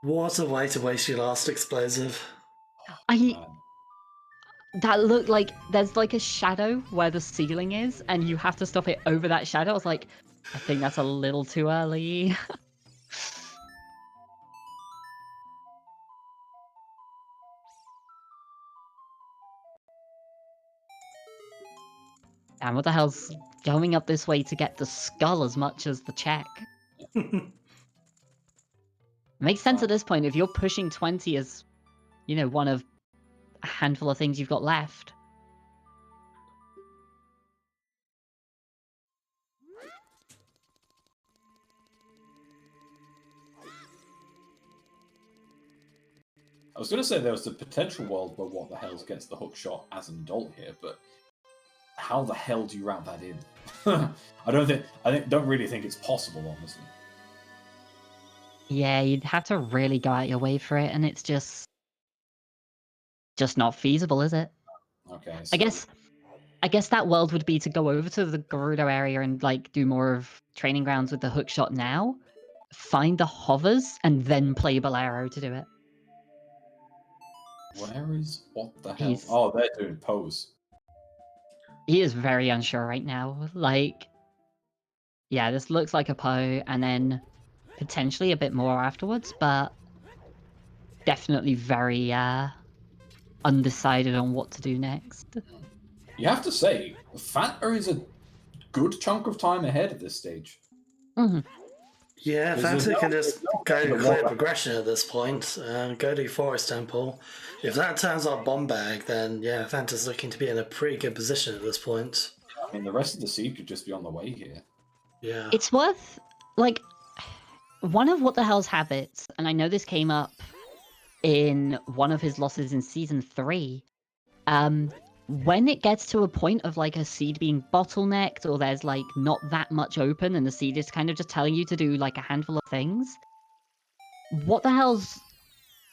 What a way to waste your last explosive. Man. That looked like there's like a shadow where the ceiling is, and you have to stop it over that shadow. I was like, I think that's a little too early. And what the hell's going up this way to get the skull as much as the check? Makes sense at this point if you're pushing 20 as, you know, one of a handful of things you've got left. I was going to say there was a potential world where What the Hells gets the hook shot as an adult here, but how the hell do you wrap that in? Don't really think it's possible, honestly. Yeah, you'd have to really go out your way for it, and it's just not feasible, is it? Okay. I guess that world would be to go over to the Gerudo area and like do more of training grounds with the hook shot now, find the hovers, and then play Bolero to do it. Where is What the Hell? He's- Oh, they're doing pose. He is very unsure right now. Like, yeah, this looks like a Poe, and then potentially a bit more afterwards, but definitely very undecided on what to do next. You have to say, Fanta is a good chunk of time ahead at this stage. Mhm. Yeah, There's Fanta can no- just there's no go way to clear walk- progression at this point and go to Forest Temple. If that turns out bomb bag, then yeah, Fanta's looking to be in a pretty good position at this point. I mean, the rest of the seed could just be on the way here. Yeah. It's worth, like, one of What the Hell's habits, and I know this came up in one of his losses in Season 3, when it gets to a point of, like, a seed being bottlenecked, or there's, like, not that much open, and the seed is kind of just telling you to do, like, a handful of things, What the Hell's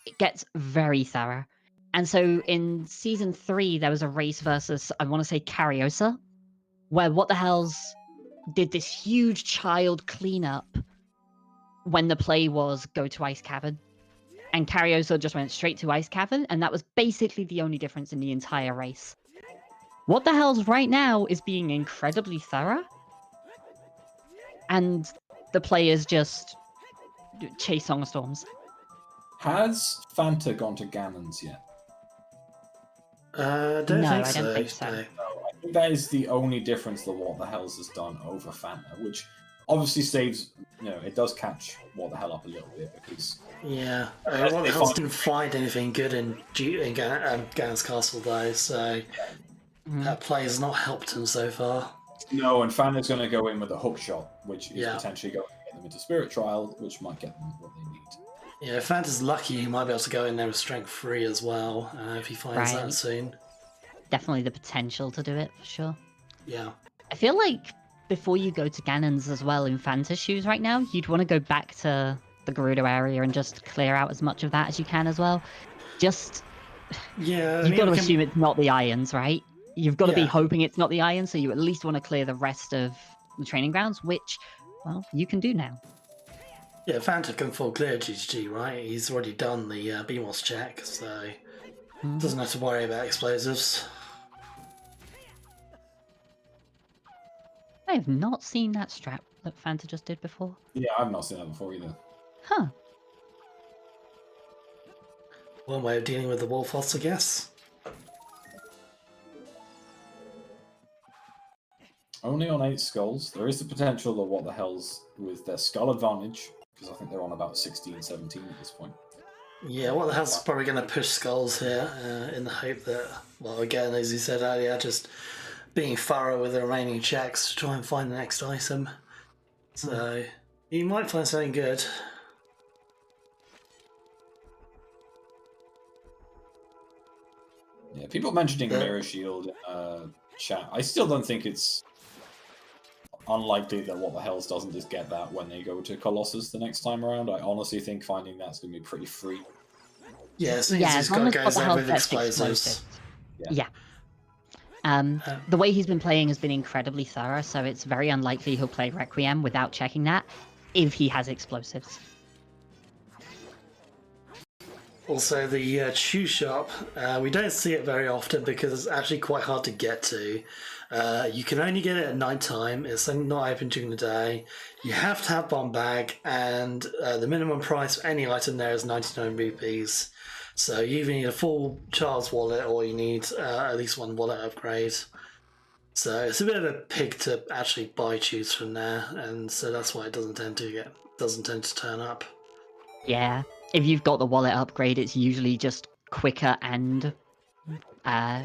it gets very thorough. And so in Season 3, there was a race versus, I want to say, Cariosa, where What the Hell's did this huge child cleanup when the play was go to Ice Cavern. And Cariosa just went straight to Ice Cavern, and that was basically the only difference in the entire race. What the Hell's right now is being incredibly thorough, and the players just chase Song of Storms. Has Fanta gone to Ganon's yet? Don't No, think I so. don't think so. no. I think that is the only difference that What the Hells has done over Fanta, which obviously saves, it does catch What the Hell up a little bit because Yeah. Unless What they the hell find- didn't find anything good in Ganon's Castle, though, so that play has not helped him so far. no, and Fanta's going to go in with a hook shot, which is Yeah. potentially going to get them them into Spirit Trial, which might get them what they need. Yeah, if Fanta's lucky, he might be able to go in there with Strength 3 as well, if he finds that Right. soon. Definitely the potential to do it, for sure. Yeah. I feel like before you go to Ganon's as well in Fanta's shoes right now, you'd want to go back to the Gerudo area and just clear out as much of that as you can as well. Just, Yeah, you've got to assume it's not the Ions, right? You've got to be Yeah. hoping it's not the Ions, so you at least want to clear the rest of the training grounds, which, well, you can do now. Yeah, Fanta can full clear GG, right? He's already done the BMOS check, so doesn't have to worry about explosives. I have not seen that strap that Fanta just did before. Yeah, I've not seen that before either. Huh. One way of dealing with the Wolfos, I guess. Only on 8 skulls. There is the potential of what the hell's with their skull advantage, because I think they're on about 16, 17 at this point. Yeah, what the hell's probably going to push skulls here in the hope that, well, again, as you said earlier, just being thorough with the remaining checks to try and find the next item. So, you might find something good. Yeah, people mentioning Mirror Shield in chat. I still don't think it's unlikely that What the Hells doesn't just get that when they go to Colossus the next time around. I honestly think finding that's going to be pretty free. Yeah, as soon as he's got to go there with explosives. Yeah. The way he's been playing has been incredibly thorough, so it's very unlikely he'll play Requiem without checking that if he has explosives. Also, the Chew Shop, we don't see it very often because it's actually quite hard to get to. You can only get it at night time. It's not open during the day. You have to have Bomb Bag, and the minimum price for any item there is 99 rupees. So you either need a full child's wallet or you need at least one wallet upgrade. So it's a bit of a pig to actually buy Chews from there, and so that's why it doesn't tend to turn up. Yeah. If you've got the wallet upgrade, it's usually just quicker and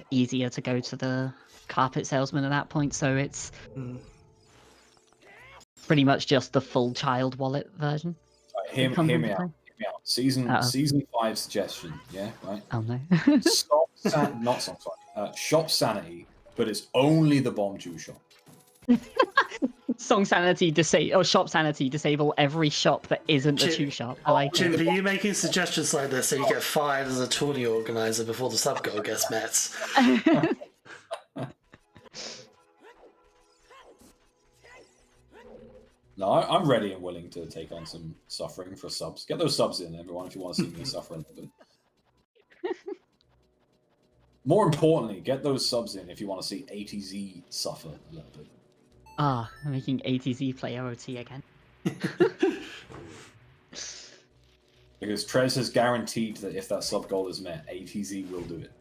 easier to go to the carpet salesman at that point, so it's pretty much just the full child wallet version. Hear me out. Season 5 suggestion, yeah, right? Oh no. Shop sanity, but it's only the bomb Jew shop. Shop sanity disable every shop that isn't the Chew Shop. I like Jim, it. are you making suggestions like this so you get fired as a tourney organizer before the sub goal gets met? No, I'm ready and willing to take on some suffering for subs. Get those subs in, everyone, if you want to see me suffer a little bit. More importantly, get those subs in if you want to see ATZ suffer a little bit. Ah, I'm making ATZ play OoT again. Because Trez has guaranteed that if that sub goal is met, ATZ will do it.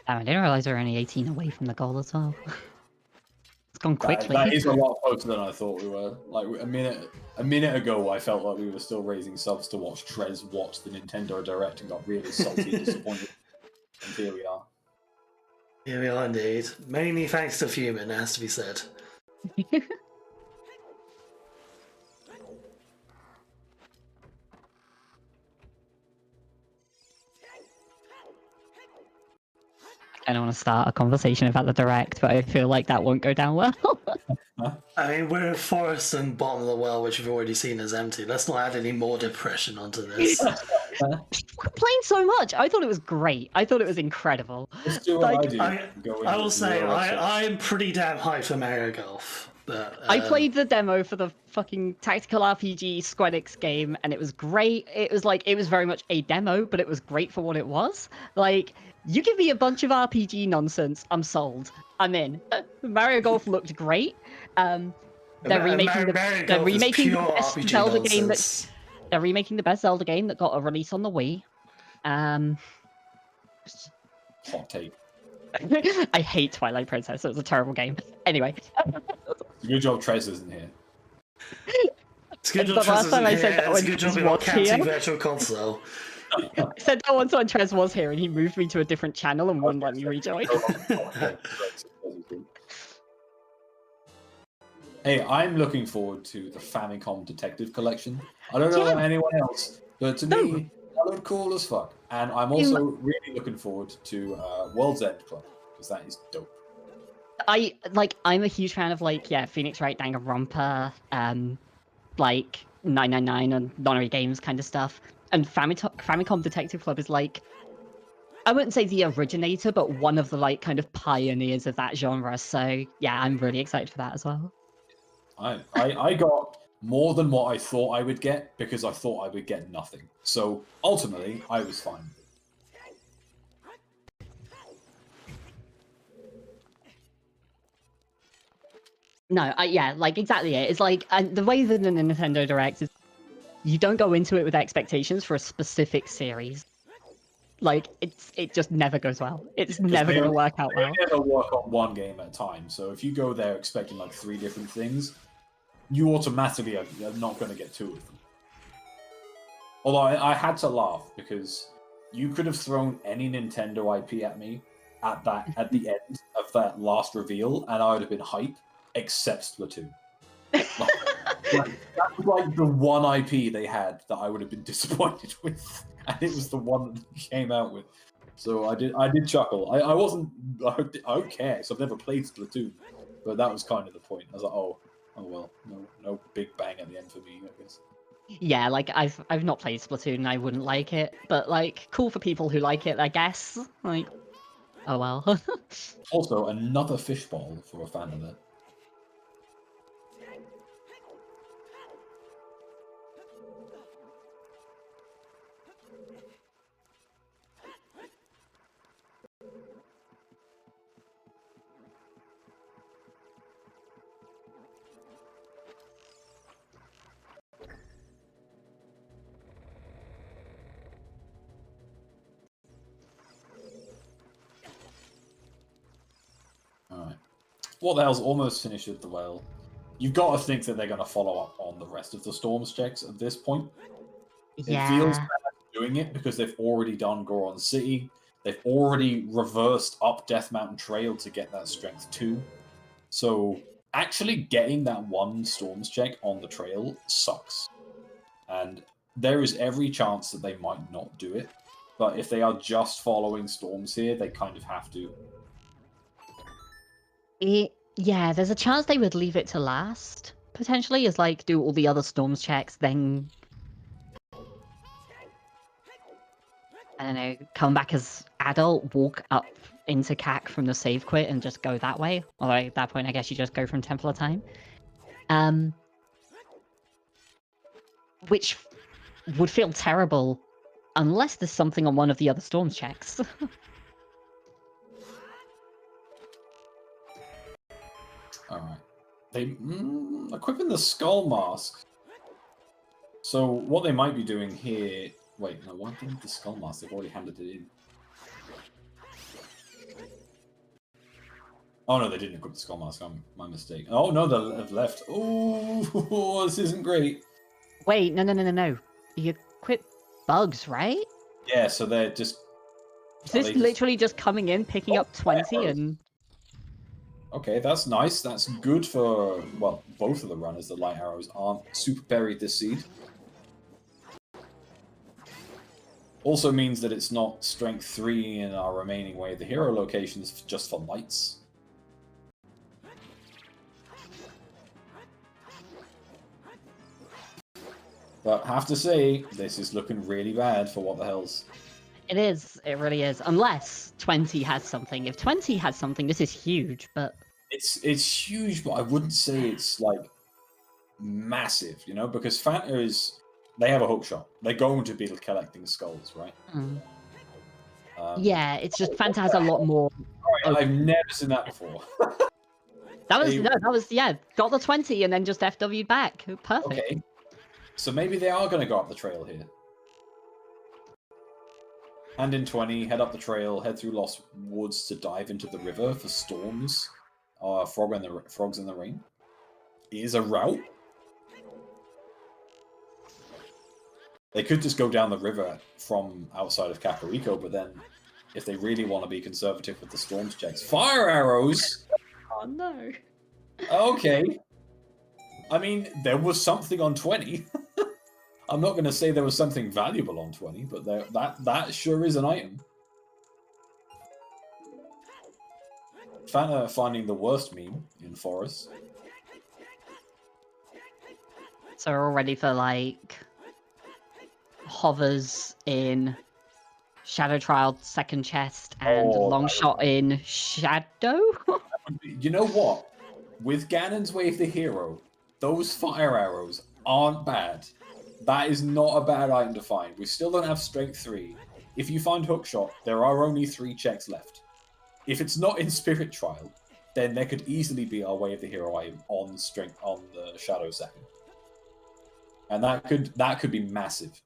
Damn, I didn't realize we were only 18 away from the goal as well. It's gone quickly. That is a lot closer than I thought we were. Like a minute ago, I felt like we were still raising subs to watch Trez watch the Nintendo Direct and got really salty and disappointed. And here we are. Here we are indeed. Mainly thanks to Fuming, it has to be said. I don't want to start a conversation about the Direct, but I feel like that won't go down well. I mean, we're in Forest and Bottom of the Well, which we've already seen as empty. Let's not add any more depression onto this. Complained so much. I thought it was great. I thought it was incredible. Let's do what I do. I will say, I'm pretty damn hyped for Mario Golf. But, I played the demo for the fucking tactical RPG Squenix game, and it was great. It was very much a demo, but it was great for what it was. Like, you give me a bunch of RPG nonsense, I'm sold. I'm in. Mario Golf looked great. They're remaking the best Zelda game that they're remaking the best Zelda game that got a release on the Wii. Hot take. I hate Twilight Princess. It was a terrible game. Anyway. Good job Trez isn't here. It's good The job last Trez time isn't I here, said and that it's a when good job Trez we got was Captain here. Virtual Console. I said that once when Trez was here and he moved me to a different channel and wouldn't let me rejoin. Hey, I'm looking forward to the Famicom Detective Collection. I don't know about anyone else, but to me, that looked cool as fuck. And I'm also really looking forward to World's End Club, because that is dope. I'm a huge fan of Phoenix Wright, Danganronpa, like 999 and Nonary Games kind of stuff. And Famicom Detective Club is like, I wouldn't say the originator, but one of the kind of pioneers of that genre. So yeah, I'm really excited for that as well. I got more than what I thought I would get because I thought I would get nothing. So ultimately, I was fine. No, exactly it. It's like the way that the Nintendo Direct is, you don't go into it with expectations for a specific series. Like it just never goes well. It's never going to work out well. They never work on one game at a time. So if you go there expecting like 3 different things, you automatically are not going to get 2 of them. Although I had to laugh because you could have thrown any Nintendo IP at me at the end of that last reveal, and I would have been hype, except Splatoon. That was like the one IP they had that I would have been disappointed with, and it was the one that they came out with. So I did chuckle. I don't care, so I've never played Splatoon, but that was kind of the point. I was like, oh well, no big bang at the end for me, I guess. Yeah, I've not played Splatoon and I wouldn't like it, but cool for people who like it, I guess. Oh well. Also, another fishbowl for a fan of that. Alright. What the hell's almost finished with the whale? You've got to think that they're going to follow up on the rest of the Storms checks at this point. Yeah. It feels bad doing it because they've already done Goron City. They've already reversed up Death Mountain Trail to get that Strength 2. So actually getting that one Storms check on the trail sucks. And there is every chance that they might not do it. But if they are just following Storms here, they kind of have to. Yeah, there's a chance they would leave it to last, potentially, as do all the other Storms checks, then I don't know, come back as adult, walk up into CAC from the save quit and just go that way. Although at that point, I guess you just go from Temple of Time. Which would feel terrible unless there's something on one of the other Storms checks. Alright. They equipping the Skull Mask. So what they might be doing here... Wait, no, why didn't the Skull Mask? They've already handed it in. Oh no, they didn't equip the Skull Mask. My mistake. Oh no, they've left. Oh, this isn't great. Wait, no. You equip bugs, right? Yeah, so they're just... Is this literally just coming in, picking up 20 and... Okay, that's nice. That's good for, well, both of the runners. The light arrows aren't super buried this seed. Also means that it's not strength 3 in our remaining wave. The hero locations just for lights. But have to say, this is looking really bad for what the hell's. It is. It really is. Unless 20 has something. If 20 has something, this is huge, but... It's huge, but I wouldn't say it's, massive, you know? Because Fanta is... They have a hook shot. They're going to be collecting skulls, right? Mm. Yeah, it's just Fanta has a lot more... Right, I've never seen that before. that was, got the 20 and then just FW'd back. Perfect. Okay. So maybe they are going to go up the trail here. And in 20, head up the trail, head through Lost Woods to dive into the river for storms. Frogs in the Rain is a route. They could just go down the river from outside of Kakariko, but then if they really want to be conservative with the storms checks, fire arrows! Oh no. Okay. I mean, there was something on 20. I'm not going to say there was something valuable on 20, but that sure is an item. Fanta finding the worst meme in Forest. So we're all ready for like hovers in Shadow Trial second chest and long shot in Shadow. You know what? With Ganon's Wave the Hero, those fire arrows aren't bad. That is not a bad item to find. We still don't have Strength 3. If you find Hookshot, there are only 3 checks left. If it's not in Spirit Trial, then there could easily be our Wave the Hero item on the Shadow second. And that could be massive.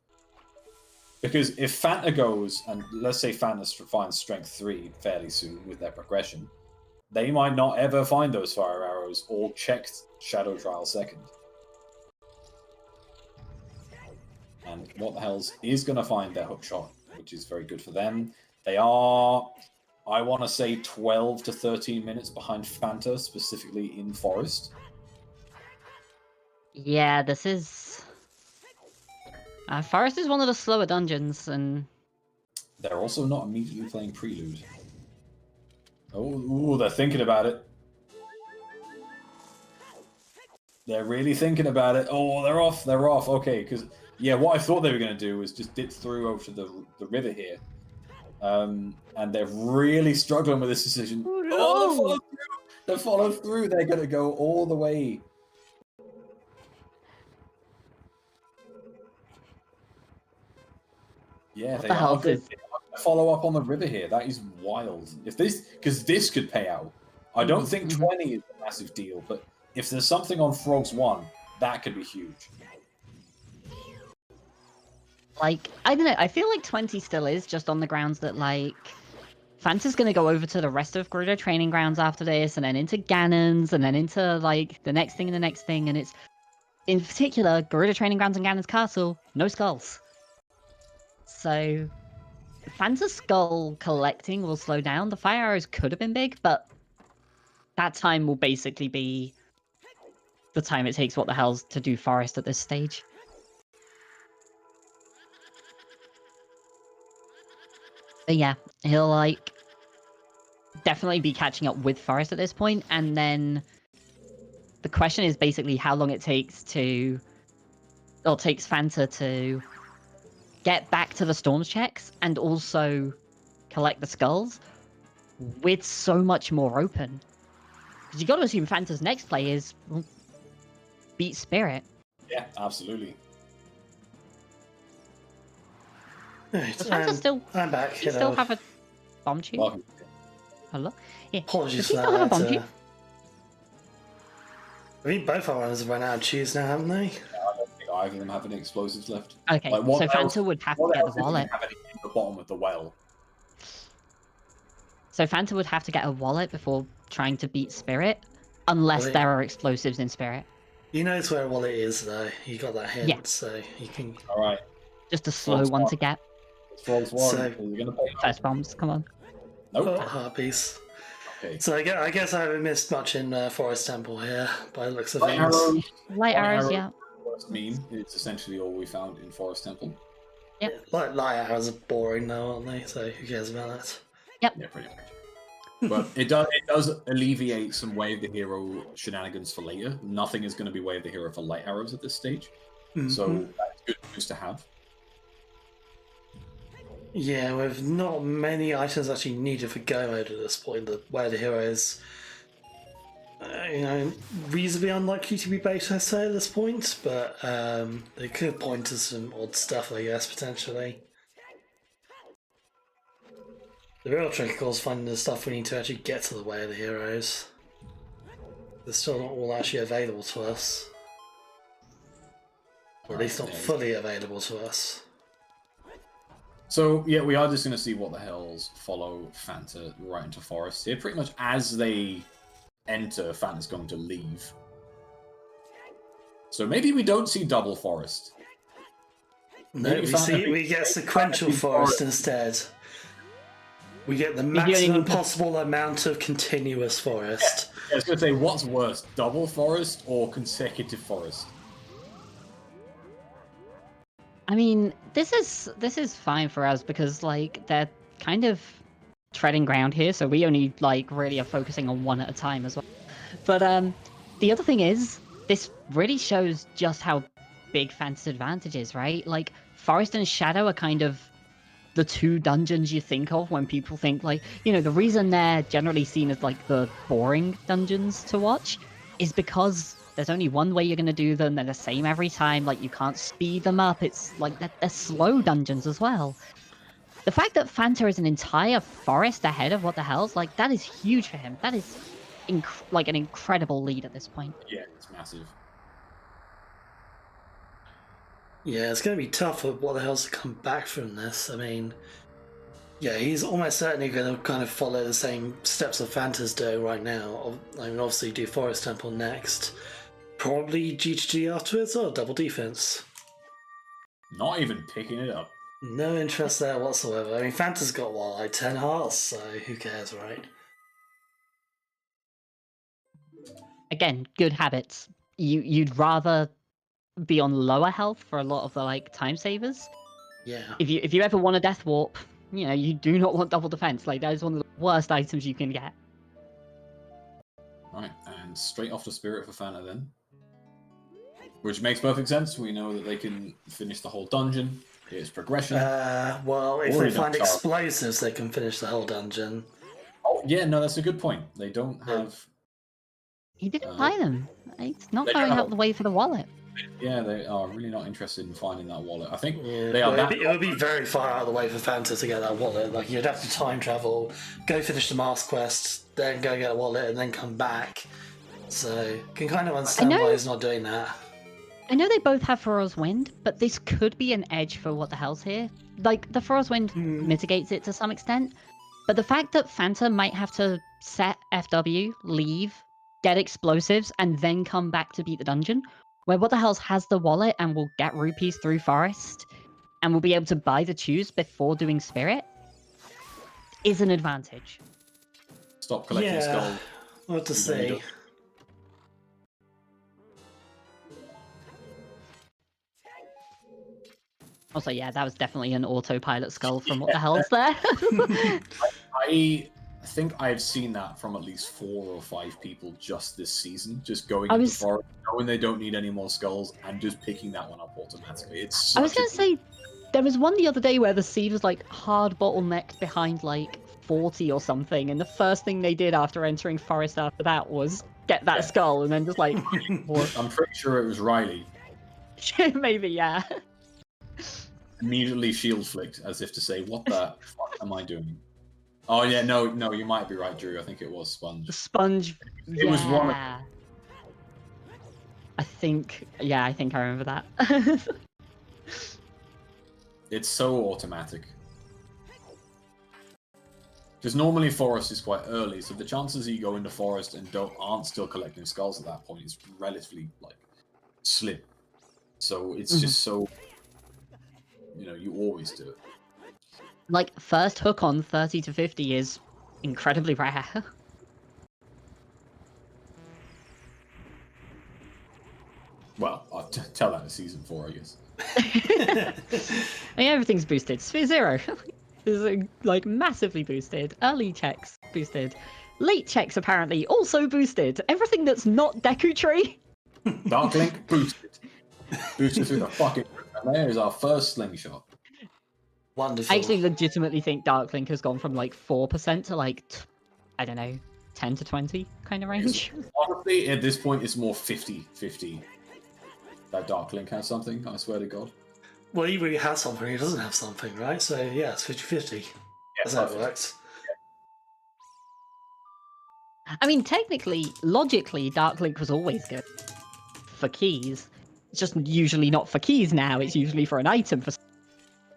Because if Fanta goes, and let's say Fanta finds Strength 3 fairly soon with their progression, they might not ever find those fire arrows or check Shadow Trial second. And What the Hells is going to find their Hookshot, which is very good for them. They are, I want to say, 12 to 13 minutes behind Fanta, specifically in Forest. Yeah, this is... Forest is one of the slower dungeons, and... They're also not immediately playing Prelude. Oh, they're thinking about it. They're really thinking about it. Oh, they're off. Okay, because, yeah, what I thought they were going to do was just dip through over to the river here. And they're really struggling with this decision. Oh, no. Oh, they followed through. They're going to go all the way. Yeah, they are going to follow up on the river here. That is wild. Because this could pay out. I don't think 20 is a massive deal, but if there's something on Frogs 1, that could be huge. Like, I don't know, I feel like 20 still is, just on the grounds that, like, Fanta's gonna go over to the rest of Gerudo Training Grounds after this, and then into Ganon's, and then into, like, the next thing and the next thing, and it's, in particular, Gerudo Training Grounds and Ganon's Castle, no skulls. So, Fanta's skull collecting will slow down. The fire arrows could have been big, but that time will basically be the time it takes What the Hells to do Forest at this stage. But yeah, he'll, like, definitely be catching up with Forest at this point, and then the question is basically how long it takes Fanta to get back to the storms checks and also collect the skulls with so much more open. Because you got to assume Fanta's next play is beat Spirit. Yeah, absolutely. Right, Does Fanta still? I'm back. Does he still have a bomb tube? Welcome. Hello? Yeah. Apologies Does he for still have a bomb that. tube? I think both our runners have run out of cheese now, haven't they? I don't think either of them have any explosives left. Okay, Like, so what else- Fanta would have to What get else the did he wallet. have anything in the bottom of the well? So Fanta would have to get a wallet before trying to beat Spirit, unless Well, there are explosives in Spirit. He knows where Wallet is, though. He got that hint, Yeah. so he can. All right, Just a slow Frogs one one. to get. it's Frogs 1. So- Are you going to play? First bombs, come on. Oh, Nope. Harpies. Okay. So I guess I haven't missed much in Forest Temple here, by the looks of Light things. arrows. Light Light arrows, arrows. yeah. Worst meme. It's essentially all we found in Forest Temple. Light arrows are boring, though, aren't they? So who cares about that? Yeah, pretty much. But it does alleviate some Wave the Hero shenanigans for later. Nothing is going to be Wave the Hero for light arrows at this stage. So Mhm. that's good news to have. Yeah, with not many items actually needed for go mode at this point, where the hero is, reasonably unlikely to be bait, I say, at this point, but they could point to some odd stuff, I guess, potentially. The real trick, of course, finding the stuff we need to actually get to the way of the heroes. They're still not all actually available to us. Or at least not fully available to us. So, yeah, we are just going to see what the hells follow Fanta right into Forest here. Pretty much as they enter, Fanta's going to leave. So maybe we don't see double Forest. No, we get sequential Forest instead. We get the maximum possible amount of continuous Forest. Yeah, I was going to say, what's worse, double Forest or consecutive Forest? I mean, this is fine for us because like they're kind of treading ground here, so we only like really are focusing on one at a time as well. But the other thing is, this really shows just how big Fanta's advantage is, right? Like Forest and Shadow are kind of the two dungeons you think of when people think like, you know, the reason they're generally seen as like the boring dungeons to watch is because there's only one way you're going to do them. They're the same every time. Like, you can't speed them up. It's like they're slow dungeons as well. The fact that Fanta is an entire forest ahead of what the hell's like, that is huge for him. That is like an incredible lead at this point. Yeah, it's massive. Yeah, it's going to be tough for what the hell's to come back from this. I mean, yeah, he's almost certainly going to kind of follow the same steps of Fanta's doing right now. I mean, obviously do Forest Temple next. Probably GTG afterwards, or double defense. Not even picking it up. No interest there whatsoever. I mean, Fanta's got, what, like 10 hearts, so who cares, right? Again, good habits. You'd rather be on lower health for a lot of the like time savers. Yeah. If you ever want a death warp, you know, you do not want double defense. Like, that is one of the worst items you can get. Right, and straight off to Spirit for Fanta then. Which makes perfect sense. We know that they can finish the whole dungeon. It's progression. Well, if they find explosives, they can finish the whole dungeon. Oh, yeah, no, that's a good point. They don't have... He didn't buy them. It's not going out the way for the wallet. Yeah, they are really not interested in finding that wallet. I think yeah, they are. It would be very far out of the way for Fanta to get that wallet. Like, you'd have to time travel, go finish the mask quest, then go get a wallet, and then come back. So, can kind of understand why he's not doing that. I know they both have Furrow's Wind, but this could be an edge for what the hell's here. Like, the Furrow's Wind mitigates it to some extent, but the fact that Fanta might have to set FW, leave, get explosives, and then come back to beat the dungeon, where what the hell's has the wallet and will get rupees through Forest, and will be able to buy the choose before doing Spirit, is an advantage. Stop collecting skulls. What to say? Also, yeah, that was definitely an autopilot skull from what the hell's there. I think I've seen that from at least 4 or 5 people just this season, just going into Forest, knowing they don't need any more skulls, and just picking that one up automatically. I was going to say, there was one the other day where the seed was like hard bottlenecked behind like 40 or something, and the first thing they did after entering Forest after that was get that skull, and then just like... I'm pretty sure it was Riley. Maybe, yeah. Immediately shield flicked, as if to say, what the fuck am I doing? Oh yeah, no, you might be right, Drew. I think it was Sponge. Sponge, it was one. I think I remember that. It's so automatic. Because normally Forest is quite early, so the chances that you go into Forest and aren't still collecting skulls at that point is relatively like slim. So it's just so, you always do it. Like, first hook on 30 to 50 is incredibly rare. Well, I'll tell that in Season 4, I guess. I mean, everything's boosted. Sphere 0 is like massively boosted. Early checks boosted. Late checks apparently also boosted. Everything that's not Deku Tree. Dark Link boosted. Boosted through the fucking... And there is our first slingshot. Wonderful. I actually legitimately think Dark Link has gone from like 4% to like, I don't know, 10 to 20 kind of range. Honestly, at this point, it's more 50-50. That Dark Link has something, I swear to God. Well, he really has something, he doesn't have something, right? So yeah, it's 50-50. That's how it works. I mean, technically, logically, Dark Link was always good for keys. It's just usually not for keys now, it's usually for an item for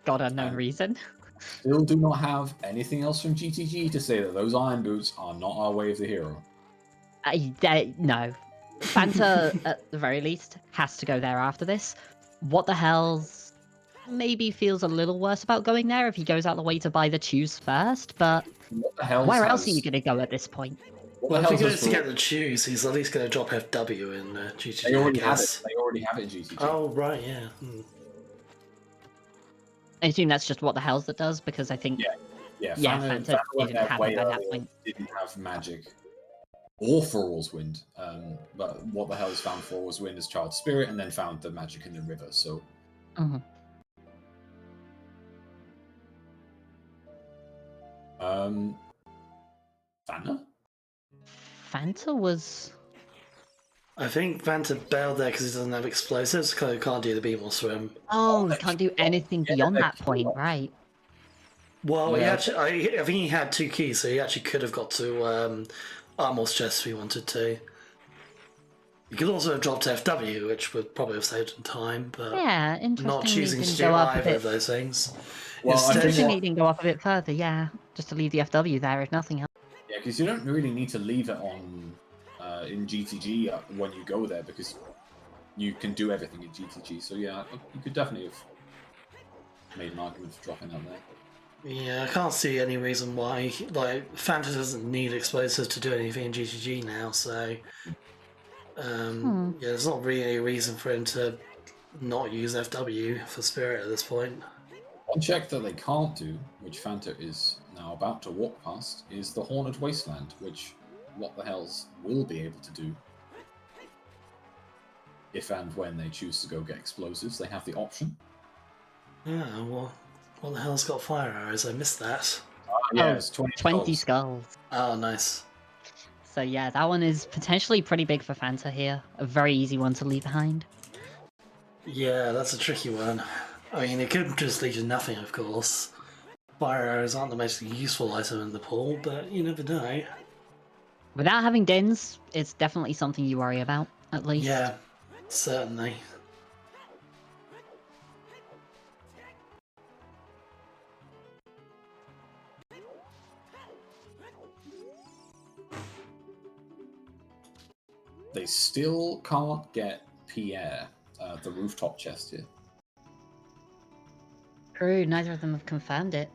God unknown reason. Still do not have anything else from GTG to say that those iron boots are not our way of the hero. No. Fanta, at the very least, has to go there after this. What the hell's maybe feels a little worse about going there if he goes out the way to buy the choose first, but What the hell? where else are you going to go at this point? Well, if he goes to get the choose, he's at least going to drop FW in GTG. They already I have guess. it. They already have it in GTG. Oh, right, yeah. I assume that's just what the hell's that does, because I think Yeah, Fanta went didn't there have way it by that earlier, point. didn't have magic or Furor's Wind. But what the hell's found Furor's Wind is Child Spirit, and then found the magic in the river. So. Mhm. Fanta? Fanta was... I think Fanta bailed there because he doesn't have explosives, because he can't do the beam or swim. Oh, he can't do anything beyond that point, right? Well, he Yeah. actually, I think he had 2 keys, so he actually could have got to Armor's chest if he wanted to. He could also have dropped FW, which would probably have saved him time, but Yeah, interesting. not choosing he to didn't do go up a either bit. of those things. Well, I Instead, think Interesting what- he didn't go up a bit further, yeah. Just to leave the FW there, if nothing else. Yeah, because you don't really need to leave it on in GTG when you go there, because you can do everything in GTG. So yeah, you could definitely have made an argument for dropping that there. Yeah, I can't see any reason why. Like, Fanta doesn't need explosives to do anything in GTG now, so yeah, there's not really any reason for him to not use FW for Spirit at this point. One check that they can't do, which Fanta is now about to walk past, is the Haunted Wasteland, which what the hells will be able to do if and when they choose to go get explosives. They have the option. Yeah, well, what the hell's got fire arrows? I missed that. Yeah, Oh, it's 20 20 skulls. skulls. Oh, nice. So yeah, that one is potentially pretty big for Fanta here. A very easy one to leave behind. Yeah, that's a tricky one. I mean, it could just lead to nothing, of course. Fire arrows aren't the most useful item in the pool, but you never know. Without having Dins, it's definitely something you worry about, at least. Yeah, certainly. They still can't get Pierre, the rooftop chest here. True, neither of them have confirmed it.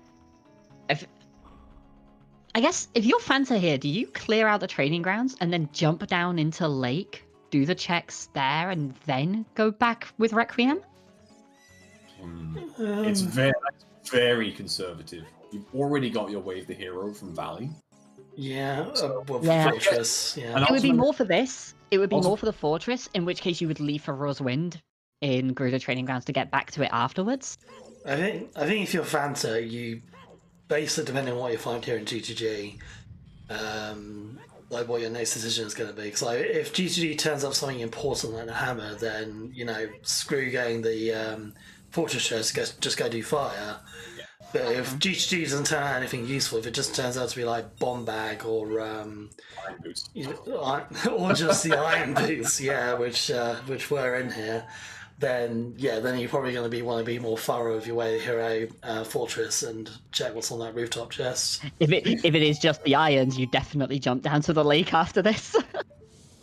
I guess if you're Fanta here, do you clear out the training grounds and then jump down into Lake, do the checks there, and then go back with Requiem? It's very conservative. You've already got your Wave the Hero from Valley. Yeah, well, Yeah. Fortress, yeah. And It would be ultimately- more for this. It would be Also- more for the Fortress, in which case you would leave for Roswind in Gruder Training Grounds to get back to it afterwards. I think if you're Fanta, you base it depending on what you find here in GTG, like what your next decision is going to be. Because like, if GTG turns up something important like the hammer, then you know, screw getting the fortress chest, just go do fire. But if GTG doesn't turn out anything useful, if it just turns out to be like bomb bag or Iron Boots. or just the iron boots, yeah, which were in here, then you're probably going to want to be more thorough with your way hero fortress and check what's on that rooftop chest. If it is just the irons, you definitely jump down to the lake after this.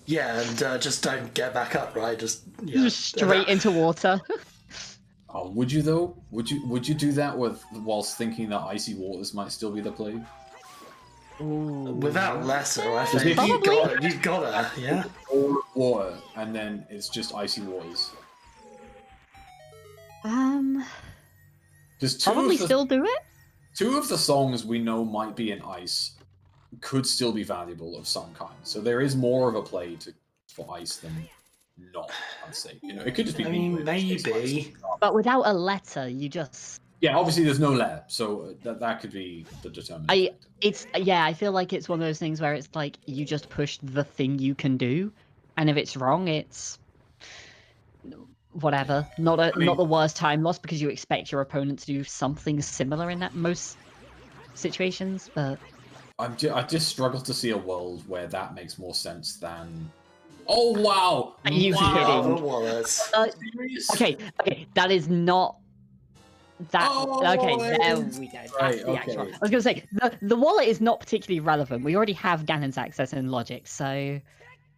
Yeah, and just don't get back up, right? Just Straight into water. Oh, would you though? Would you do that whilst thinking that icy waters might still be the play? Without lesser, I think Probably. you've got to, yeah. All water, and then it's just icy waters. Just Probably still do it. two of the songs we know might be in ice could still be valuable of some kind. So there is more of a play for ice than not, I'd say. You know, it could just be. I mean, Meatwave, which takes maybe. ice. But without a letter, you just... Yeah, obviously there's no letter, so that could be the determinant. I feel like it's one of those things where it's like, you just push the thing you can do, and if it's wrong, it's... whatever. Not the worst time loss, because you expect your opponent to do something similar in that most situations, but... I just struggle to see a world where that makes more sense than... Oh, wow! Are you wow. kidding? Wallets. Serious? Okay, that is not That okay, Oh, there we go. right, That's the actual. okay. I was gonna say the wallet is not particularly relevant. We already have Ganon's access in logic, so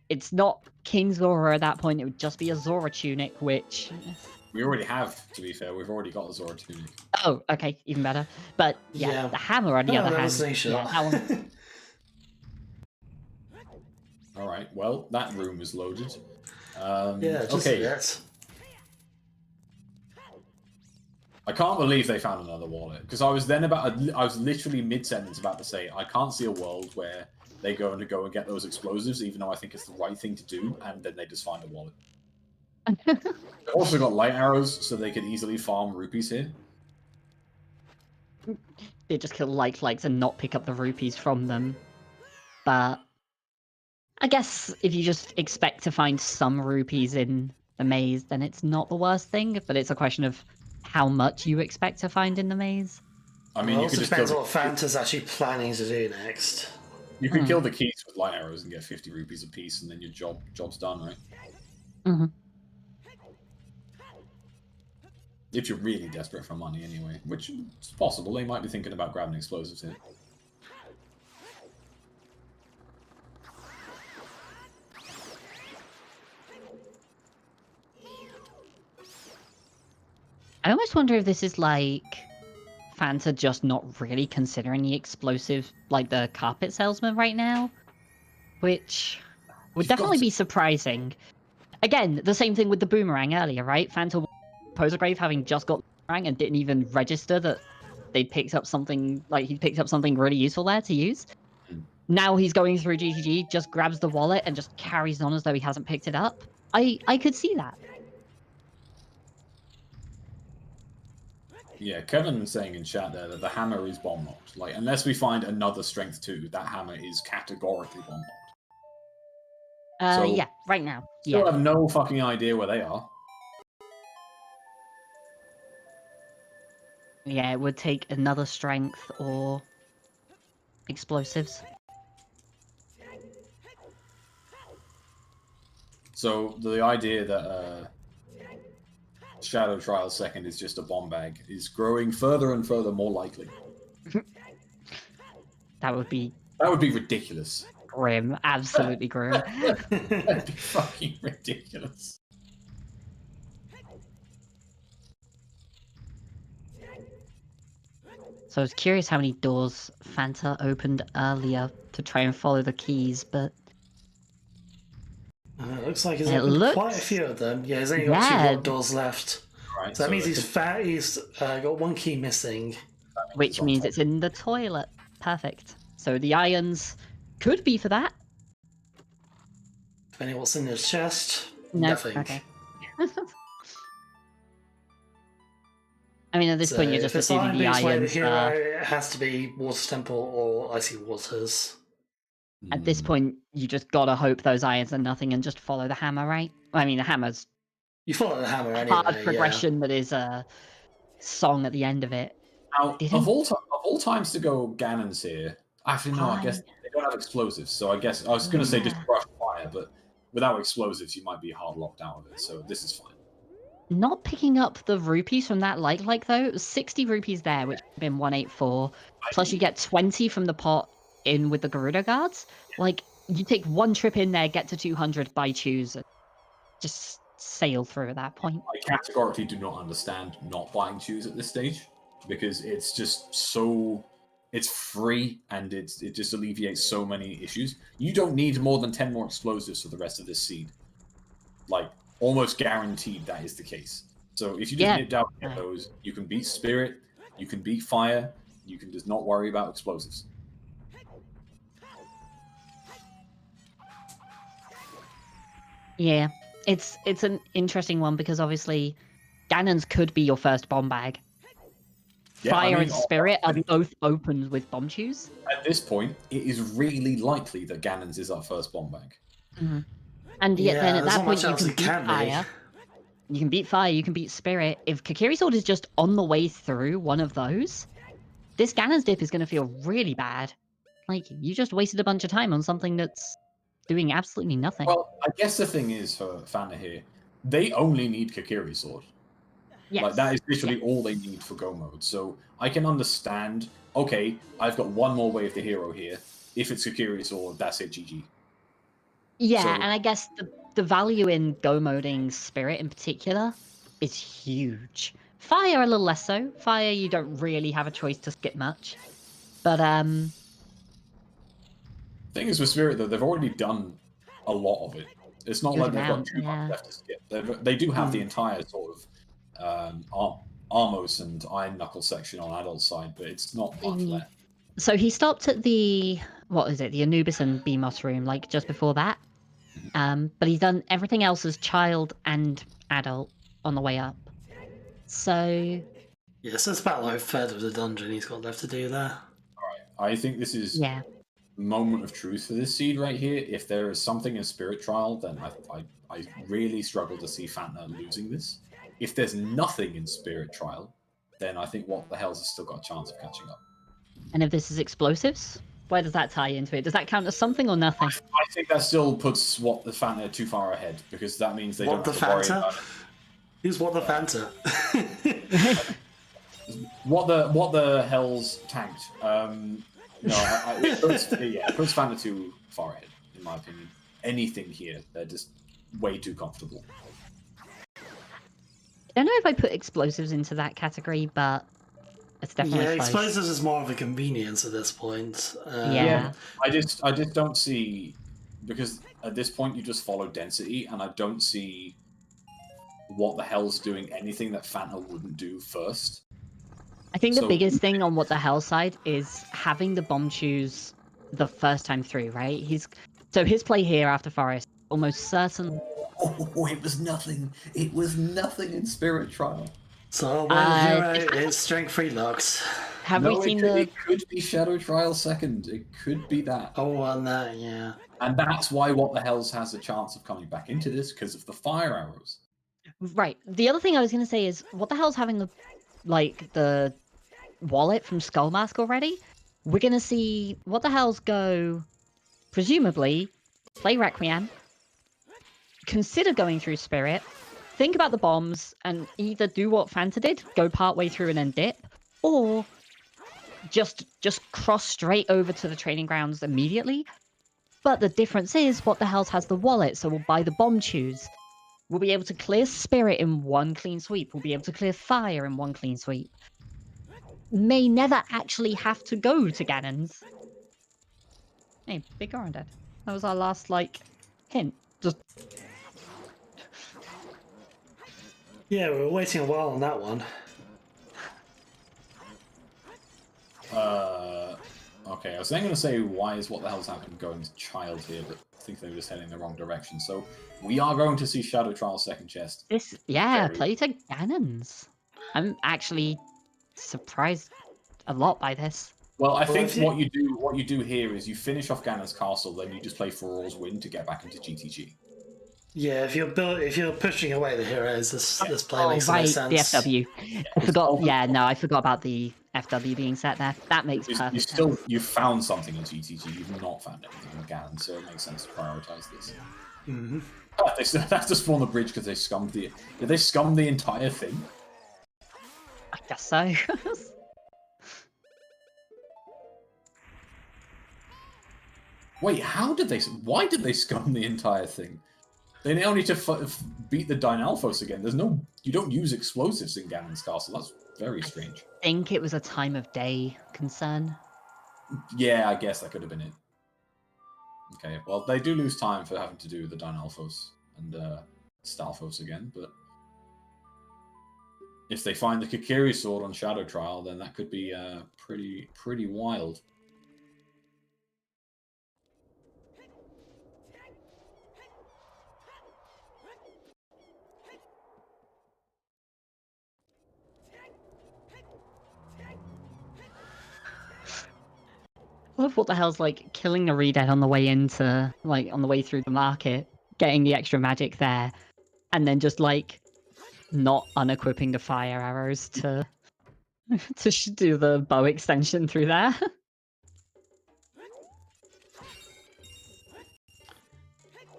it's not King Zora at that point. It would just be a Zora tunic, which. We already have, to be fair. We've already got the Zora tunic. Oh, okay, even better. But yeah, the hammer on the other that hand, was an yeah, shot. that one. All right. Well, that room is loaded. Yeah, just okay. a bit. I can't believe they found another wallet because I was literally mid-sentence about to say I can't see a world where they go and get those explosives, even though I think it's the right thing to do, and then they just find a wallet. They've also got light arrows, so they could easily farm rupees here. They just kill likes and not pick up the rupees from them. But I guess if you just expect to find some rupees in the maze, then it's not the worst thing. But it's a question of how much you expect to find in the maze. I mean, Well, you it could also just depends go what Fanta's actually planning to do next. You can kill the keys with light arrows and get 50 rupees a piece, and then your job's done, right? Mm-hmm. If you're really desperate for money, anyway, which is possible. They might be thinking about grabbing explosives here. I almost wonder if this is like Fanta just not really considering the explosive, like the carpet salesman right now, which would definitely be surprising. Again, the same thing with the boomerang earlier, right? Fanta Posegrave having just got the boomerang and didn't even register that they picked up something, like he picked up something really useful there to use. Now he's going through GTG, just grabs the wallet and just carries on as though he hasn't picked it up. I could see that. Yeah, Kevin was saying in chat there that the hammer is bomb locked. Like, unless we find another strength 2, that hammer is categorically bomb locked. So, yeah, right now. Still have no fucking idea where they are. Yeah, it would take another strength or explosives. So the idea that Shadow Trial 2nd is just a bomb bag is growing further and further more likely. That would be ridiculous. Grim, absolutely grim. That'd be fucking ridiculous. So I was curious how many doors Fanta opened earlier to try and follow the keys, but it looks like he's opened quite a few of them. Yeah, he's only got 2 doors left. Right, so that means he's got 1 key missing. Which means it's in the toilet. Perfect. So the irons could be for that. Depending what's in his chest. No, Nothing. okay. I mean, at this point, you're just assuming the irons. The hero, it has to be Water Temple or Icy Waters. At this point, you just gotta hope those irons are nothing and just follow the hammer, right? I mean, the hammer's you follow the hammer anyway. Hard progression that is a song at the end of it. Now, of all times to go Ganon's here, actually no, I guess they don't have explosives, so I guess I was going to say just brush fire, but without explosives, you might be hard locked out of it. So this is fine. Not picking up the rupees from that like though, it was 60 rupees there, which would have been 184. Plus you get 20 from the pot in with the Garuda guards. Like, you take 1 trip in there, get to 200, buy choose, and just sail through at that point. I categorically do not understand not buying choose at this stage, because it's just so... It's free, and it just alleviates so many issues. You don't need more than 10 more explosives for the rest of this seed. Like, almost guaranteed that is the case. So if you just nip down and get those, you can beat Spirit, you can beat Fire, you can just not worry about explosives. Yeah, it's an interesting one, because obviously Ganon's could be your first bomb bag. Fire and Spirit are both opened with bomb shoes. At this point, it is really likely that Ganon's is our first bomb bag. Mm-hmm. And yet then at that point you can beat Fire. You can beat Fire, you can beat Spirit. If Kakiri Sword is just on the way through one of those, this Ganon's dip is going to feel really bad. Like, you just wasted a bunch of time on something that's doing absolutely nothing. Well, I guess the thing is for Fanta here, they only need Kakiri Sword. Yes. Like that is literally all they need for go mode. So I can understand. Okay, I've got one more wave the hero here. If it's a curious sword, that's it. GG. Yeah, So- and I guess the value in go moding Spirit in particular is huge. Fire a little less so. Fire, you don't really have a choice to skip much. But thing is with Spirit though, they've already done a lot of it. It's not Good like they've got amount, too yeah. much left to skip. They do have the entire sort of Armos and Iron Knuckle section on adult side, but it's not much left. So he stopped at the what is it, the Anubis and Beamos room, like just before that. But he's done everything else as child and adult on the way up. So yeah, so it's about like a third of the dungeon he's got left to do there. Alright. I think this is moment of truth for this seed right here. If there is something in Spirit Trial, then I really struggle to see Fanta losing this. If there's nothing in Spirit Trial, then I think What the Hell's has still got a chance of catching up. And if this is explosives, where does that tie into it? Does that count as something or nothing? I think that still puts What the Fanta too far ahead, because that means they What don't the have to worry Fanta? about it. Who's What the Fanta? What the Hell's tanked? No, it puts Fanta too far ahead, in my opinion. Anything here, they're just way too comfortable. I don't know if I put explosives into that category, but it's definitely close. Explosives is more of a convenience at this point. Yeah. I just don't see, because at this point you just follow density, and I don't see What the Hell's doing anything that Fanta wouldn't do first. I think the biggest thing on What the Hell side is having the bomb choose the first time through, right? So his play here after Forest, almost certain. Oh, it was nothing. It was nothing in Spirit Trial. So when hero is strength 3 locked. Have we seen It could be Shadow Trial second. It could be that. Oh, on that, yeah. And that's why What the Hell's has a chance of coming back into this, because of the fire arrows. Right. The other thing I was going to say is, What the Hell's having the wallet from Skullmask already? We're going to see What the Hell's go, presumably, play Requiem, consider going through Spirit, think about the bombs, and either do what Fanta did, go partway through and then dip, or just cross straight over to the training grounds immediately. But the difference is, What the Hell's has the wallet, so we'll buy the bomb choose. We'll be able to clear Spirit in one clean sweep. We'll be able to clear Fire in one clean sweep. May never actually have to go to Ganon's. Hey, Big Gorondad. That was our last, hint. Just... Yeah, we were waiting a while on that one. Okay, I was then going to say, why is What the Hell's happening going to child here, but I think they were just heading the wrong direction. So we are going to see Shadow Trial second chest. Play to Ganon's. I'm actually surprised a lot by this. Well, I think what you do here is you finish off Ganon's castle, then you just play For All's Win to get back into GTG. Yeah, if you're pushing away the heroes, this play makes no sense. The FW. I forgot. Yeah, no, I forgot about the FW being set there. That makes perfect sense. You found something in GTG. You've not found anything in Ganon, so it makes sense to prioritize this. Mm-hmm. They have to spawn the bridge because they scummed the. Did they scum the entire thing? I guess so. Wait, how did they? Why did they scum the entire thing? They now need to beat the Dynalphos again. There's no. You don't use explosives in Ganon's castle. That's very strange. I think it was a time of day concern. Yeah, I guess that could have been it. Okay, well, they do lose time for having to do the Dynalphos and Stalfos again, but if they find the Kikiri sword on Shadow Trial, then that could be pretty wild. I love What the Hell's killing a Redead on the way into, on the way through the market, getting the extra magic there, and then just not unequipping the fire arrows to do the bow extension through there.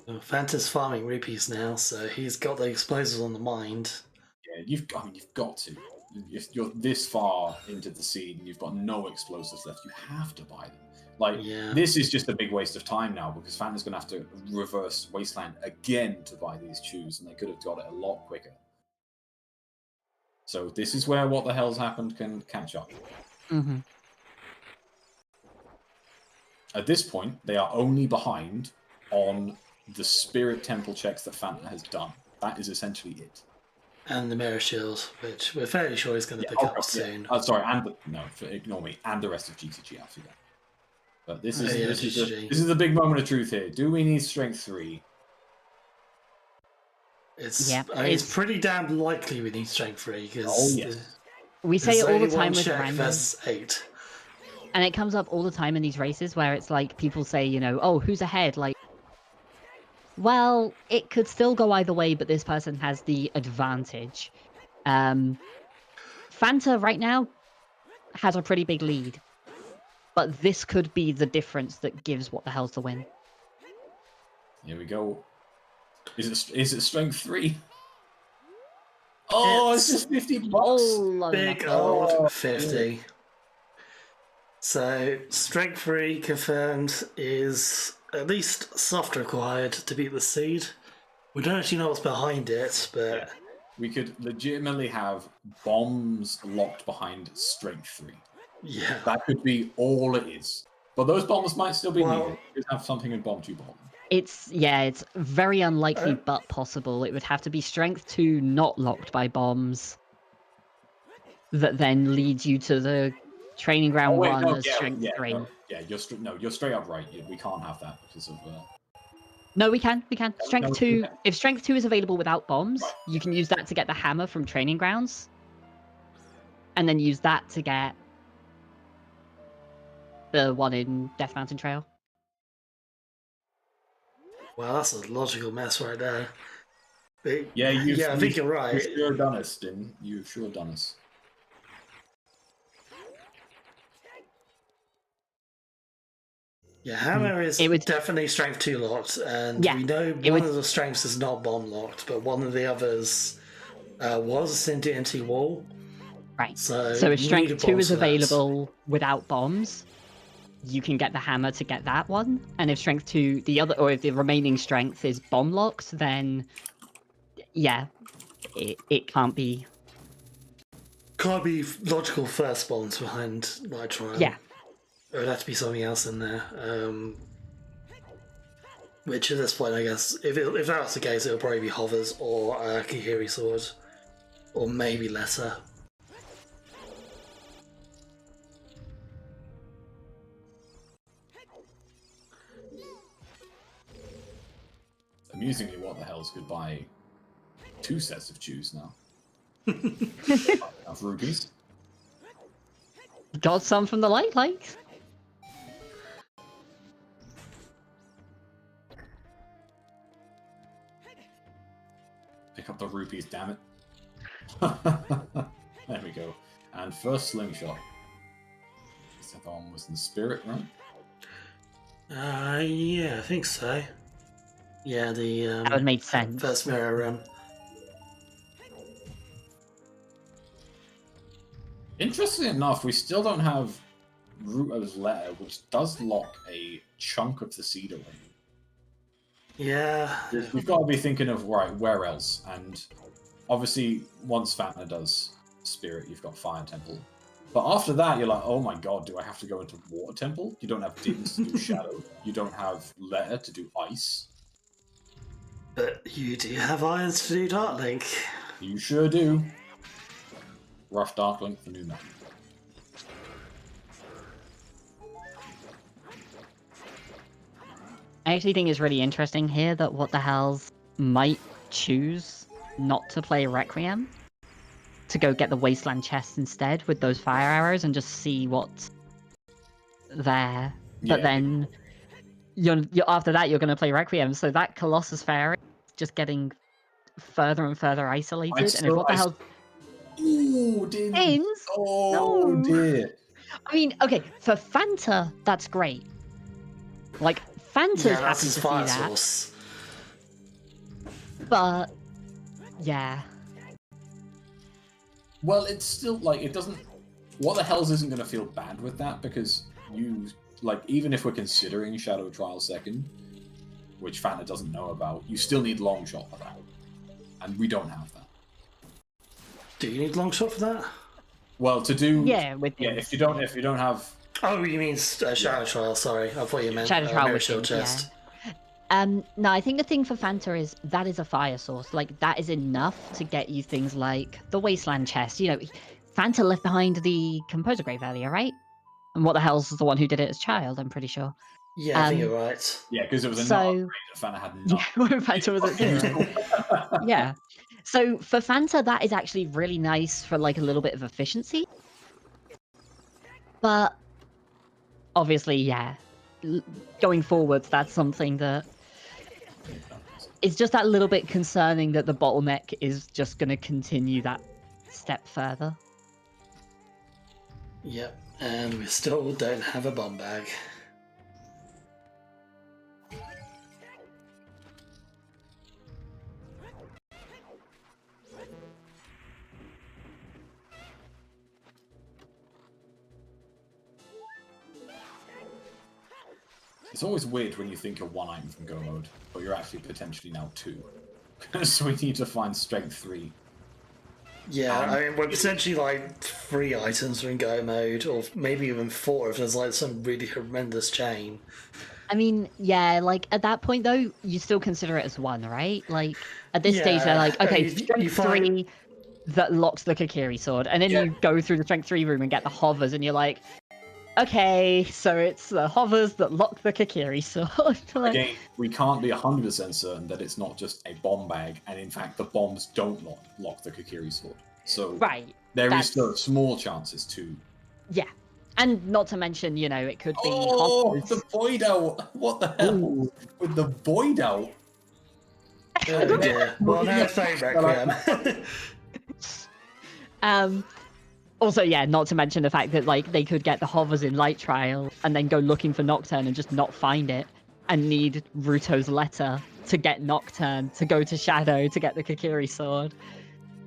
Fanta's farming rupees now, so he's got the explosives on the mind. Yeah, you've got to. You're this far into the seed and you've got no explosives left. You have to buy them. Like, this is just a big waste of time now because Fanta's going to have to reverse Wasteland again to buy these chews, and they could have got it a lot quicker. So this is where what the hell's happened can catch up. Mm-hmm. At this point, they are only behind on the Spirit Temple checks that Fanta has done. That is essentially it. And the Mirror Shield, which we're fairly sure he's going to pick up soon. Sorry, ignore me, and the rest of GTG after that. But this is the big moment of truth here. Do we need Strength 3? It's pretty damn likely we need Strength 3 because we say it all the time with check random. versus 8. And it comes up all the time in these races where it's like people say, you know, oh, who's ahead? Like, well, it could still go either way, but this person has the advantage. Fanta right now has a pretty big lead, but this could be the difference that gives what the hell's the win. Here we go. Is it Strength 3? Oh, it's just $50. Big old 50. So, Strength 3 confirmed is at least soft required to beat the seed. We don't actually know what's behind it, but... We could legitimately have bombs locked behind Strength 3. Yeah. That could be all it is. But those bombs might still be needed. You could have something in Bomb 2 bomb. It's very unlikely but possible. It would have to be Strength 2 not locked by bombs that then leads you to the training ground 1 as Strength 3. You're straight up right. We can't have that because of... No, we can. Strength 2... If Strength 2 is available without bombs, you can use that to get the hammer from training grounds. And then use that to get the one in Death Mountain Trail. Well, that's a logical mess right there. But, I think you're right. You've sure done us, Din. You've sure done us. Yeah, hammer is definitely Strength 2 locked, and we know one of the strengths is not bomb locked, but one of the others was in DNT wall. Right. So if Strength 2 is available without bombs, you can get the hammer to get that one. And if Strength 2, if the remaining strength is bomb locked, then it can't be. Can't be logical first bombs behind Nitro. Yeah. There would have to be something else in there. Which at this point, I guess, if that was the case, it would probably be Hovers or Kihiri Sword. Or maybe lesser. Amusingly, what the hell's could buy 2 sets of chews now? Of rupees. Got some from the Light Lake. Pick up the rupees, damn it. There we go. And first slingshot. That one was in Spirit, right? Yeah, I think so. Yeah, that would make sense. First mirror. Interestingly enough, we still don't have Ruto's letter, which does lock a chunk of the seed away. Yeah. We've got to be thinking of, right, where else? And obviously, once Fanta does Spirit, you've got Fire Temple. But after that, you're like, oh my god, do I have to go into Water Temple? You don't have Dins to do Shadow. You don't have Letter to do Ice. But you do have Irons to do Dark Link. You sure do. Rough Dark Link for new map. I actually think it's really interesting here that What the Hells might choose not to play Requiem to go get the Wasteland chest instead with those fire arrows and just see what's there. But then you're after that you're going to play Requiem, so that Colossus Fairy is just getting further and further isolated. And if What the Hell... Ooh, dear. Ends? Oh, no. Dear. I mean, okay, for Fanta, that's great. Like, Fanta's happy to see that. Source. But, yeah. Well, it's still like it doesn't. What the Hells isn't going to feel bad with that because you like even if we're considering Shadow Trial second, which Fanta doesn't know about, you still need long shot for that, and we don't have that. Do you need long shot for that? Well, to do if you don't have. Oh, you mean Shadow Trial? Sorry, I thought you meant Shadow Trial Mirror with Shield things, chest. No, I think the thing for Fanta is that is a fire source. Like, that is enough to get you things like the Wasteland chest. You know, Fanta left behind the Composer Grave earlier, right? And What the Hell's the one who did it as child, I'm pretty sure. Yeah, I think you're right. Yeah, because it was a So, Fanta had yeah, Fanta was at 0. Yeah. So for Fanta, that is actually really nice for like a little bit of efficiency. But obviously, yeah, going forwards, that's something that it's just that little bit concerning that the bottleneck is just going to continue that step further. Yep, and we still don't have a bomb bag. It's always weird when you think you're 1 item from go mode, but you're actually potentially now 2. So we need to find strength 3. Yeah, I mean, we're potentially like 3 items from go mode, or maybe even 4 if there's like some really horrendous chain. I mean, yeah, like at that point though, you still consider it as 1, right? Like at this stage, they're like, okay, strength 3 that locks the Kokiri sword, and then you go through the strength 3 room and get the hovers, and you're like, okay, so it's the hovers that lock the Kokiri sword. Like, again, we can't be 100% certain that it's not just a bomb bag, and in fact the bombs don't lock the Kokiri sword. So right, there is still small chances too. Yeah, and not to mention, you know, it could be hovers. The void out! What the hell? Ooh. With the void out? Oh dear. Well, now it's very Requiem. Also, yeah, not to mention the fact that like they could get the hovers in Light Trial and then go looking for Nocturne and just not find it, and need Ruto's letter to get Nocturne, to go to Shadow to get the Kokiri sword.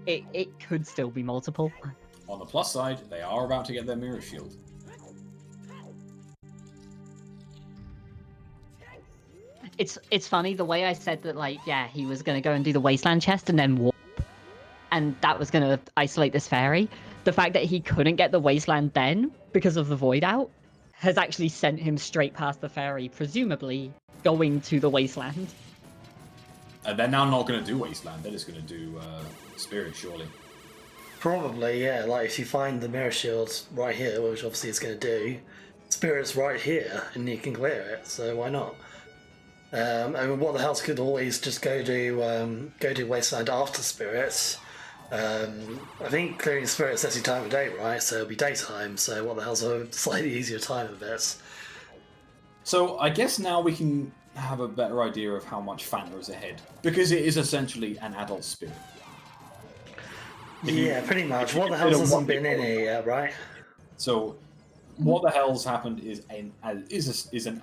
It could still be multiple. On the plus side, they are about to get their mirror shield. It's funny the way I said that, like, yeah, he was gonna go and do the Wasteland chest and then warp, and that was gonna isolate this fairy. The fact that he couldn't get the Wasteland then because of the void out has actually sent him straight past the fairy, presumably going to the Wasteland. They're now not going to do Wasteland, they're just going to do Spirit, surely. Probably, yeah. Like, if you find the Mirror Shield right here, which obviously it's going to do, Spirit's right here, and you can clear it, so why not? I mean, What the Hells could always just go do Wasteland after Spirit. I think clearing Spirit sets you time of day, right? So it'll be daytime, so What the Hell's a slightly easier time of it. So I guess now we can have a better idea of how much Fanta is ahead, because it is essentially an adult Spirit. Yeah, pretty much. What the Hell's hasn't been in here yet, right? So What the Hell's happened is an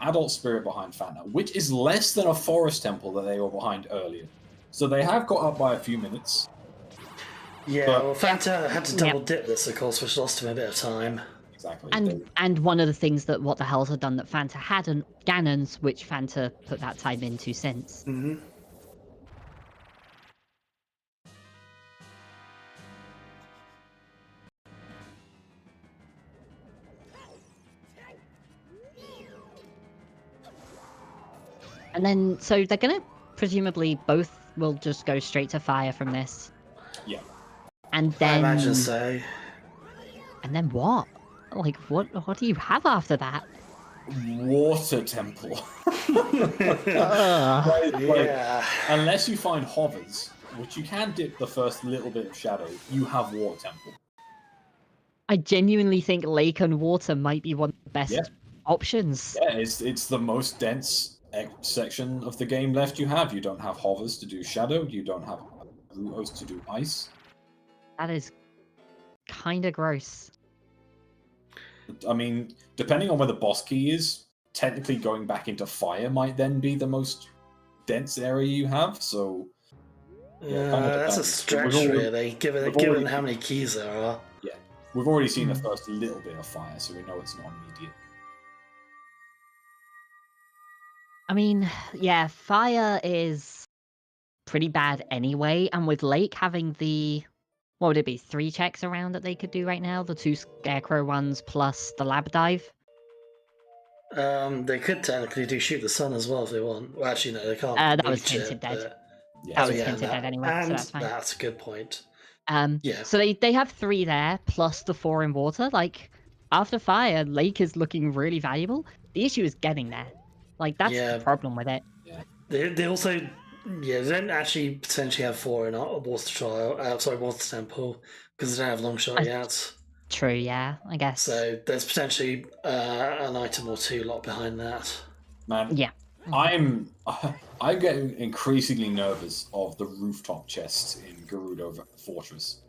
adult Spirit behind Fanta, which is less than a forest temple that they were behind earlier. So they have got up by a few minutes. Yeah, well, Fanta had to double dip this, of course, which lost him a bit of time. Exactly. And one of the things that What the Hells had done that Fanta hadn't, Ganon's, which Fanta put that time into since. Mm-hmm. And then, so they're gonna presumably both will just go straight to fire from this. Yeah. And then I imagine so. And then what? Like, what do you have after that? Water temple. Yeah. Unless you find hovers, which you can dip the first little bit of shadow, you have water temple. I genuinely think lake and water might be one of the best options. Yeah, it's the most dense section of the game left you have. You don't have hovers to do shadow, you don't have Rutos to do ice. That is kind of gross. I mean, depending on where the boss key is, technically going back into fire might then be the most dense area you have, so That's a depends. stretch, really, given how many keys there are. Yeah, we've already seen the first little bit of fire, so we know it's not immediate. I mean, yeah, fire is pretty bad anyway, and with Lake having the, what would it be, 3 checks around that they could do right now? The 2 Scarecrow ones plus the Lab Dive? They could technically do Shoot the Sun as well if they want. Well, actually, no, they can't. That was reach hinted it, dead. but- That was hinted dead anyway, and so that's fine. That's a good point. Yeah. So they have 3 there, plus the 4 in water. Like, after fire, Lake is looking really valuable. The issue is getting there. Like, that's the problem with it. Yeah. They also, they don't actually potentially have 4 in a water trial. Water temple, because they don't have long shot yet. True, yeah, I guess. So there's potentially an item or 2 locked behind that. Man, yeah. I'm getting increasingly nervous of the rooftop chests in Gerudo Fortress.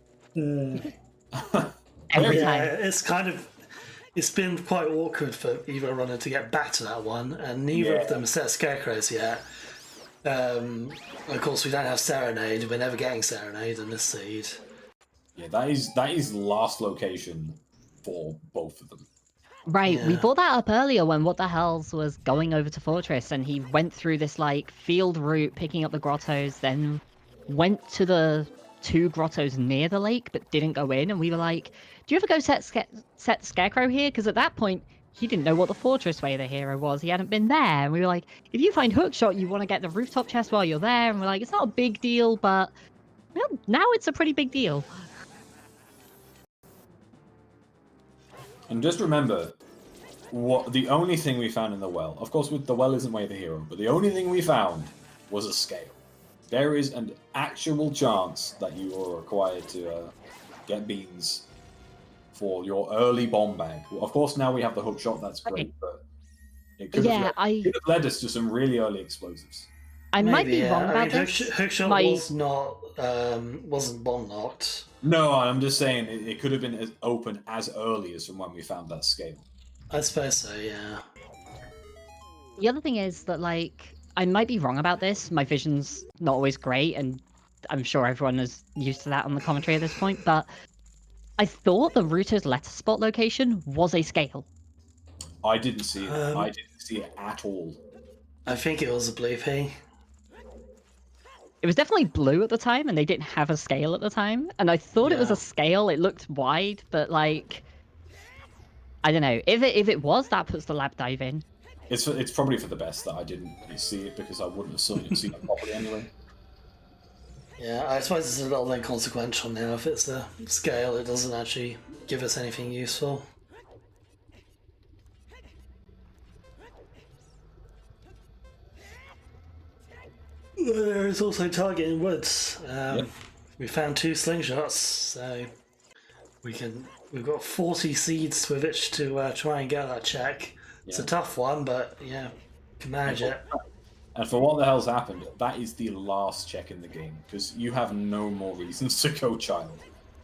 Every time. It's been quite awkward for either runner to get back to that one, and neither of them set scarecrows yet. Of course, we don't have Serenade. We're never getting Serenade in this seed. Yeah, that is last location for both of them. Right, we brought that up earlier when What the Hells was going over to Fortress, and he went through this like field route, picking up the grottos, then went to the 2 grottos near the lake, but didn't go in. And we were like, "Do you ever go set Scarecrow here?" Because at that point, he didn't know what the Fortress Way of the hero was. He hadn't been there. And we were like, "If you find Hookshot, you want to get the rooftop chest while you're there." And we're like, "It's not a big deal, but well, now it's a pretty big deal." And just remember, the only thing we found in the well, of course, the well isn't Way of the Hero, but the only thing we found was a scale. There is an actual chance that you are required to get beans for your early bomb bag. Well, of course, now we have the hook shot, that's great, but it could have led us to some really early explosives. I might be wrong about this. Hookshot wasn't bomb locked. No, I'm just saying it could have been as open as early as from when we found that scale. I suppose so, yeah. The other thing is that, like, I might be wrong about this. My vision's not always great, and I'm sure everyone is used to that on the commentary at this point, but I thought the router's letter spot location was a scale. I didn't see it. I didn't see it at all. I think it was a blue P. It was definitely blue at the time, and they didn't have a scale at the time. And I thought it was a scale. It looked wide, but like, I don't know. If it was, that puts the lab dive in. It's probably for the best that I didn't see it, because I wouldn't have seen it properly anyway. Yeah, I suppose it's a little inconsequential now. If it's the scale, it doesn't actually give us anything useful. There is also target in woods. We found 2 slingshots, so we've got 40 seeds with which to try and get that check. It's a tough one, but yeah, can manage it. And for what the hell's happened, that is the last check in the game, because you have no more reasons to go child.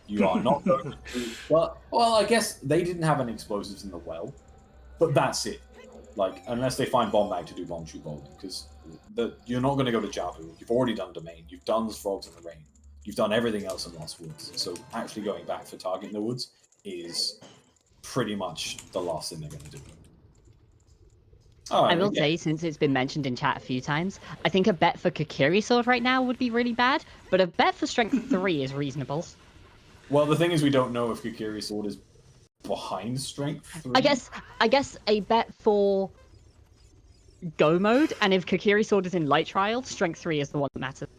You are not going to. Well, I guess they didn't have any explosives in the well, but that's it. Like, unless they find bomb bag to do bomb shoot bowling, because you're not going to go to Jabu. You've already done domain. You've done the frogs in the rain. You've done everything else in Lost Woods. So actually going back for target in the woods is pretty much the last thing they're going to do. I will say, since it's been mentioned in chat a few times, I think a bet for Kokiri Sword right now would be really bad, but a bet for Strength 3 is reasonable. Well, the thing is, we don't know if Kokiri Sword is behind Strength 3. I guess a bet for Go mode, and if Kokiri Sword is in Light Trial, Strength 3 is the one that matters.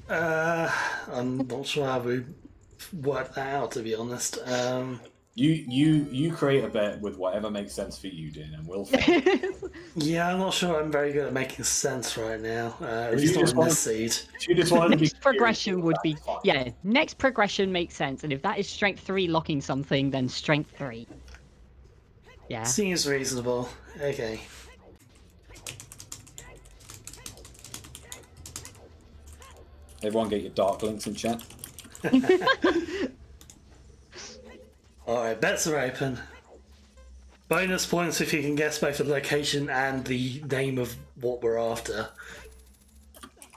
I'm not sure how we work that out, to be honest. You create a bet with whatever makes sense for you, Din, and we'll Yeah, I'm not sure I'm very good at making sense right now. At least not in this seed. Next progression would be... Yeah, next progression makes sense, and if that is Strength 3 locking something, then Strength 3. Yeah. Seems reasonable. Okay. Everyone get your dark links in chat. Alright, bets are open. Bonus points if you can guess both the location and the name of what we're after.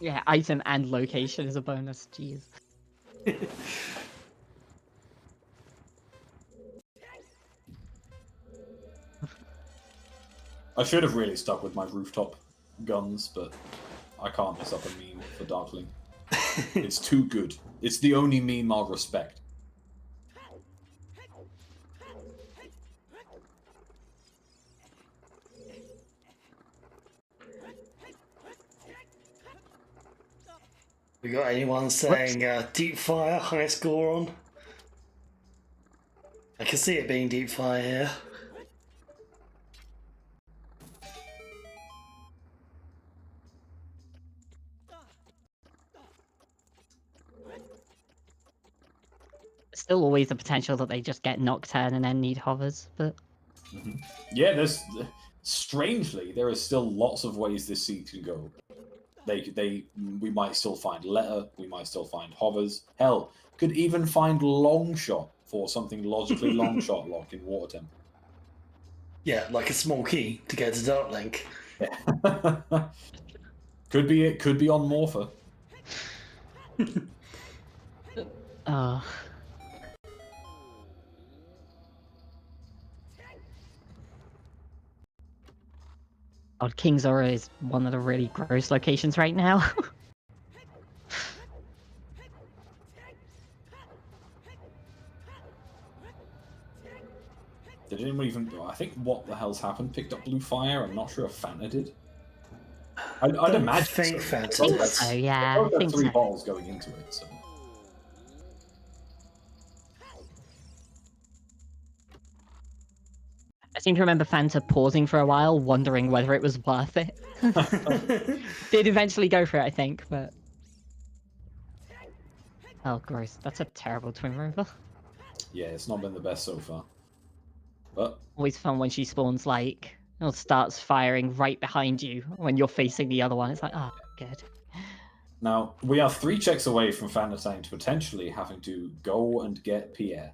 Yeah, item and location is a bonus. Jeez. I should have really stuck with my rooftop guns, but I can't mess up a meme for Darkling. It's too good. It's the only meme I'll respect. We got anyone saying deep fire, high score on? I can see it being deep fire here. Still always the potential that they just get Nocturne and then need hovers, but Yeah, there's strangely there are still lots of ways this seed can go. We might still find letter, we might still find hovers. Hell, could even find long shot for something logically long shot lock in water temp. Yeah, like a small key to get to Dark Link. Yeah. Could be on Morpher. God, King Zora is one of the really gross locations right now. Did anyone even? I think what the hell's happened? Picked up blue fire. I'm not sure if Fanta did. I'd imagine. Think so. Fanta did. So yeah, There I were think 3 so. balls going into it. So. I seem to remember Fanta pausing for a while, wondering whether it was worth it. Did eventually go for it, I think, but... Oh, gross. That's a terrible Twin Rover. Yeah, it's not been the best so far. But Always fun when she spawns, like, or starts firing right behind you when you're facing the other one. It's like, oh, good. now we are 3 checks away from FantaTanked potentially having to go and get Pierre.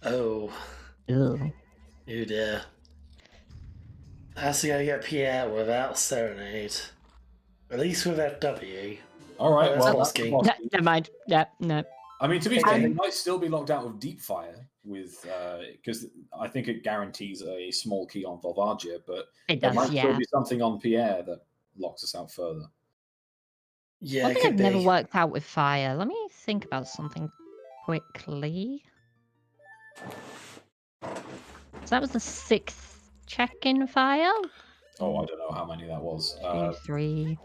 Oh. Ew. Oh dear. Has to go get Pierre without Serenade. At least with FW. All right, Oh, well, that's that's Hosky. Hosky. No, never mind. Yeah, no. I mean, to be fair, they might still be locked out of Deep Fire with because I think it guarantees a small key on Volvagia, but It there does, might still yeah. be something on Pierre that locks us out further. Yeah, One it thing could I've be. never worked out with fire. Let me think about something quickly. So that was the 6th check-in fire? Oh, I don't know how many that was. 2, 3,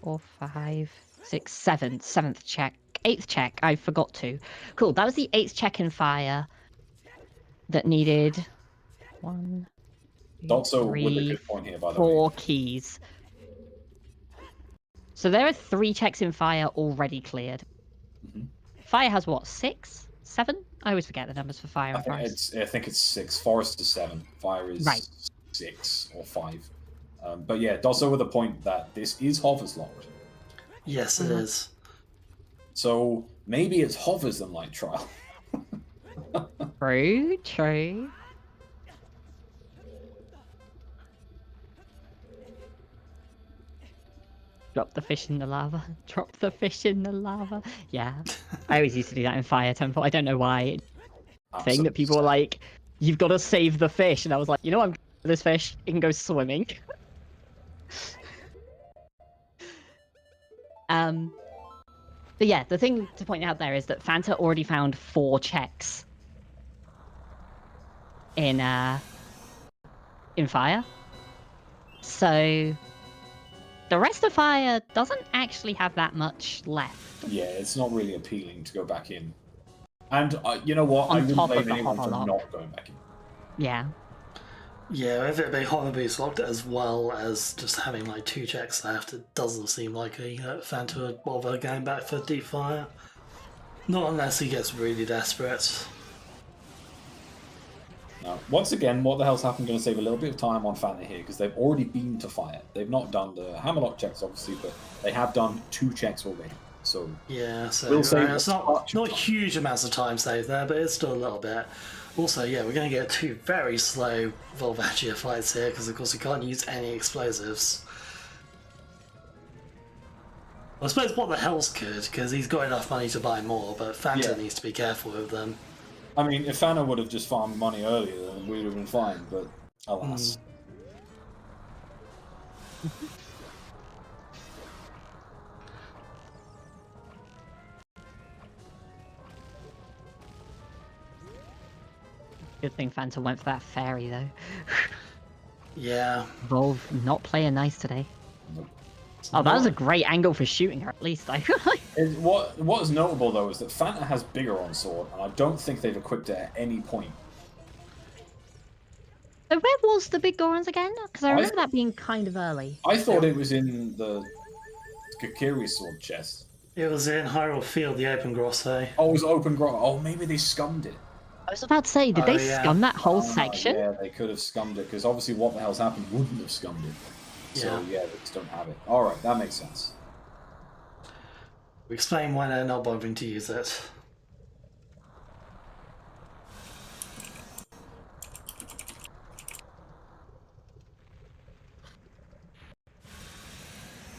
4, 5, 6, 7. 7th check. 8th check. I forgot to. Cool. That was the 8th check-in fire that needed 1, 2, Dotso with a 3, good point here, by the way. 4 keys. So there are 3 checks in fire already cleared. Mhm. Fire has what? 6? 7? I always forget the numbers for fire and forest. I think it's 6. Forest is 7. Fire is Right. 6 or 5. But yeah, Dotso with a point that this is hovers locked. Yes, it is. So maybe it's hovers and light trial. True, true. Drop the fish in the lava. Drop the fish in the lava. Yeah. I always used to do that in Fire Temple. I don't know why. Thing that people were like, you've got to save the fish. And I was like, you know, I'm this fish. It can go swimming. But yeah, the thing to point out there is that Fanta already found 4 checks in Fire. So the rest of Fire doesn't actually have that much left. Yeah, it's not really appealing to go back in. And you know what? On I wouldn't top of blame the anyone for hover lock. not going back in. Yeah. Yeah, if it be hover boost locked as well as just having like 2 checks left, it doesn't seem like a Fanta would bother going back for deep fire. Not unless he gets really desperate. Now, once again, what the hell's happened? Going to save a little bit of time on Fanta here because they've already been to fire. They've not done the hammerlock checks, obviously, but they have done 2 checks already. So Yeah, so we'll save it's not huge amounts of time saved there, but it's still a little bit. Also, yeah, we're going to get 2 very slow Volvagia fights here because, of course, we can't use any explosives. I suppose what the hell's good, because he's got enough money to buy more, but Fanta Yeah. needs to be careful with them. I mean, if Fanta would have just farmed money earlier, then we would have been fine, but alas. Good thing Fanta went for that fairy, though. Yeah. Volv not playing nice today. Nope. Oh, that was a great angle for shooting her, at least. What is notable, though, is that Fanta has Bigger on sword, and I don't think they've equipped it at any point. So where was the big Gorons again? Because I remember that being kind of early. I thought it was in the Kakiri sword chest. It was in Hyrule Field, the open grotto. Oh, it was open grotto. Oh, maybe they scummed it. I was about to say, did they scum that whole section? Yeah, they could have scummed it, because obviously what the hell's happened wouldn't have scummed it. So yeah, they just don't have it. Alright, that makes sense. We explain why they're not bothering to use it.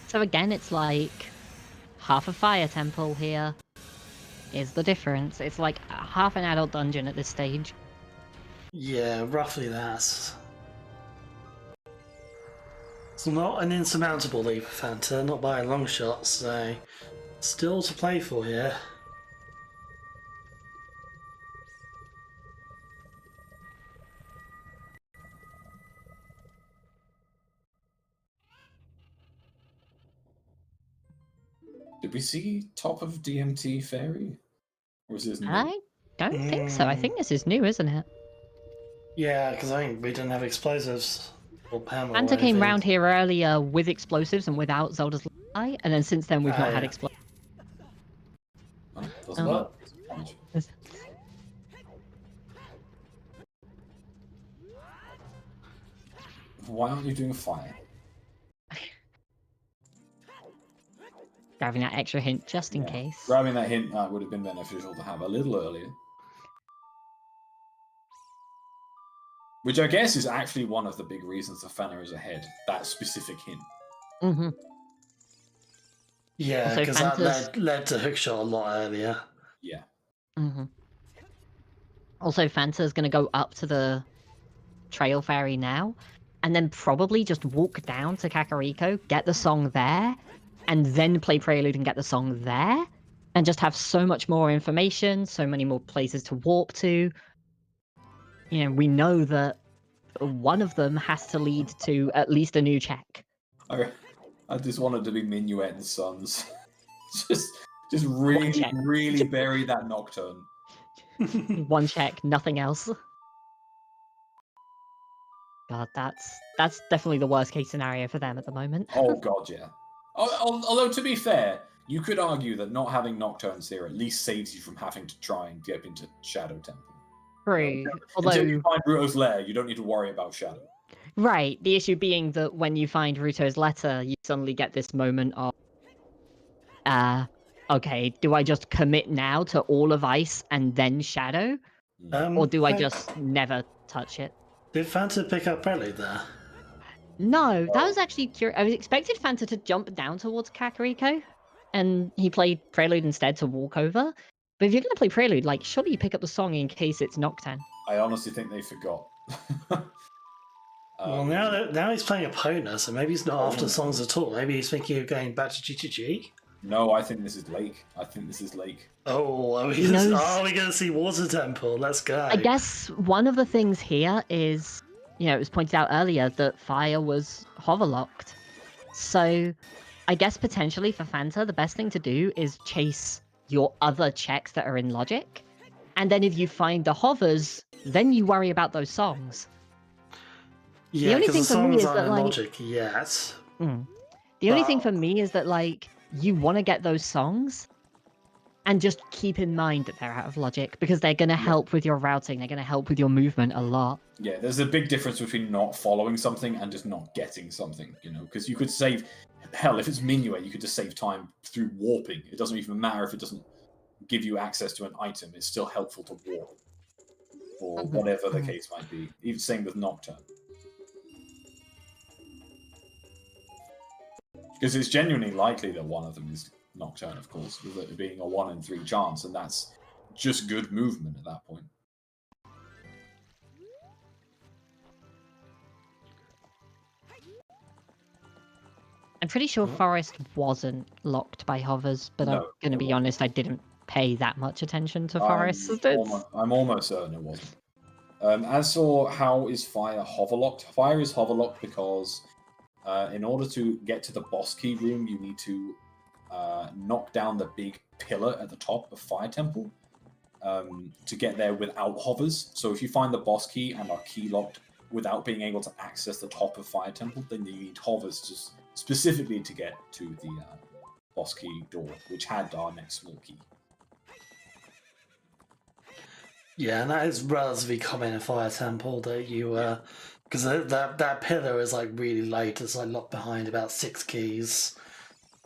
So again, it's like half a fire temple here is the difference. It's like half an adult dungeon at this stage. Yeah, roughly that. It's not an insurmountable leap for Fanta, not by a long shot, so still to play for here. Did we see top of DMT Fairy? Or is this new? I don't think so. I think this is new, isn't it? Yeah, because I think we didn't have explosives or Pam. Fanta came round here earlier with explosives and without Zelda's Lie, and then since then we've not had explosives. Oh, doesn't matter. Why aren't you doing fire? Grabbing that extra hint just in case. Grabbing that hint would have been beneficial to have a little earlier. Which I guess is actually one of the big reasons the Fanta is ahead. That specific hint. Mm-hmm. Yeah, Also, because that led to hookshot a lot earlier. Yeah. Mm-hmm. Also, Fanta's going to go up to the Trail Fairy now, and then probably just walk down to Kakariko, get the song there, and then play Prelude and get the song there, and just have so much more information, so many more places to warp to. You know, we know that one of them has to lead to at least a new check. I just wanted to be Minuet and Sons. just really bury that Nocturne. One check, nothing else. God, that's definitely the worst case scenario for them at the moment. Oh god, yeah. Although to be fair, you could argue that not having Nocturnes here at least saves you from having to try and get into Shadow Temple. True. Until you find Ruto's lair, you don't need to worry about Shadow. Right. The issue being that when you find Ruto's letter, you suddenly get this moment of, okay, do I just commit now to all of Ice and then Shadow? Or do I just never touch it? Did Fanta pick up Prelude there? No, that was actually curious. I was expected Fanta to jump down towards Kakariko, and he played Prelude instead to walk over. But if you're going to play Prelude, like, surely you pick up the song in case it's Nocturne. I honestly think they forgot. Well, now he's playing Epona, so maybe he's not after songs at all. Maybe he's thinking of going back to GGG. No, I think this is Lake. Oh, are we going to see Water Temple? Let's go. I guess one of the things here is, you know, it was pointed out earlier that fire was hoverlocked. So I guess potentially for Fanta, the best thing to do is chase your other checks that are in logic. And then if you find the hovers, then you worry about those songs. Yeah, because the songs aren't in logic yet. The only thing for me is that, like, you want to get those songs and just keep in mind that they're out of logic because they're going to help with your routing. They're going to help with your movement a lot. Yeah, there's a big difference between not following something and just not getting something, you know, because you could save, hell, if it's Minuet, you could just save time through warping. It doesn't even matter if it doesn't give you access to an item. It's still helpful to warp or whatever the case might be. Even same with Nocturne. Because it's genuinely likely that one of them is Nocturne, of course, with it being a 1 in 3 chance, and that's just good movement at that point. I'm pretty sure Forest wasn't locked by hovers, but I'm No, going to it be wasn't. honest, I didn't pay that much attention to Forest. I'm almost certain it wasn't. As for how is Fire hoverlocked, Fire is hoverlocked because in order to get to the boss key room, you need to knock down the big pillar at the top of Fire Temple to get there without hovers. So if you find the boss key and are key locked without being able to access the top of Fire Temple, then you need hovers just specifically to get to the boss key door, which had our next small key. Yeah, and that is relatively common in Fire Temple that you, because that pillar is like really late. It's like locked behind about 6 keys.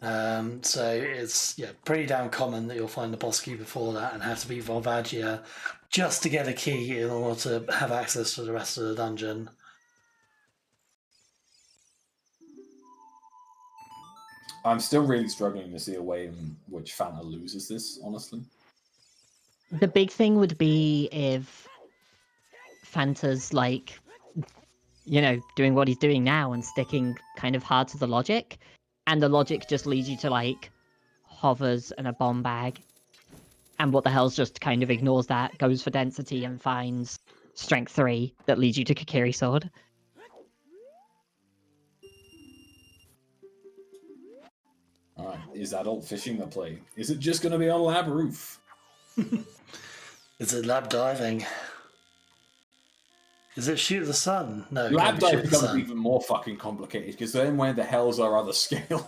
So it's pretty damn common that you'll find the boss key before that and have to be Volvagia just to get a key in order to have access to the rest of the dungeon. I'm still really struggling to see a way in which Fanta loses this, honestly. The big thing would be if Fanta's like, doing what he's doing now and sticking kind of hard to the logic, and the logic just leads you to like hovers and a bomb bag, and what the hell's just kind of ignores that, goes for density and finds strength 3 that leads you to Kakiri sword. Alright, is adult fishing the play? Is it just going to be on lab roof? Is it lab diving? Is it shoot the sun? No, it Lab can't be shoot dive the becomes sun. even more fucking complicated, because then where the hell's our other scale?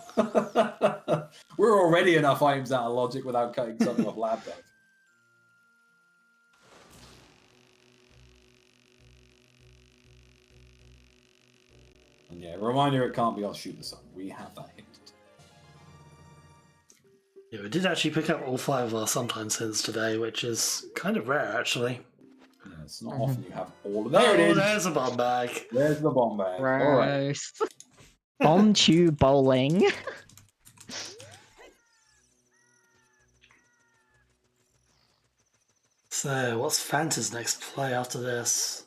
We're already enough items out of logic without cutting something off lab dive. And yeah, reminder, it can't be on shoot the sun. We have that hint. Yeah, we did actually pick up all 5 of our sometimes hints today, which is kind of rare, actually. Yeah, it's not often you have all of that. There it is! There's a bomb bag. There's the bomb bag. Alright. Bomb tube bowling. So, what's Fanta's next play after this?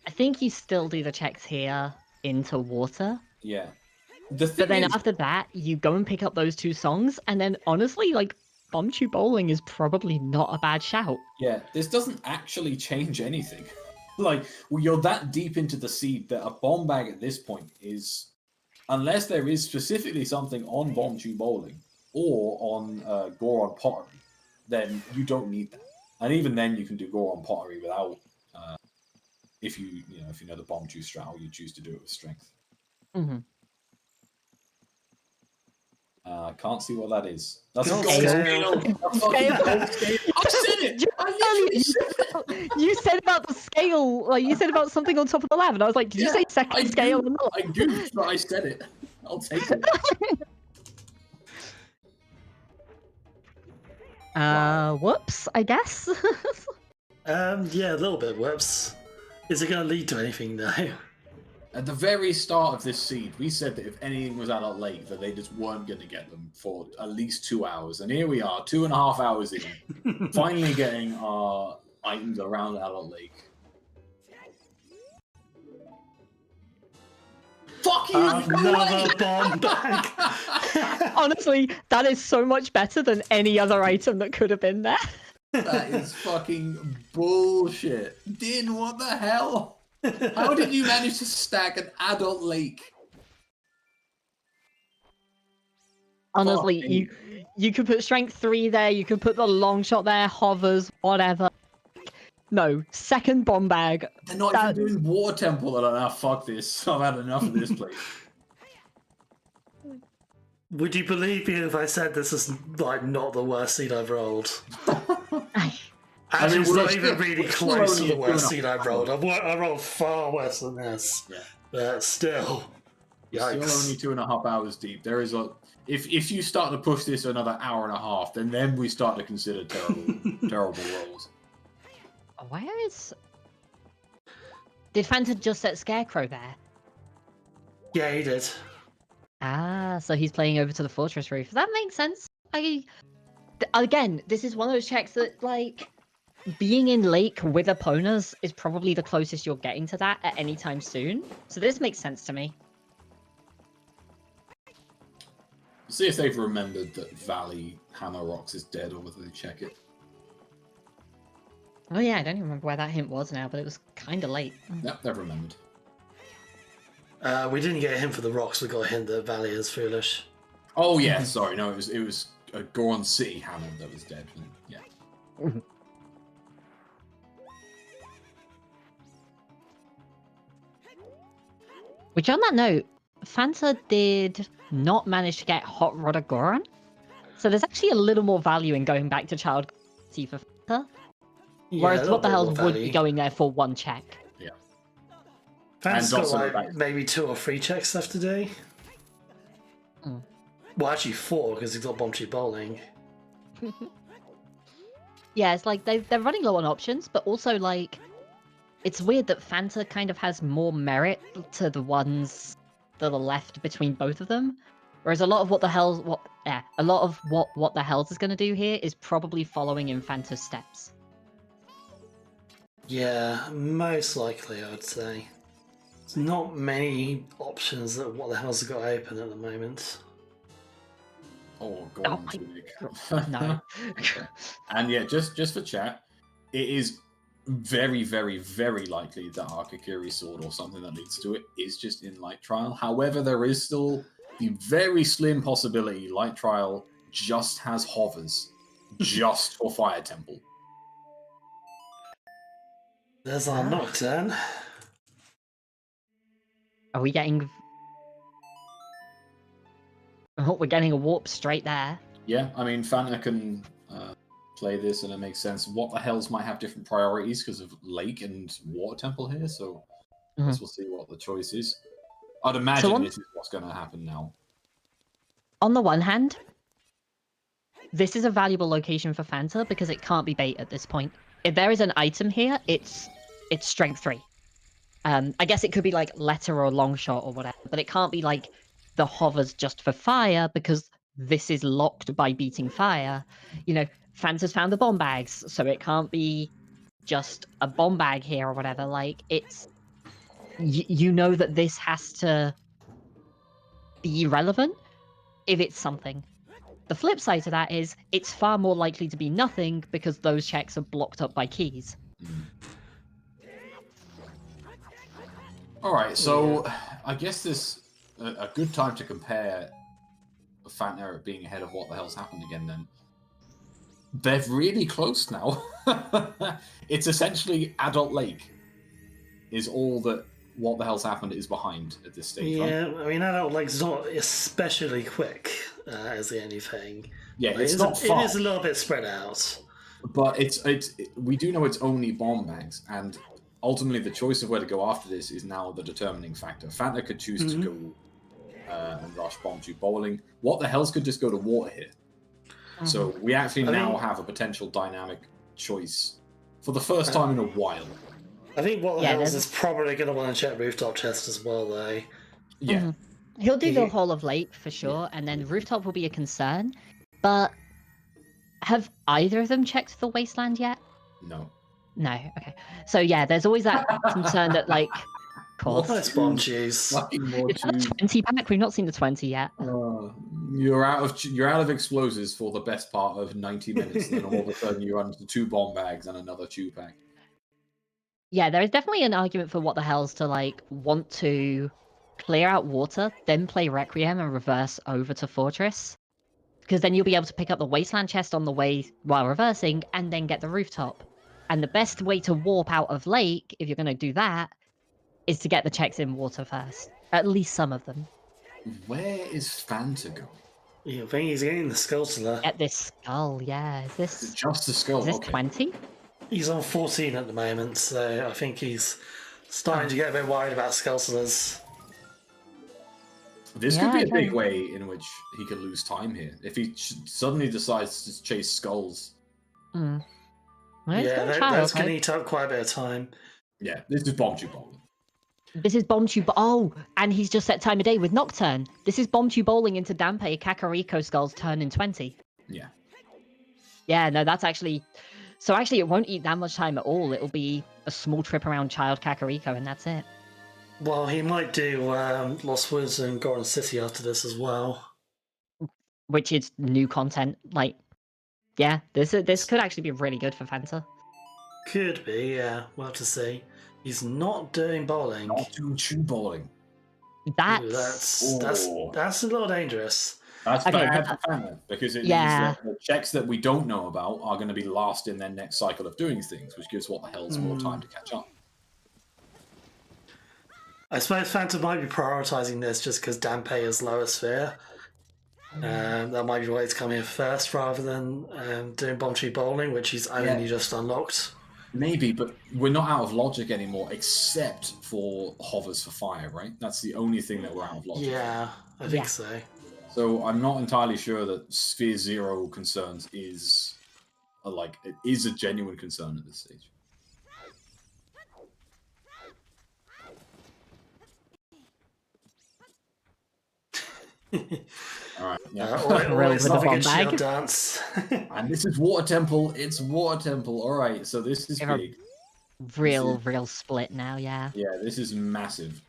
I think you still do the checks here into water. Yeah. But then after that, you go and pick up those 2 songs, and then honestly, like, Bomb Tube Bowling is probably not a bad shout. Yeah, this doesn't actually change anything. Like, you're that deep into the seed that a bomb bag at this point is, unless there is specifically something on Bomb Tube Bowling or on Goron Pottery, then you don't need that. And even then, you can do Goron Pottery without, if you know the Bomb Tube strat, or you choose to do it with strength. Mm-hmm. I can't see what that is. That's Gold a gold scale. scale. A fucking gold scale. I said it. I literally said it. You said about the scale, like you said about something on top of the lab, and I was like, did you say second scale or not? I goofed, but I said it. I'll take it. Whoops, I guess. Yeah, a little bit whoops. Is it going to lead to anything, though? At the very start of this seed, we said that if anything was Adult Lake, that they just weren't going to get them for at least 2 hours. And here we are, 2.5 hours in, finally getting our items around Adult Lake. Fuck you! Another bomb bag! Honestly, that is so much better than any other item that could have been there. That is fucking bullshit. Din, what the hell? How did you manage to stack an Adult Lake? Honestly, you could put strength 3 there, you could put the long shot there, hovers, whatever. No, second bomb bag. They're not even doing Water Temple. They're like, fuck this. I've had enough of this place. Would you believe me if I said this is like not the worst seed I've rolled? Actually, it's not even really close to the worst seed I've rolled. I rolled far worse than this. Yeah. But still, yikes. Still only 2.5 hours deep. There is a. If you start to push this another hour and a half, then we start to consider terrible rolls. Where is... Did Fanta just set Scarecrow there? Yeah, he did. Ah, so he's playing over to the fortress roof. That makes sense. Again, this is one of those checks that, like, being in lake with opponents is probably the closest you're getting to that at any time soon. So this makes sense to me. See if they've remembered that Valley Hammer Rocks is dead, or whether they check it. Oh yeah, I don't even remember where that hint was now, but it was kind of late. Yep, they've remembered. We didn't get a hint for the rocks. We got a hint that Valley is foolish. Oh yeah, sorry, no, it was a Goron City Hammer that was dead. Yeah. Which, on that note, Fanta did not manage to get Hot Rodder Goron. So there's actually a little more value in going back to Child T for Fanta. Whereas What the Hell would be going there for one check. Yeah. Fanta's got like maybe 2 or 3 checks left today. Well, actually 4, because he's got Bomb Tree Bowling. Yeah, it's like they're running low on options, but also, like, it's weird that Fanta kind of has more merit to the ones that are left between both of them. Whereas a lot of what the hell's is going to do here is probably following in Fanta's steps. Yeah, most likely, I would say. There's not many options that What the Hell's got open at the moment. Oh, Goron Tunic. No. And yeah, just for chat, it is very, very, very likely that our Kakiri sword or something that leads to it is just in Light Trial. However, there is still the very slim possibility Light Trial just has hovers just for Fire Temple. There's our Nocturne. Are we getting... Oh, we're getting a warp straight there. Yeah, I mean, Fanta can play this and it makes sense. What the Hells might have different priorities because of Lake and Water Temple here, so I guess we'll see what the choice is. I'd imagine this is what's going to happen now. On the one hand, this is a valuable location for Fanta because it can't be bait at this point. If there is an item here, it's strength 3. I guess it could be like letter or long shot or whatever, but it can't be like the hovers just for fire because this is locked by beating fire. You know, Fanta's found the bomb bags, so it can't be just a bomb bag here or whatever. Like, it's... You know that this has to be relevant if it's something. The flip side to that is it's far more likely to be nothing because those checks are blocked up by keys. All right, so I guess this a good time to compare Fanta being ahead of What the Hell's happened again. Then they're really close now. It's essentially Adult Lake is all that What the Hell's happened is behind at this stage. Yeah, right? I mean, Adult Lake's not especially quick as the only thing. Yeah, it's not far. It is a little bit spread out. But we do know it's only bomb bags, and ultimately the choice of where to go after this is now the determining factor. Fanta could choose to go and rush Bomb Tube Bowling. What the Hells could just go to water here. So we actually now have a potential dynamic choice for the first time in a while. I think What the Hells is probably going to want to check Rooftop Chest as well, though. Yeah. He'll do the whole of Lake for sure, and then Rooftop will be a concern. But have either of them checked the Wasteland yet? No. No, okay. So yeah, there's always that concern that, like, course. Nice bomb cheese. It's the 20 pack. We've not seen the 20 yet. You're out of explosives for the best part of 90 minutes, and then all of a sudden you run into 2 bomb bags and another 2-pack. Yeah, there is definitely an argument for What the Hells to, like, want to clear out water, then play Requiem and reverse over to Fortress. Because then you'll be able to pick up the Wasteland chest on the way while reversing, and then get the Rooftop. And the best way to warp out of Lake, if you're going to do that, is to get the checks in water first. At least some of them. Where is Fanta going? Yeah, I think he's getting the Skulltula. At this skull, yeah. Is this just the skull? Is this 20? He's on 14 at the moment, so I think he's starting to get a bit worried about Skulltulas. This could be a big way in which he could lose time here. If he suddenly decides to chase skulls. Well, yeah, that's going to eat up quite a bit of time. Yeah, this is Bomb Tube Bowling. This is bomb tube. Oh, and he's just set time of day with Nocturne. This is bomb tube bowling into Dampe Kakariko Skull's turn in 20. Yeah. Yeah, no, that's actually... So actually, it won't eat that much time at all. It'll be a small trip around Child Kakariko, and that's it. Well, he might do Lost Woods and Goron City after this as well. Which is new content. Like, yeah, this could actually be really good for Fanta. Could be, yeah. We'll have to see. He's not doing bowling. Not doing tube bowling. That's That's a little dangerous. That's Okay, bad for Fanta, because it means that the checks that we don't know about are going to be last in their next cycle of doing things, which gives what the hell's more time to catch up. I suppose Fanta might be prioritising this just because Dampe is lower sphere. That might be why he's coming in first rather than doing bomb tree bowling, which he's only just unlocked. Maybe, but we're not out of logic anymore, except for hovers for fire, right? That's the only thing that we're out of logic. Yeah, I think so. So I'm not entirely sure that Sphere Zero concerns is a genuine concern at this stage. All right, yeah. Always love a good shield dance. And this is Water Temple. It's Water Temple. All right, so this is big. Real split now, yeah. Yeah, this is massive.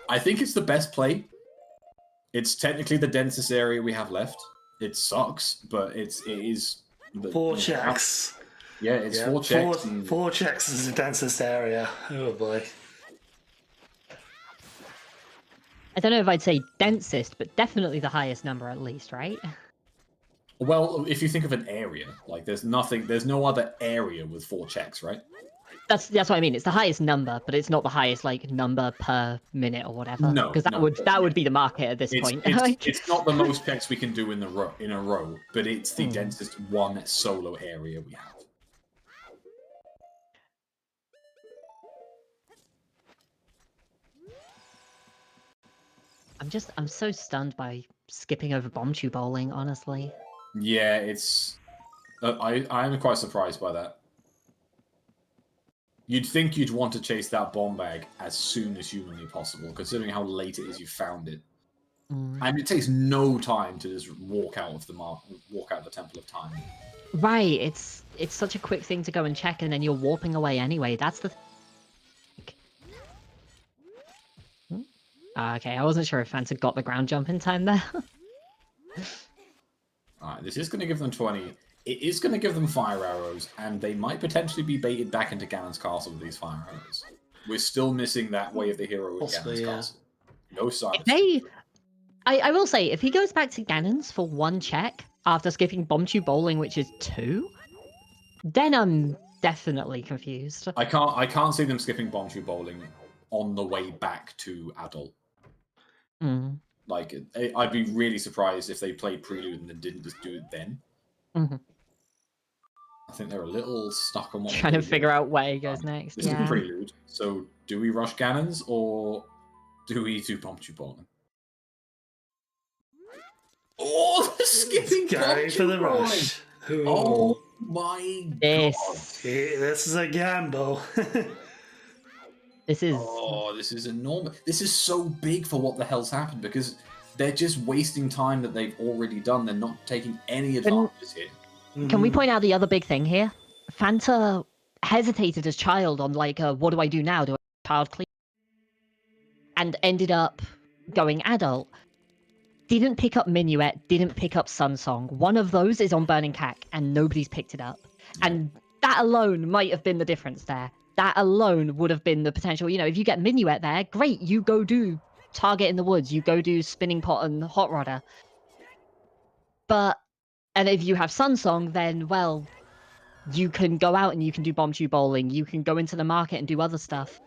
I think it's the best play. It's technically the densest area we have left. It sucks, but it is. 4 checks. Yeah, it's 4 checks. 4 checks is the densest area. Oh boy. I don't know if I'd say densest, but definitely the highest number at least, right? Well, if you think of an area, like there's no other area with 4 checks, right? That's what I mean. It's the highest number, but it's not the highest number per minute or whatever. No, because that would be the market at this point. It's not the most checks we can do in a row, but it's the densest one solo area we have. I'm so stunned by skipping over bomb tube bowling, honestly. Yeah, it's. I'm quite surprised by that. You'd think you'd want to chase that bomb bag as soon as humanly possible, considering how late it is you found it. And it takes no time to just walk out of the Temple of Time. Right, it's such a quick thing to go and check, and then you're warping away anyway. That's the. Okay, I wasn't sure if Fanta got the ground jump in time there. Alright, this is going to give them 20. It is going to give them fire arrows, and they might potentially be baited back into Ganon's castle with these fire arrows. We're still missing that way of the hero with Ganon's castle. No sign. I will say, if he goes back to Ganon's for 1 check after skipping bomb tube bowling, which is 2, then I'm definitely confused. I can't see them skipping bomb tube bowling on the way back to adult. Like, I'd be really surprised if they played Prelude and then didn't just do it then. I think they're a little stuck on what trying to figure out where he goes next. This is Prelude, so do we rush Ganon's or do we do bomb tube bowling? Oh, the skipping going for the rush. Oh my god! This is a gamble. This is... Oh, this is enormous. This is so big for what the hell's happened, because they're just wasting time that they've already done. They're not taking any advantages here. Can we point out the other big thing here? Fanta hesitated as child on, what do I do now? Do I child clean? And ended up going adult. Didn't pick up Minuet, didn't pick up Sun Song. One of those is on Burning Cack, and nobody's picked it up. And that alone might have been the difference there. That alone would have been the potential. You know, if you get Minuet there, great, you go do Target in the Woods, you go do Spinning Pot and Hot Rodder. And if you have Sun Song, then, well, you can go out and you can do bomb tube bowling, you can go into the market and do other stuff.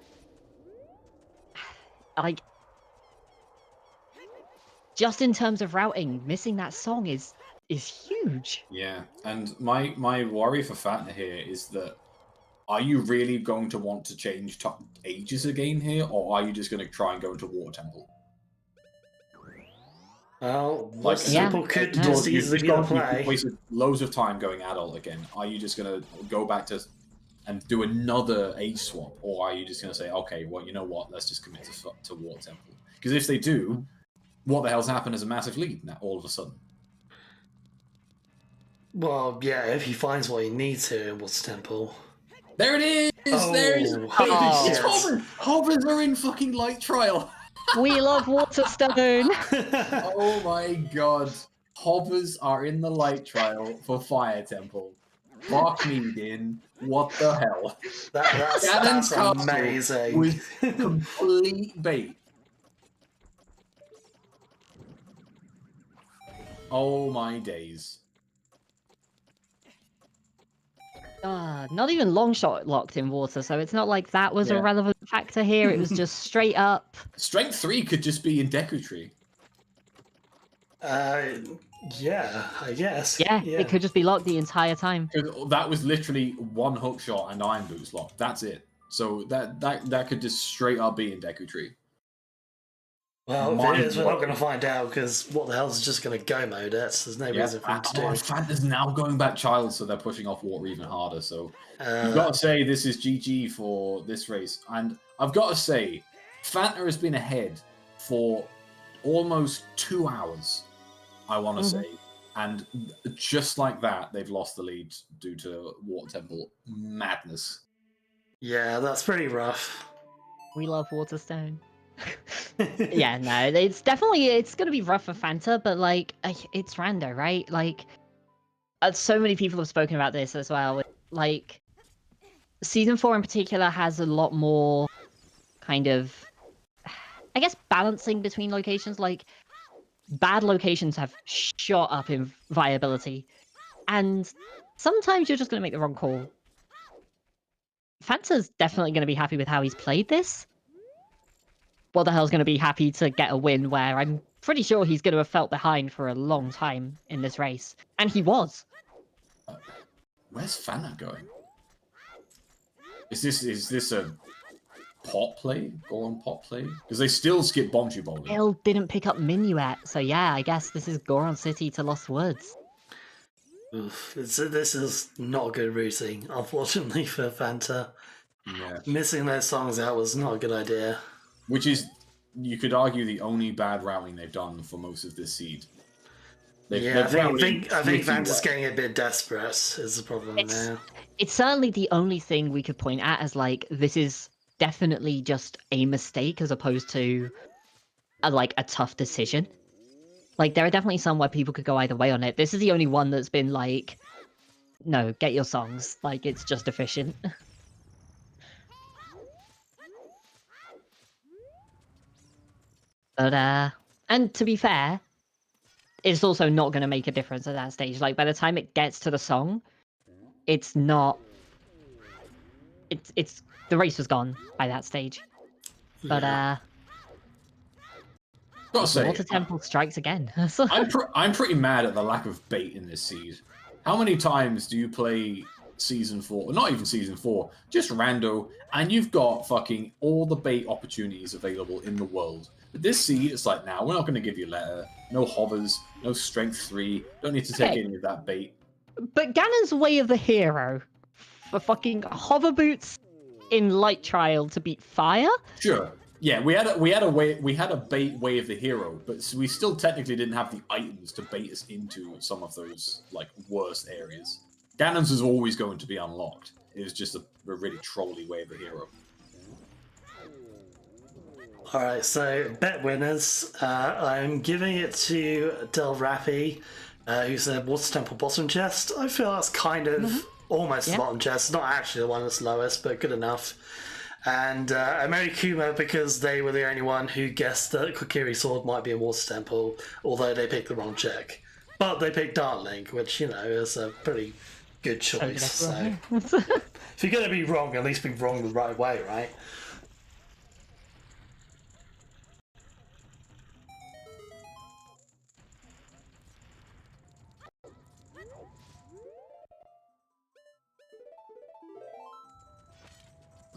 Just in terms of routing, missing that song is huge. Yeah, and my worry for Fatna here is that, are you really going to want to change ages again here, or are you just going to try and go into Water Temple? Well, people could just easily play. You've wasted loads of time going adult again. Are you just going to go back to and do another age swap, or are you just going to say, okay, well, you know what, let's just commit to Water Temple? Because if they do, what the hell's happened as a massive lead now all of a sudden? Well, yeah, if he finds what he needs here in Water Temple. There it is! There's holy it's shit. hovers! Hovers are in fucking light trial! We love Waterstone. Oh my god. Hovers are in the light trial for Fire Temple. Fuck me, Din. What the hell? That's Ganon's castle amazing. was complete bait. Oh my days. Not even Longshot locked in water, so it's not like that was a Yeah. relevant factor here. It was just straight up. Strength 3 could just be in Deku Tree. Yeah, I guess. Yeah, it could just be locked the entire time. That was literally one hook shot and Iron Boots locked. That's it. So that could just straight up be in Deku Tree. Well, if it is, we're not going to find out because what the hell's just going to go mode it? There's no reason for him to do. Fanta's now going back child, so they're pushing off water even harder. So you've got to say this is GG for this race. And I've got to say, Fanta has been ahead for almost 2 hours, I want to say. And just like that, they've lost the lead due to Water Temple madness. Yeah, that's pretty rough. We love Waterstone. Yeah, no, it's going to be rough for Fanta, but like it's rando, right? Like so many people have spoken about this as well. Like season 4 in particular has a lot more kind of, I guess, balancing between locations. Like bad locations have shot up in viability, and sometimes you're just going to make the wrong call. Fanta's definitely going to be happy with how he's played this. What the hell's going to be happy to get a win where I'm pretty sure he's going to have felt behind for a long time in this race. And he was. Where's Fanta going? Is this a pot play? Goron pot play? Because they still skip Bombchu Boulder. Bill didn't pick up Minuet, so yeah, I guess this is Goron City to Lost Woods. Oof, this is not good routing, unfortunately, for Fanta. Yeah. Missing those songs out was not a good idea. Which is, you could argue, the only bad routing they've done for most of this seed. I think Fanta's getting a bit desperate is the problem now. It's certainly the only thing we could point at as like, this is definitely just a mistake as opposed to a tough decision. Like, there are definitely some where people could go either way on it. This is the only one that's been like, no, get your songs. Like, it's just efficient. But, and to be fair, it's also not going to make a difference at that stage. Like, by the time it gets to the song, it's not... It's the race was gone by that stage. But, Gotta say, Water Temple strikes again. I'm pretty mad at the lack of bait in this seed. How many times do you play Season 4, or not even Season 4, just rando, and you've got fucking all the bait opportunities available in the world? But this seed, it's like, now we're not going to give you letter, no hovers, no strength 3, don't need to take any of that bait. But Ganon's way of the hero for fucking hover boots in light trial to beat fire? Sure. Yeah, we had a bait way of the hero, but we still technically didn't have the items to bait us into some of those like worst areas. Ganon's is always going to be unlocked. It was just a really trolly way of the hero. Alright, so bet winners. I'm giving it to Del Rappi, who said Water Temple bottom chest. I feel that's kind of almost the bottom chest. Not actually the one that's lowest, but good enough. And Amerikuma, because they were the only one who guessed that Kokiri Sword might be a Water Temple, although they picked the wrong check. But they picked Dark Link, which, you know, is a pretty good choice. So if you're going to be wrong, at least be wrong the right way, right?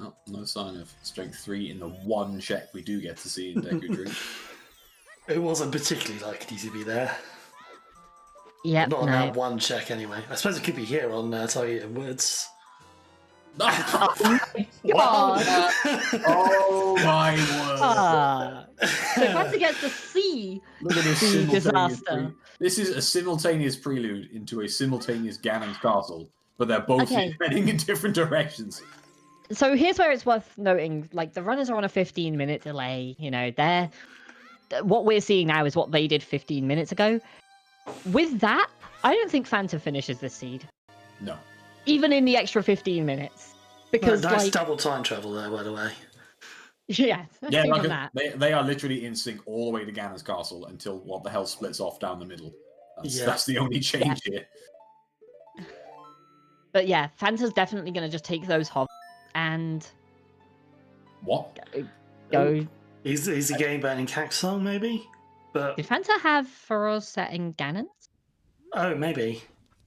Oh, no sign of strength 3 in the one check we do get to see in Deku Tree. It wasn't particularly likely to be there. Yeah, Not on that one check anyway. I suppose it could be here on Target and Woods. God. Oh my word! Ah. So Fanta gets to see Look at this the simultaneous disaster. This is a simultaneous prelude into a simultaneous Ganon's castle, but they're both Okay. heading in different directions. So here's where it's worth noting, like, the runners are on a 15-minute delay. You know, what we're seeing now is what they did 15 minutes ago. With that, I don't think Fanta finishes this seed. No. Even in the extra 15 minutes. Because, nice like... double time travel there, by the way. Yeah, Yeah, even like that. they are literally in sync all the way to Ganon's castle until what the hell splits off down the middle. That's the only change here. But yeah, Fanta's definitely going to just take those hovers and... What? Go... Is he getting burning cactus song, maybe? But Did Fanta have Furrows set in Ganon? oh, maybe.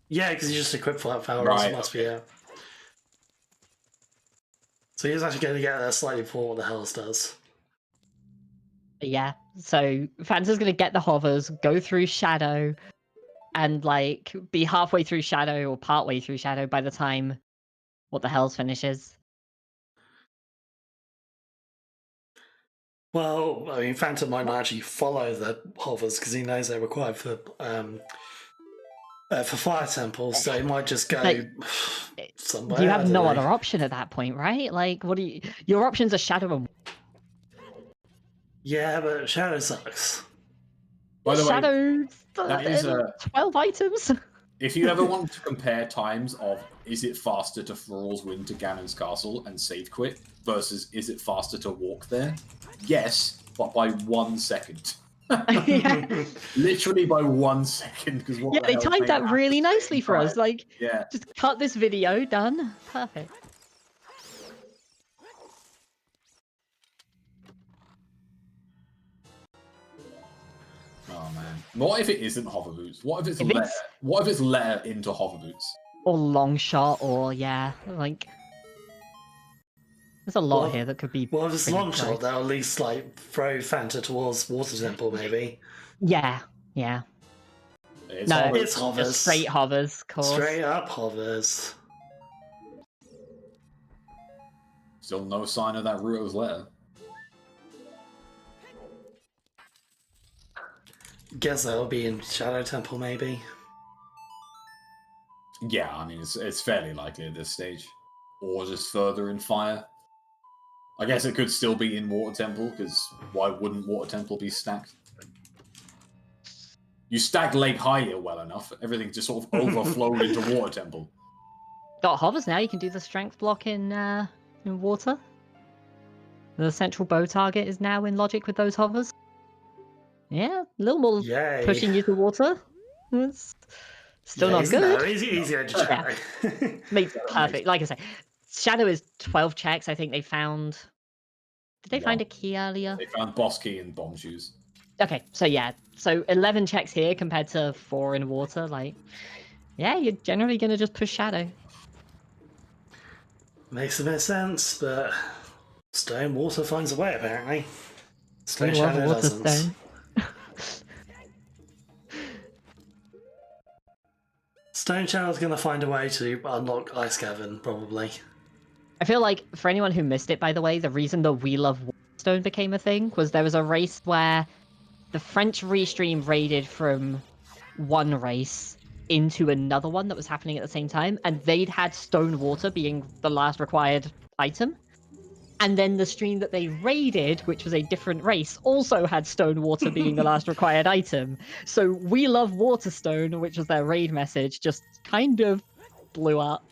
Yeah, because he's just equipped for that power, Right, so must be it. So he's actually going to get there slightly before what the Hells does. Yeah, so Fanta's going to get the hovers, go through Shadow, and, like, be halfway through Shadow or partway through Shadow by the time What the Hells finishes. Well, I mean, Phantom might not actually follow the hovers because he knows they're required for Fire Temples, so he might just go somewhere. You have no other option at that point, right? Like, what do you... Your options are Shadow and... Yeah, but Shadow sucks. By the Shadow... way, that is 12 items. If you ever want to compare times of is it faster to Thrall's win to Ganon's castle and save quit versus is it faster to walk there? Yes, but by 1 second. Yeah. Literally by 1 second. Because Yeah, they timed that really nicely for us. Like, yeah, just cut this video, done. Perfect. oh man. What if it isn't hover boots? What if it's letter into hover boots? Or long shot, or yeah, like... There's a lot here that could be... Well, if it's long close. shot, they'll at least, like, throw Fanta towards Water Temple, maybe. Yeah, yeah. It's No, hovers. It's hovers. Just straight hovers, of course. Straight up hovers. Still no sign of that Ruto's letter. Guess that'll be in Shadow Temple, maybe. Yeah, I mean, it's fairly likely at this stage. Or just further in Fire. I guess it could still be in Water Temple, because why wouldn't Water Temple be stacked? You stack Lake Hylia well enough, everything just sort of overflowed into Water Temple. Got hovers now, you can do the strength block in water. The central bow target is now in logic with those hovers. Yeah, a little more Yay. pushing you to water. It's still Yeah, not good. No, easier to try. Makes it perfect. Like I say, Shadow is 12 checks. I think they found... Did they find a key earlier? They found boss key and bomb shoes. Okay, so yeah. So 11 checks here compared to 4 in water. Like, yeah, you're generally going to just push Shadow. Makes a bit of sense, but Stone Water finds a way, apparently. Stone We love Shadow water doesn't. stone. Stone Shadow's going to find a way to unlock Ice Cavern, probably. I feel like, for anyone who missed it, by the way, the reason the We Love Waterstone became a thing was there was a race where the French restream raided from one race into another one that was happening at the same time, and they'd had stone water being the last required item. And then the stream that they raided, which was a different race, also had stone water being the last required item. So We Love Waterstone, which was their raid message, just kind of blew up.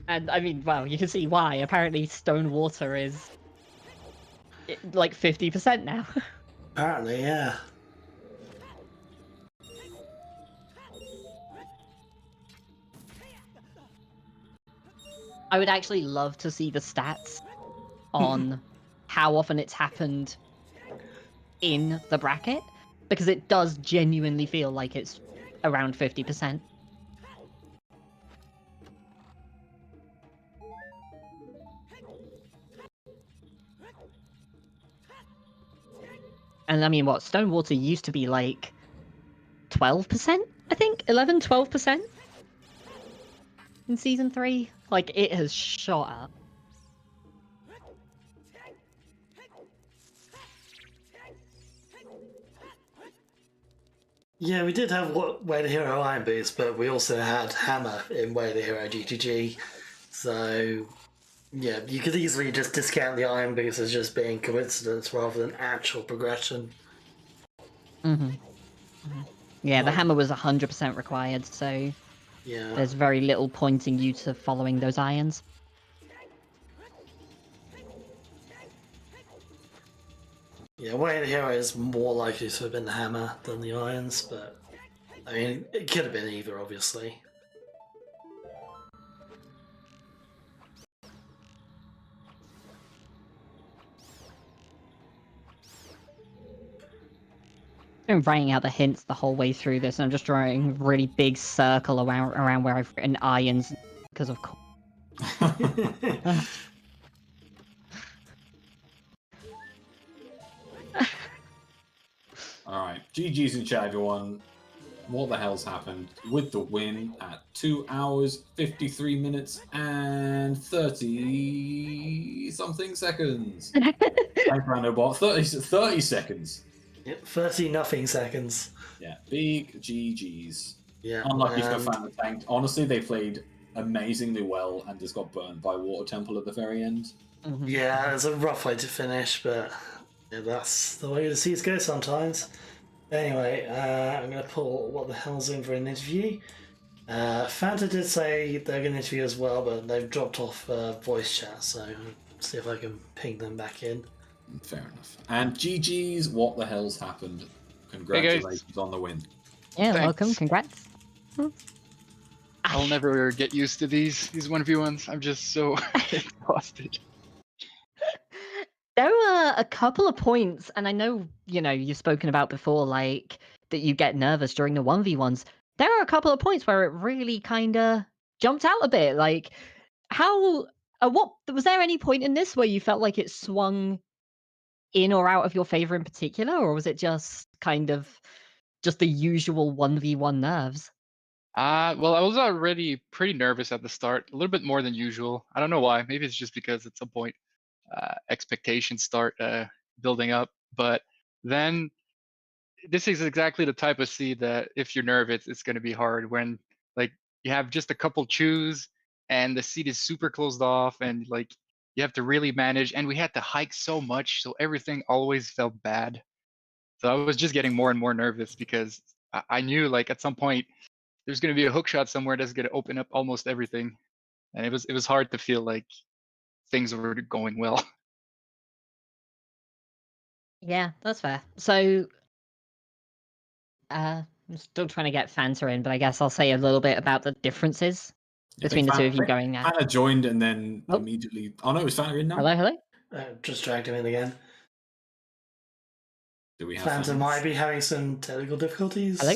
And I mean, well, you can see why. Apparently stone water is like 50% now. Apparently, yeah. I would actually love to see the stats on how often it's happened in the bracket, because it does genuinely feel like it's around 50%. And I mean, what, Stonewater used to be like 12%, I think. 11, 12% in Season 3. Like, it has shot up. Yeah, we did have Way to Hero Iron Boots, but we also had Hammer in Way to Hero GTG. So, yeah, you could easily just discount the Iron Boots as just being coincidence rather than actual progression. Yeah, the hammer was 100% required, so Yeah. there's very little pointing you to following those irons. Yeah, Way to Hero is more likely to have been the Hammer than the Irons, but I mean, it could have been either, obviously. I'm writing out the hints the whole way through this, and I'm just drawing a really big circle around where I've written irons because of course. Alright, GG's in chat, everyone. What the hell's happened? With the win at 2 hours, 53 minutes, and 30 something seconds. Thank Randobot. 30 seconds. Yep, 30 seconds. Yeah, big GG's. Yeah. Unlucky for FantaTanked. Honestly, they played amazingly well and just got burned by Water Temple at the very end. Yeah, it's a rough way to finish, but yeah, that's the way the seas go sometimes. Anyway, I'm going to pull What the Hell's in for an interview. Fanta did say they're going to interview as well, but they've dropped off voice chat, so I'll see if I can ping them back in. Fair enough. And GG's, What the Hell's happened? Congratulations on the win. Yeah, Thanks. welcome, congrats. I'll never get used to these 1v1s. I'm just so exhausted. There were a couple of points, and I know, you've spoken about before, like, that you get nervous during the 1v1s. There are a couple of points where it really kind of jumped out a bit. Like, was there any point in this where you felt like it swung in or out of your favor in particular, or was it just kind of just the usual 1v1 nerves? Well, I was already pretty nervous at the start, a little bit more than usual. I don't know why. Maybe it's just because at some point expectations start building up. But then this is exactly the type of seed that if you're nervous, it's going to be hard when like you have just a couple chews and the seed is super closed off and like you have to really manage. And we had to hike so much, so everything always felt bad. So I was just getting more and more nervous because I knew like at some point there's going to be a hook shot somewhere that's going to open up almost everything, and it was hard to feel like things were going well. Yeah, that's fair. So, I'm still trying to get Fanta in, but I guess I'll say a little bit about the differences between the two of you going now. Fanta joined and then immediately. Oh no, is Fanta in now? Hello. Just dragged him in again. Do we have Fanta might be having some technical difficulties. Hello?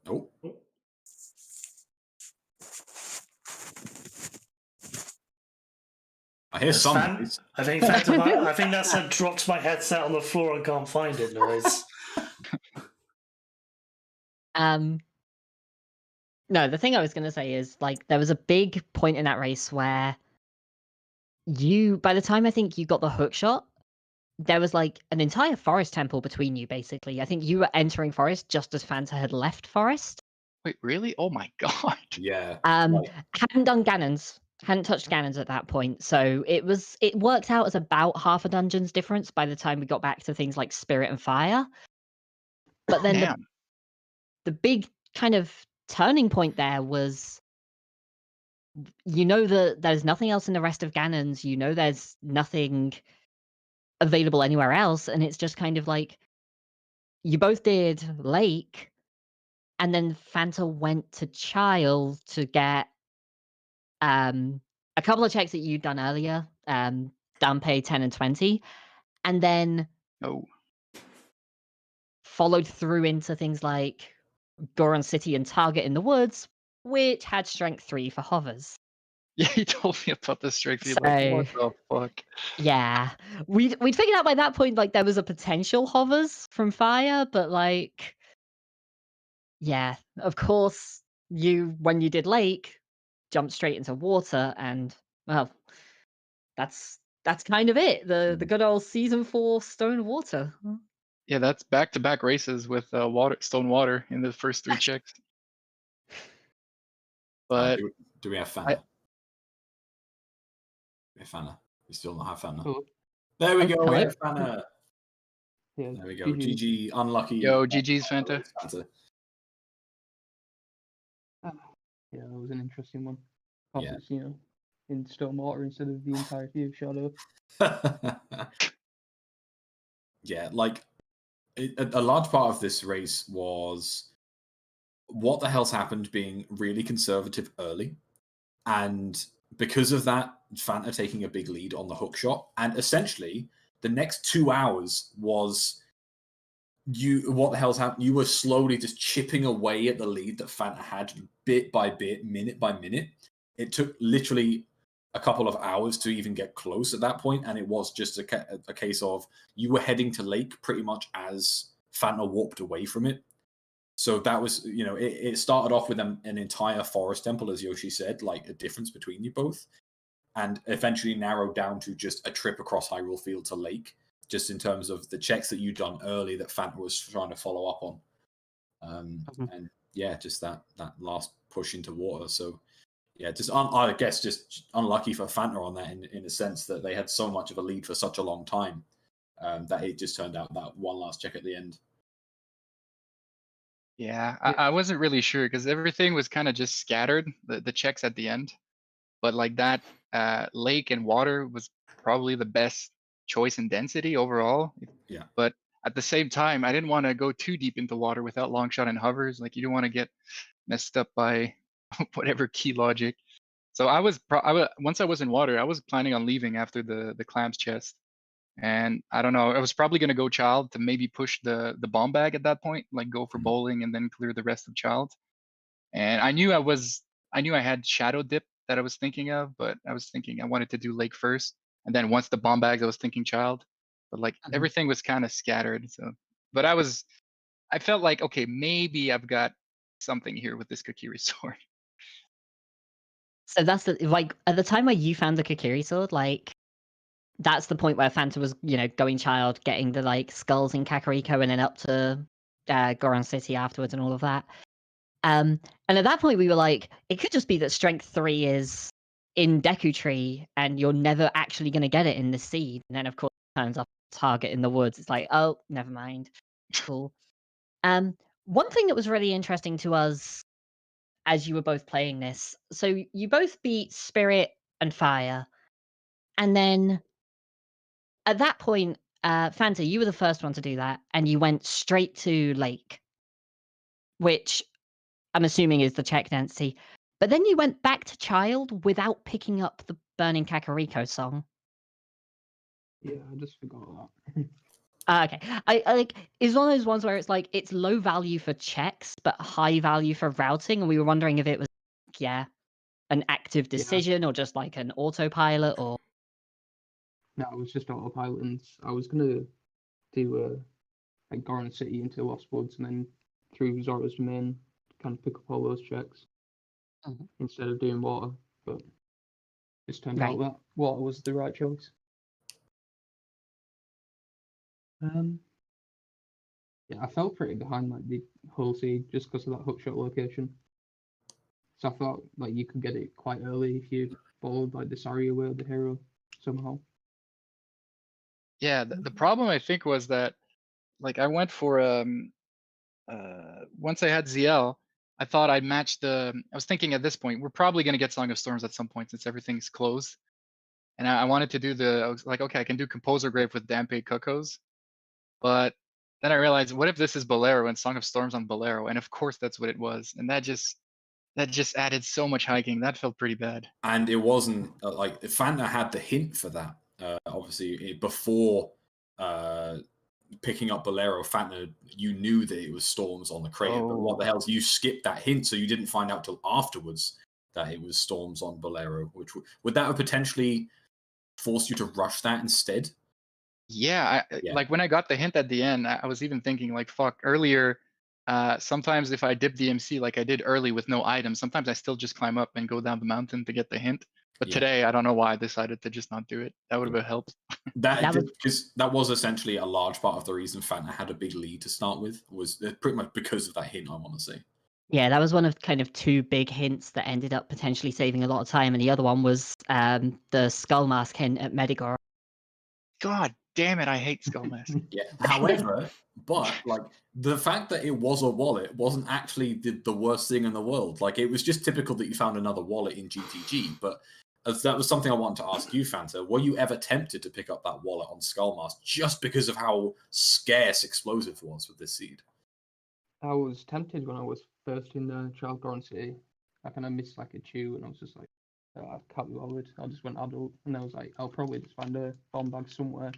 Nope. I hear some noise. I think Fanta I think that's a dropped my headset on the floor and can't find it noise. No, the thing I was going to say is, like, there was a big point in that race where by the time I think you got the hook shot, there was, like, an entire forest temple between you, basically. I think you were entering forest just as Fanta had left forest. Wait, really? Oh my god. Yeah. Hadn't done Ganons. Hadn't touched Ganons at that point. So it worked out as about half a dungeon's difference by the time we got back to things like Spirit and Fire. But then the big kind of turning point there was, that there's nothing else in the rest of Ganons. There's nothing available anywhere else. And it's just kind of like, you both did Lake, and then Fanta went to Child to get a couple of checks that you'd done earlier, Dampe 10 and 20, and then followed through into things like Goron City and Target in the Woods, which had strength 3 for hovers. Yeah, he told me about the strike feed. So- Like, what the fuck? Yeah, we'd figured out by that point like there was a potential hovers from fire, but like, yeah, of course when you did lake, jumped straight into water, and well, that's kind of it. The good old season 4 stone water. Yeah, that's back-to-back races with stone water in the first 3 checks. But do we have Fanta? We have Fanta. We still don't have Fanta. Oh, There we Oh, go. We hello. have Fanta. yeah. There we go. GG. GG. Unlucky. yo, GG's Fanta. Fanta. Yeah, that was an interesting one. Yeah. It's, in stormwater instead of the entirety of Shadow. Yeah, like a large part of this race was what the hell's happened being really conservative early, and because of that, Fanta taking a big lead on the hook shot, and essentially the next 2 hours was what the hell's happened? You were slowly just chipping away at the lead that Fanta had bit by bit, minute by minute. It took literally a couple of hours to even get close at that point, and it was just a case of you were heading to lake pretty much as Fanta warped away from it. So that was, it started off with an entire forest temple, as Yoshi said, like a difference between you both, and eventually narrowed down to just a trip across Hyrule Field to lake, just in terms of the checks that you'd done early that Fanta was trying to follow up on. And yeah, just that last push into water. So yeah, I guess just unlucky for Fanta on that in a sense that they had so much of a lead for such a long time that it just turned out that one last check at the end. Yeah, I wasn't really sure because everything was kind of just scattered, the checks at the end. But like that lake and water was probably the best choice in density overall. Yeah. But at the same time, I didn't want to go too deep into water without long shot and hovers. Like you don't want to get messed up by whatever key logic. So once I was in water, I was planning on leaving after the clams chest. And I don't know, I was probably going to go child to maybe push the bomb bag at that point, like go for bowling and then clear the rest of child. And I knew I had shadow dip that I was thinking of, but I was thinking I wanted to do lake first. And then once the bomb bags, I was thinking child. But like everything was kind of scattered. So, but I felt like, okay, maybe I've got something here with this Kokiri sword. So that's like at the time where you found the Kokiri sword, like that's the point where Fanta was, going child, getting the like skulls in Kakariko, and then up to Goron City afterwards, and all of that. And at that point, we were like, it could just be that Strength 3 is in Deku Tree, and you're never actually going to get it in the seed. And then, of course, it turns up target in the woods. It's like, oh, never mind. Cool. One thing that was really interesting to us as you were both playing this, so you both beat Spirit and Fire, and then at that point, Fanta, you were the first one to do that, and you went straight to Lake, which I'm assuming is the check density. But then you went back to Child without picking up the Burning Kakariko song. Yeah, I just forgot that. Okay, I like it's one of those ones where it's like it's low value for checks but high value for routing, and we were wondering if it was an active decision or just like an autopilot or. No, it was just autopilot, and I was gonna do like Goron City into Lost Woods, and then through Zora's Domain, kind of pick up all those checks instead of doing water. But it's turned out that water was the right choice. Yeah, I fell pretty behind like the whole seed just because of that hookshot location. So I thought like you could get it quite early if you followed like the Saria way of the hero somehow. Yeah, the problem I think was that like I went for once I had ZL, I thought I'd match I was thinking at this point, we're probably gonna get Song of Storms at some point since everything's closed. And I wanted to do I was like, okay, I can do Composer Grave with Dampé Cuckoos. But then I realized, what if this is Bolero and Song of Storms on Bolero? And of course that's what it was. And that just added so much hiking. That felt pretty bad. And it wasn't like Fanta had the hint for that. Obviously, before picking up Bolero, Fanta, you knew that it was Storms on the crater. But what the hell? You skipped that hint, so you didn't find out till afterwards that it was Storms on Bolero, which would that have potentially forced you to rush that instead? Yeah, Yeah. like when I got the hint at the end, I was even thinking like, fuck, earlier, sometimes if I dip DMC like I did early with no items, sometimes I still just climb up and go down the mountain to get the hint. But Yeah. today, I don't know why I decided to just not do it. That would have helped. Because that was essentially a large part of the reason Fanta had a big lead to start with, was pretty much because of that hint, I want to say. Yeah, that was one of kind of two big hints that ended up potentially saving a lot of time, and the other one was the skull mask hint at Medigor. God damn it, I hate Skull Mask. Yeah. However, but like the fact that it was a wallet wasn't actually the worst thing in the world. Like it was just typical that you found another wallet in GTG. But as that was something I wanted to ask you, Fanta. Were you ever tempted to pick up that wallet on Skullmask just because of how scarce explosive was with this seed? I was tempted when I was first in Child Goron City. I kind of missed like a chew, and I was just like, oh, I can't be bothered. I just went adult, and I was like, I'll probably just find a bomb bag somewhere.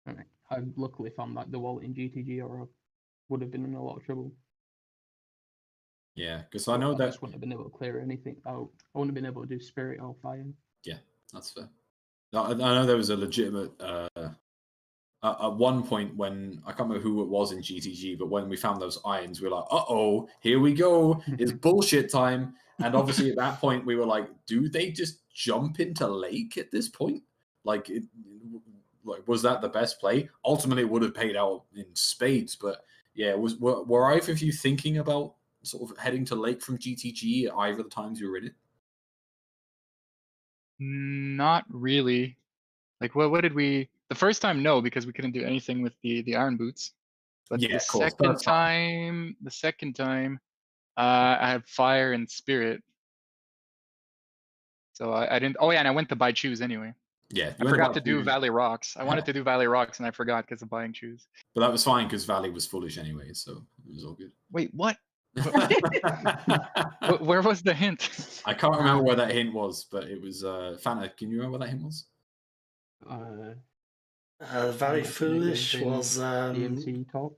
And I luckily found like the wallet in GTG, or I would have been in a lot of trouble. Yeah, because I know that I just wouldn't have been able to clear anything out. I wouldn't have been able to do spirit or fire. Yeah, that's fair. I know there was a legitimate at one point when I can't remember who it was in GTG, but when we found those irons, we were like, "Uh-oh, here we go! It's bullshit time!" And obviously, at that point, we were like, "Do they just jump into lake at this point? Like, was that the best play? Ultimately, it would have paid out in spades, but yeah, were either of you thinking about sort of heading to lake from GTG at either of the times you were in it? Not really. Like, what did we? The first time, no, because we couldn't do anything with the iron boots. But Yeah, the of course. second time, I had fire and spirit. So I didn't. Oh yeah, and I went to buy shoes anyway. Yeah, I forgot to do Valley Rocks. I wanted to do Valley Rocks, and I forgot because of buying shoes. But that was fine because Valley was foolish anyway, so it was all good. Wait, what? Where was the hint? I can't remember where that hint was, but it was Fanta. Can you remember what that hint was? Very foolish was DMT talk.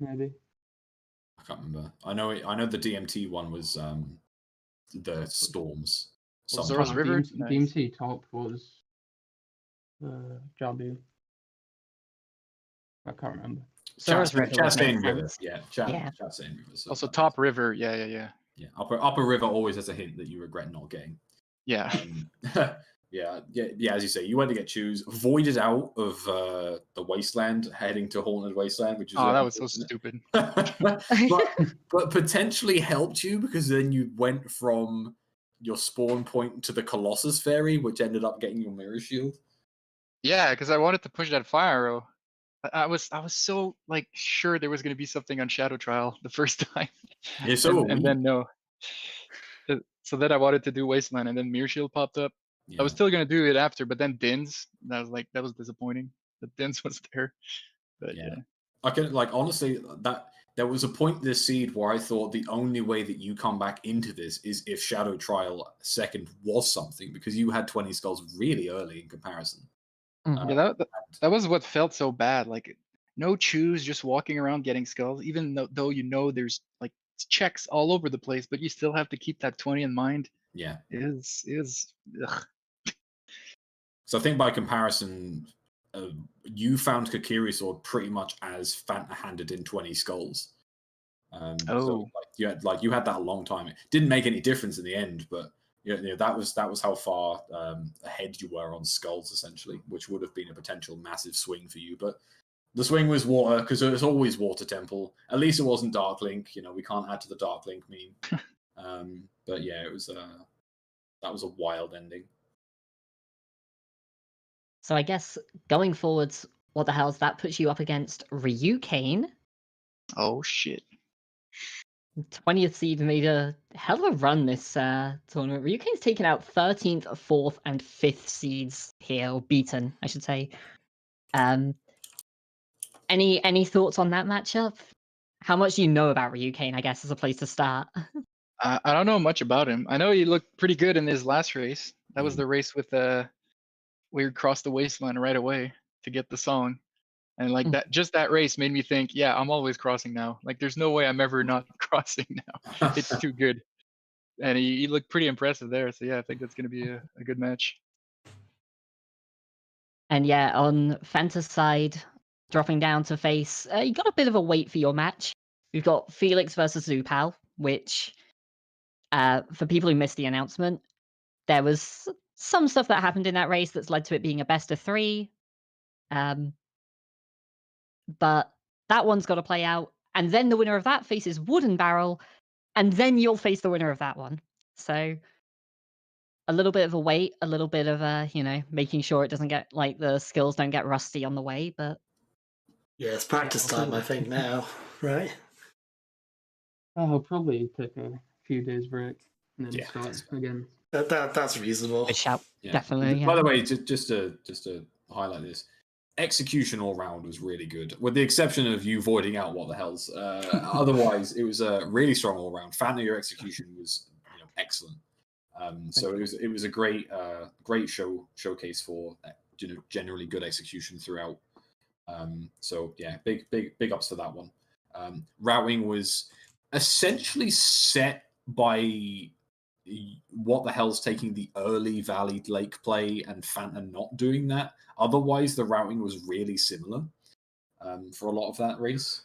Maybe. I can't remember. I know the DMT one was the storms. Well, Zora's River. DMT talk was Jabu. I can't remember. Zora's River. Chastain River. Yeah, Yeah. Chastain River. So Also, Top River. Yeah. Yeah, Upper River always has a hint that you regret not getting. Yeah. Yeah. As you say, you went to get shoes, voided out of the wasteland, heading to Haunted Wasteland, which is that was so stupid. but potentially helped you because then you went from your spawn point to the Colossus Fairy, which ended up getting your Mirror Shield. Yeah, because I wanted to push that fire arrow. I was so like sure there was going to be something on Shadow Trial the first time. Yeah, so and then no. So then I wanted to do Wasteland, and then Mirror Shield popped up. Yeah. I was still gonna do it after, but then Dins. That was disappointing. The Dins was there. But yeah. I can honestly that there was a point this seed where I thought the only way that you come back into this is if Shadow Trial second was something, because you had 20 skulls really early in comparison. Yeah, that was what felt so bad. Like no choose, just walking around getting skulls, even though there's like checks all over the place, but you still have to keep that 20 in mind. Yeah. Is ugh. So I think by comparison, you found Kokiri Sword pretty much as Fanta handed in 20 skulls. So you had that a long time. It didn't make any difference in the end, but that was how far ahead you were on skulls essentially, which would have been a potential massive swing for you. But the swing was water, because it's always Water Temple. At least it wasn't Dark Link. We can't add to the Dark Link meme. But yeah, it was that was a wild ending. So I guess going forwards, what the hell's that puts you up against Ryukane? Oh shit. 20th seed made a hell of a run this tournament. Ryukane's taken out 13th, 4th, and 5th seeds here, or beaten, I should say. Any thoughts on that matchup? How much do you know about Ryukane, I guess, is a place to start. I don't know much about him. I know he looked pretty good in his last race. That was the race with we crossed the wasteland right away to get the song. And like that, just that race made me think, yeah, I'm always crossing now. Like there's no way I'm ever not crossing now. It's too good. And he looked pretty impressive there. So yeah, I think that's going to be a good match. And yeah, on Fanta's side, dropping down to face, you got a bit of a wait for your match. We've got Felix versus Zupal, which, for people who missed the announcement, there was some stuff that happened in that race that's led to it being a best of 3. But that one's got to play out. And then the winner of that faces Wooden Barrel, and then you'll face the winner of that one. So a little bit of a wait, a little bit of a, making sure it doesn't get, like, the skills don't get rusty on the way, but... Yeah, it's practice time, I think, now, right? I'll probably take a few days break and then Yeah, start again. That's reasonable. A shout, Yeah. definitely. By Yeah. the way, just to highlight this, execution all round was really good, with the exception of you voiding out what the hell's. Otherwise, it was a really strong all round. Fanta, your execution was excellent. So it was a great showcase for generally good execution throughout. So yeah, big ups for that one. Routing was essentially set by what the hell's taking the early Valley Lake play and Fanta not doing that. Otherwise, the routing was really similar for a lot of that race.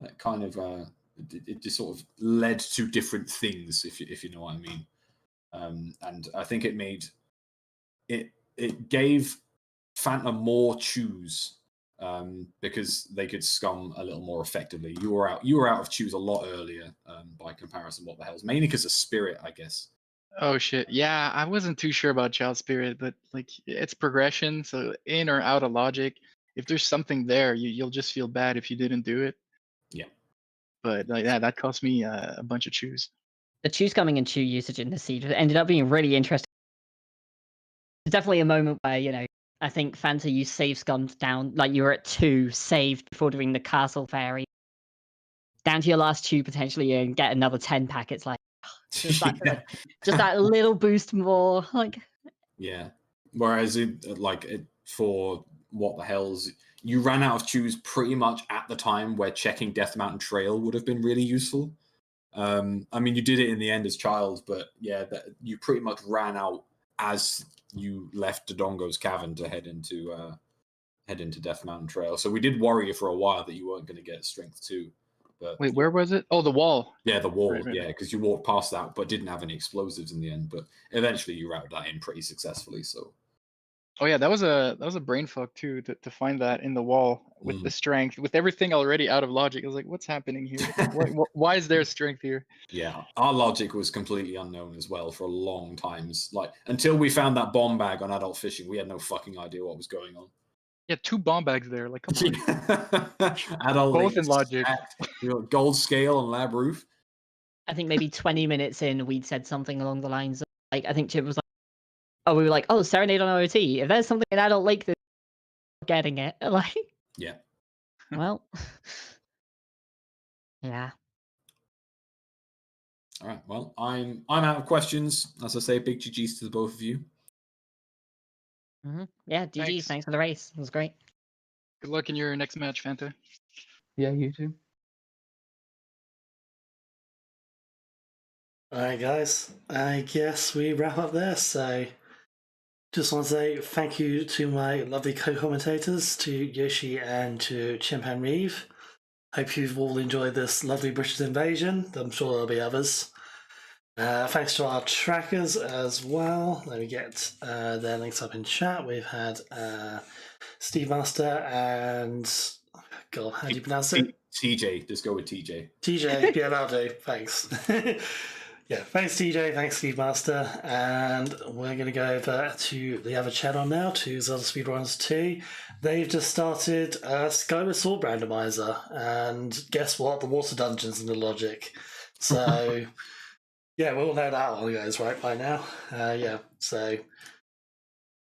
That kind of it just sort of led to different things, if you know what I mean. And I think it made it gave Fanta more choose because they could scum a little more effectively. You were out of choose a lot earlier by comparison. What the hell's mainly because of Spirit, I guess. Oh shit. Yeah, I wasn't too sure about Child Spirit, but like it's progression, so in or out of logic. If there's something there, you'll just feel bad if you didn't do it. Yeah. But like that cost me a bunch of chews. The chew scumming and chew usage in the seed ended up being really interesting. It's definitely a moment where, I think Fanta, you save scummed down, like you were at 2 saved before doing the Castle Fairy. Down to your last chew potentially and get another 10 packets, like just that little boost more. Like yeah. Whereas for what the hell's, you ran out of chews pretty much at the time where checking Death Mountain Trail would have been really useful. I mean, you did it in the end as Child, but yeah, you pretty much ran out as you left Dodongo's Cavern to head into Death Mountain Trail. So we did worry for a while that you weren't going to get Strength 2. But wait, where was it? Oh, the wall. Yeah, the wall. Right. Yeah, because you walked past that, but didn't have any explosives in the end. But eventually, you routed that in pretty successfully. So. Oh yeah, that was a brain fuck too to find that in the wall with the strength, with everything already out of logic. I was like, what's happening here? Why is there strength here? Yeah, our logic was completely unknown as well for a long time. Like until we found that bomb bag on adult fishing, we had no fucking idea what was going on. Yeah, 2 bomb bags there. Like, come on. Adult Both in logic. Gold scale and lab roof. I think maybe 20 minutes in, we'd said something along the lines of, like, I think Chip was like, we were like, oh, Serenade on OoT. If there's something in Adult Lake that's getting it, like, yeah. Well, yeah. All right. Well, I'm out of questions. As I say, big GGs to the both of you. Yeah, GGs. Thanks for the race. It was great. Good luck in your next match, Fanta. Yeah, you too. Alright guys, I guess we wrap up there, so just want to say thank you to my lovely co-commentators, to Yoshi and to Chimpan Reeve. Hope you've all enjoyed this lovely British invasion. I'm sure there'll be others. Thanks to our trackers as well. Let me get their links up in chat. We've had Steve Master and... God, how do you pronounce it? TJ. Just go with TJ. TJ, yeah, that'll do. Thanks. Yeah, thanks TJ, thanks Steve Master, and we're going to go over to the other channel now, to ZeldaSpeedRuns 2. They've just started Skyward Sword Randomizer, and guess what? The water dungeon's in the logic. So, yeah, we all know that one, guys, right, by now. Yeah, so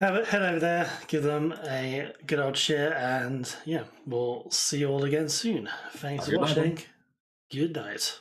head over there, give them a good old share, and yeah, we'll see you all again soon. Thanks for watching. Good night.